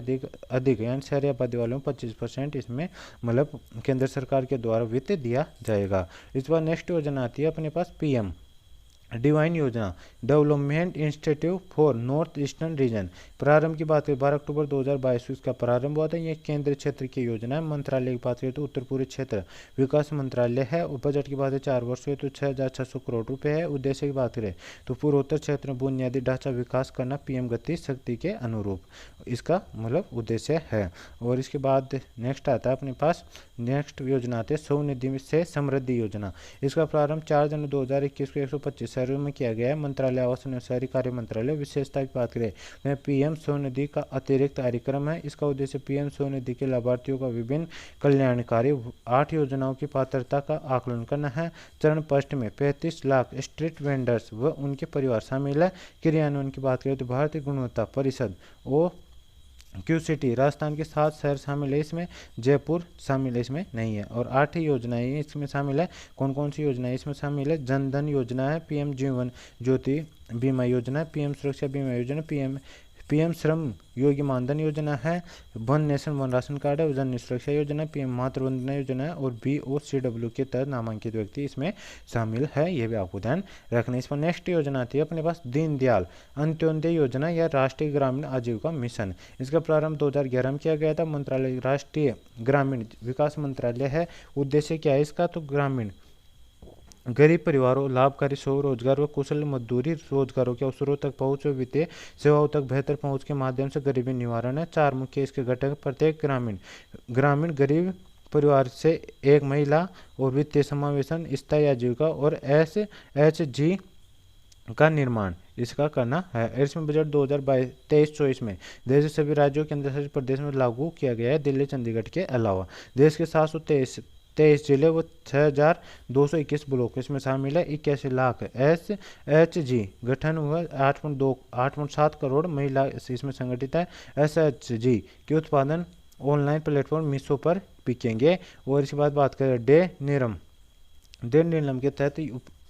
अधिक यानी शहरी आबादी वालों में 25% इसमें मतलब केंद्र सरकार के द्वारा वित्त दिया जाएगा। इस बार नेक्स्ट योजना आती है अपने पास PM डिवाइन योजना, development institute for north eastern region. प्रारंभ की बात करें 12 अक्टूबर 2022 को इसका प्रारंभ हुआ था। ये केंद्रीय क्षेत्र की योजना है। मंत्रालय की बात करें तो उत्तर पूर्वी क्षेत्र विकास मंत्रालय है। और बजट की बात है 4 वर्ष हुए तो 6,600 करोड़ रुपए है। उद्देश्य की बात करें तो पूर्वोत्तर क्षेत्र में बुनियादी ढांचा विकास करना, PM गति शक्ति के अनुरूप इसका मतलब उद्देश्य है। और इसके बाद नेक्स्ट आता है अपने पास नेक्स्ट योजना आती है स्वनिधि से समृद्धि योजना। इसका प्रारंभ 4 जनवरी 2021 को 125 शहरों में किया गया है। मंत्रालय आवास एवं शहरी कार्य मंत्रालय। विशेषता की बात करें तो PM स्वनिधि का अतिरिक्त कार्यक्रम है। इसका उद्देश्य PM स्वनिधि के लाभार्थियों का विभिन्न कल्याणकारी 8 योजनाओं की पात्रता का आकलन करना है। चरण फर्स्ट में 35 लाख स्ट्रीट वेंडर्स व उनके परिवार शामिल है। क्रियान्वयन की बात करें तो भारतीय गुणवत्ता परिषद QCT राजस्थान के 7 शहर शामिल है इसमें, जयपुर शामिल है इसमें नहीं है। और 8 ही योजनाएं इसमें शामिल है। कौन कौन सी योजनाएं इसमें शामिल है? जनधन योजना है, PM जीवन ज्योति बीमा योजना है, PM सुरक्षा बीमा योजना, PM श्रम योगी मानधन योजना है, one nation one ration card है, जन सुरक्षा योजना, PM मातृवंदना योजना है। और BOCW के तहत नामांकित व्यक्ति इसमें शामिल है, ये भी आपको ध्यान रखना है। इस पर नेक्स्ट योजना आती है अपने पास दीनदयाल अंत्योदय योजना या राष्ट्रीय ग्रामीण आजीविका मिशन। इसका प्रारंभ 2011 में किया गया था। मंत्रालय राष्ट्रीय ग्रामीण विकास मंत्रालय है। उद्देश्य क्या है इसका? तो ग्रामीण गरीब परिवारों, लाभकारी स्वरोजगार व कुशल मजदूरी रोजगारों के अवसरों तक पहुंच व वित्तीय सेवाओं तक बेहतर पहुंच के माध्यम से गरीबी निवारण है। 4 मुख्य इसके घटक: प्रत्येक ग्रामीण गरीब परिवार से एक महिला और वित्तीय समावेशन, स्थायी आजीविका और SHG का निर्माण इसका करना है। इसमें बजट 2023-24 में देश के सभी राज्यों केंद्र शासित प्रदेश में लागू किया गया है, दिल्ली चंडीगढ़ के अलावा। देश के 723 जिले व 6,221 ब्लॉक इसमें शामिल है। 81 लाख SHG गठन हुआ, 8.7 करोड़ महिला इसमें संगठित है। SHG के उत्पादन ऑनलाइन प्लेटफॉर्म मीशो पर बिकेंगे। और इसके बाद बात करें डे निलम के तहत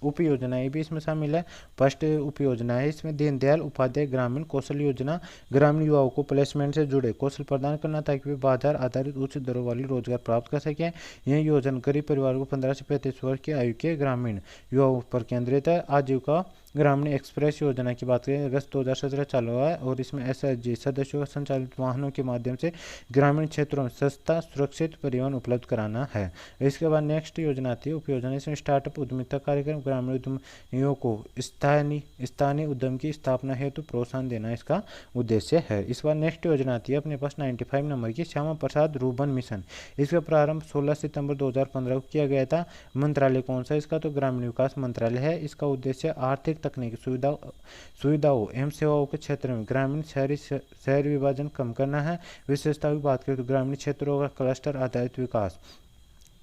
उप योजनाएं भी इसमें शामिल है। फर्स्ट उप योजना है इसमें दीनदयाल उपाध्याय ग्रामीण कौशल योजना, ग्रामीण युवाओं को प्लेसमेंट से जुड़े कौशल प्रदान करना ताकि वे बाजार आधारित उच्च दरों वाली रोजगार प्राप्त कर सकें। यह योजना गरीब परिवारों को 15 से 35 वर्ष की आयु के ग्रामीण युवाओं पर केंद्रित है। आजीविका ग्रामीण एक्सप्रेस योजना की बात करें अगस्त 2017 चालू हुआ है और इसमें एसएचजी सदस्यों का संचालित वाहनों के माध्यम से ग्रामीण क्षेत्रों में सस्ता सुरक्षित परिवहन उपलब्ध कराना है। इसके बाद नेक्स्ट योजना आती है उप योजना, इसमें स्टार्टअप उद्यमिता कार्यक्रम, ग्रामीण उद्यमियों को स्थानीय उद्यम की स्थापना हेतु प्रोत्साहन देना इसका उद्देश्य है। इस बार नेक्स्ट योजना आती है अपने पास 95 नंबर की श्यामा प्रसाद रूबन मिशन। इसका प्रारंभ 16 सितंबर 2015 को किया गया था। मंत्रालय कौन सा इसका, तो ग्रामीण विकास मंत्रालय है। इसका उद्देश्य आर्थिक तकनीकी सुविधाओं एवं सेवाओं के क्षेत्र में ग्रामीण शहरी विभाजन कम करना है। विशेषता की बात करें तो ग्रामीण क्षेत्रों का क्लस्टर आधारित विकास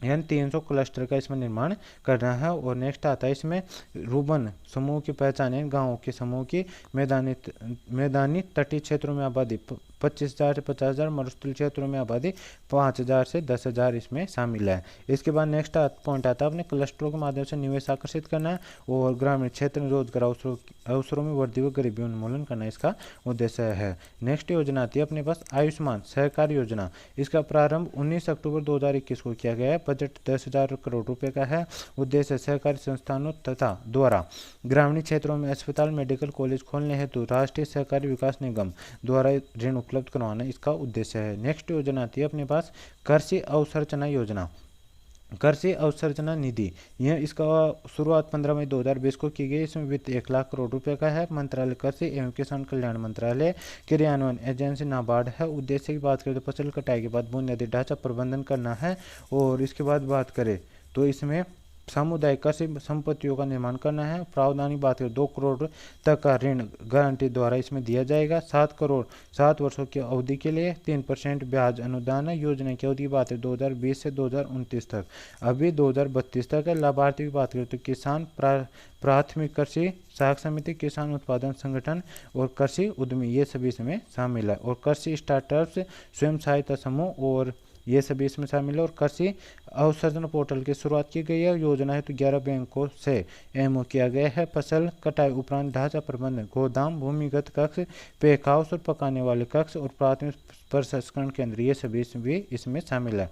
यानी 300 क्लस्टर का इसमें निर्माण करना है। और नेक्स्ट आता है इसमें रूबन समूह की पहचान है गाँवों के समूह की मैदानी तटीय क्षेत्रों में आबादी 25,000 से 50,000, मरुस्थलीय क्षेत्रों में आबादी 5,000 से 10,000 इसमें शामिल है। इसके बाद नेक्स्ट पॉइंट आता है अपने क्लस्टरों के माध्यम से निवेश आकर्षित करना है और ग्रामीण क्षेत्र में रोजगार अवसरों में वृद्धि व गरीबी उन्मूलन करना इसका उद्देश्य है। नेक्स्ट योजना आती है अपने पास आयुष्मान सहकार योजना। इसका प्रारंभ 19 अक्टूबर 2021 को किया गया है। बजट 10,000 करोड़ रुपए का है। उद्देश्य सहकारी संस्थानों तथा द्वारा ग्रामीण क्षेत्रों में अस्पताल मेडिकल कॉलेज खोलने हेतु राष्ट्रीय सहकारी विकास निगम द्वारा ऋण उपलब्ध करवाना इसका उद्देश्य है। नेक्स्ट योजना आती है अपने पास कृषि अवसंरचना योजना, कृषि अवसंरचना निधि। यह इसका शुरुआत 15 मई 2020 को की गई। इसमें वित्त 1 लाख करोड़ रुपए का है। मंत्रालय कृषि एवं किसान कल्याण मंत्रालय, क्रियान्वयन एजेंसी नाबार्ड है। उद्देश्य की बात करें तो फसल कटाई के बाद बुनियादी ढांचा प्रबंधन करना है। और इसके बाद बात करें तो इसमें सामुदायिक कृषि संपत्तियों का निर्माण करना है। प्रावधान की बात करें 2 करोड़ तक का ऋण गारंटी द्वारा इसमें दिया जाएगा। 7 करोड़ 7 वर्षों की अवधि के लिए 3% ब्याज अनुदान है। योजना की अवधि की बात है 2020 से 2029 तक, अभी 2032 तक है। लाभार्थी की बात करें तो किसान प्राथमिक कृषि सहायक समिति, किसान उत्पादन संगठन और कृषि उद्यमी ये सभी इसमें शामिल है। और कृषि स्टार्टअप्स, स्वयं सहायता समूह और ये सभी इसमें शामिल है। और कृषि अवसंरचना पोर्टल की शुरुआत की गई है। योजना हेतु 11 बैंकों से एमओ किया गया है। फसल कटाई उपरांत ढांचा प्रबंधन, गोदाम, भूमिगत कक्ष, पेक हाउस और पकाने वाले कक्ष और प्राथमिक प्रसंस्करण केंद्र ये सभी इसमें शामिल है।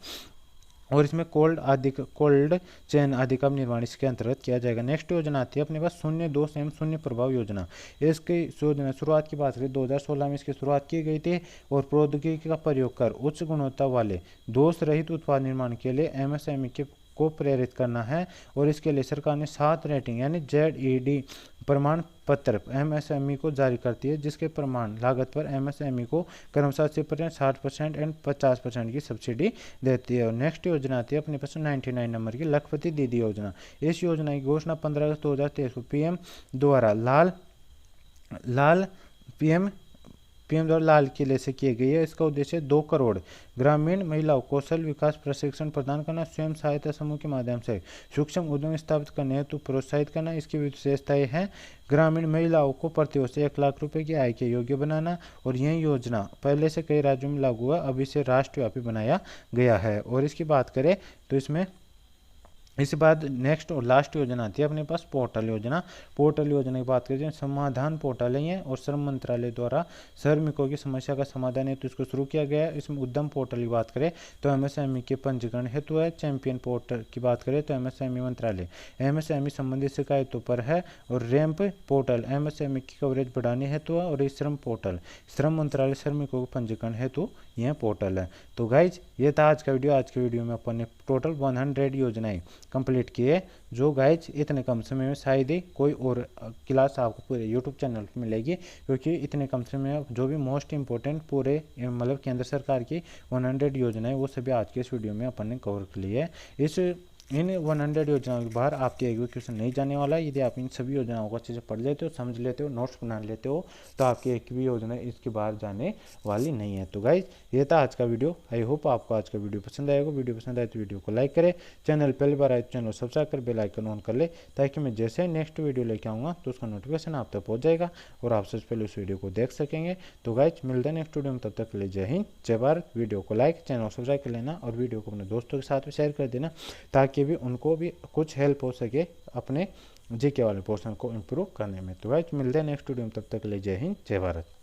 और इसमें कोल्ड चेन आदि का निर्माण इसके अंतर्गत किया जाएगा। नेक्स्ट योजना आती है अपने पास शून्य दोष एवं शून्य प्रभाव योजना। इसकी योजना शुरुआत की बात करें 2016 में इसकी शुरुआत की गई थी। और प्रौद्योगिकी का प्रयोग कर उच्च गुणवत्ता वाले दोष रहित उत्पाद निर्माण के लिए एमएसएमई को प्रेरित करना है। और इसके लिए सरकार ने 7 रेटिंग यानी ZED प्रमाण पत्र एमएसएमई को जारी करती है, जिसके प्रमाण लागत पर एमएसएमई को क्रमशः 80%, 60% एंड 50% की सब्सिडी देती है। और नेक्स्ट योजना आती है अपने पास 99 नंबर की लखपति दीदी योजना। इस योजना की घोषणा 15 अगस्त 2023 को पीएम द्वारा लाल किले से की गई है। इसका उद्देश्य 2 करोड़ ग्रामीण महिलाओं कौशल विकास प्रशिक्षण प्रदान करना, स्वयं सहायता समूह के माध्यम से सूक्ष्म उद्यम स्थापित करने हेतु प्रोत्साहित करना। इसकी विशेषताएं हैं ग्रामीण महिलाओं को प्रतिवर्ष 1 लाख रुपए की आय के योग्य बनाना। और यह योजना पहले से कई राज्यों में लागू हुआ, अभी से राष्ट्रव्यापी बनाया गया है। और इसकी बात करें तो इसके बाद नेक्स्ट और लास्ट योजना आती है अपने पास पोर्टल योजना। पोर्टल योजना की बात करें समाधान पोर्टल है और श्रम मंत्रालय द्वारा श्रमिकों की समस्या का समाधान हेतु इसको शुरू किया गया है। इसमें उद्यम पोर्टल की बात करें तो एमएसएमई के पंजीकरण हेतु है। चैंपियन पोर्टल की बात करें तो एमएसएमई मंत्रालय एमएसएमई संबंधित शिकायतों पर है। और रैंप पोर्टल एमएसएमई की कवरेज बढ़ाने हेतु है। और श्रम पोर्टल श्रम मंत्रालय श्रमिकों के पंजीकरण हेतु यह पोर्टल है। तो गाइज ये था आज का वीडियो। आज के वीडियो में अपन ने टोटल 100 योजनाएं कंप्लीट किए, जो गाइज इतने कम समय में शायद ही कोई और क्लास आपको पूरे यूट्यूब चैनल पर मिलेगी, क्योंकि इतने कम समय में जो भी मोस्ट इंपॉर्टेंट पूरे मतलब केंद्र सरकार की 100 योजनाएं वो सभी आज के इस वीडियो में अपन ने कवर कर ली है। इन 100 योजनाओं के बाहर आपके एक भी क्वेश्चन नहीं जाने वाला। यदि आप इन सभी योजनाओं को अच्छे से पढ़ लेते हो, समझ लेते हो, नोट्स बना लेते हो, तो आपकी एक भी योजना इसके बाहर जाने वाली नहीं है। तो गाइज ये था आज का वीडियो। आई होप आपको आज का वीडियो पसंद आएगा। वीडियो पसंद आए तो वीडियो को लाइक करें, चैनल पहली बार आए तो चैनल सब्सक्राइब कर बेल आइकन ऑन कर ले, ताकि मैं जैसे नेक्स्ट वीडियो लेके आऊँगा तो उसका नोटिफिकेशन आप तक पहुँच जाएगा और आप सबसे पहले उस वीडियो को देख सकेंगे। तो गाइज मिलते हैं नेक्स्ट वीडियो में, तब तक के लिए जय हिंद जय भारत। वीडियो को लाइक, चैनल सब्सक्राइब कर लेना और वीडियो को अपने दोस्तों के साथ भी शेयर कर देना, ताकि भी उनको भी कुछ हेल्प हो सके अपने जीके वाले पोर्शन को इम्प्रूव करने में। तो गाइस मिलते हैं नेक्स्ट वीडियो में, तब तक के लिए जय हिंद जय भारत।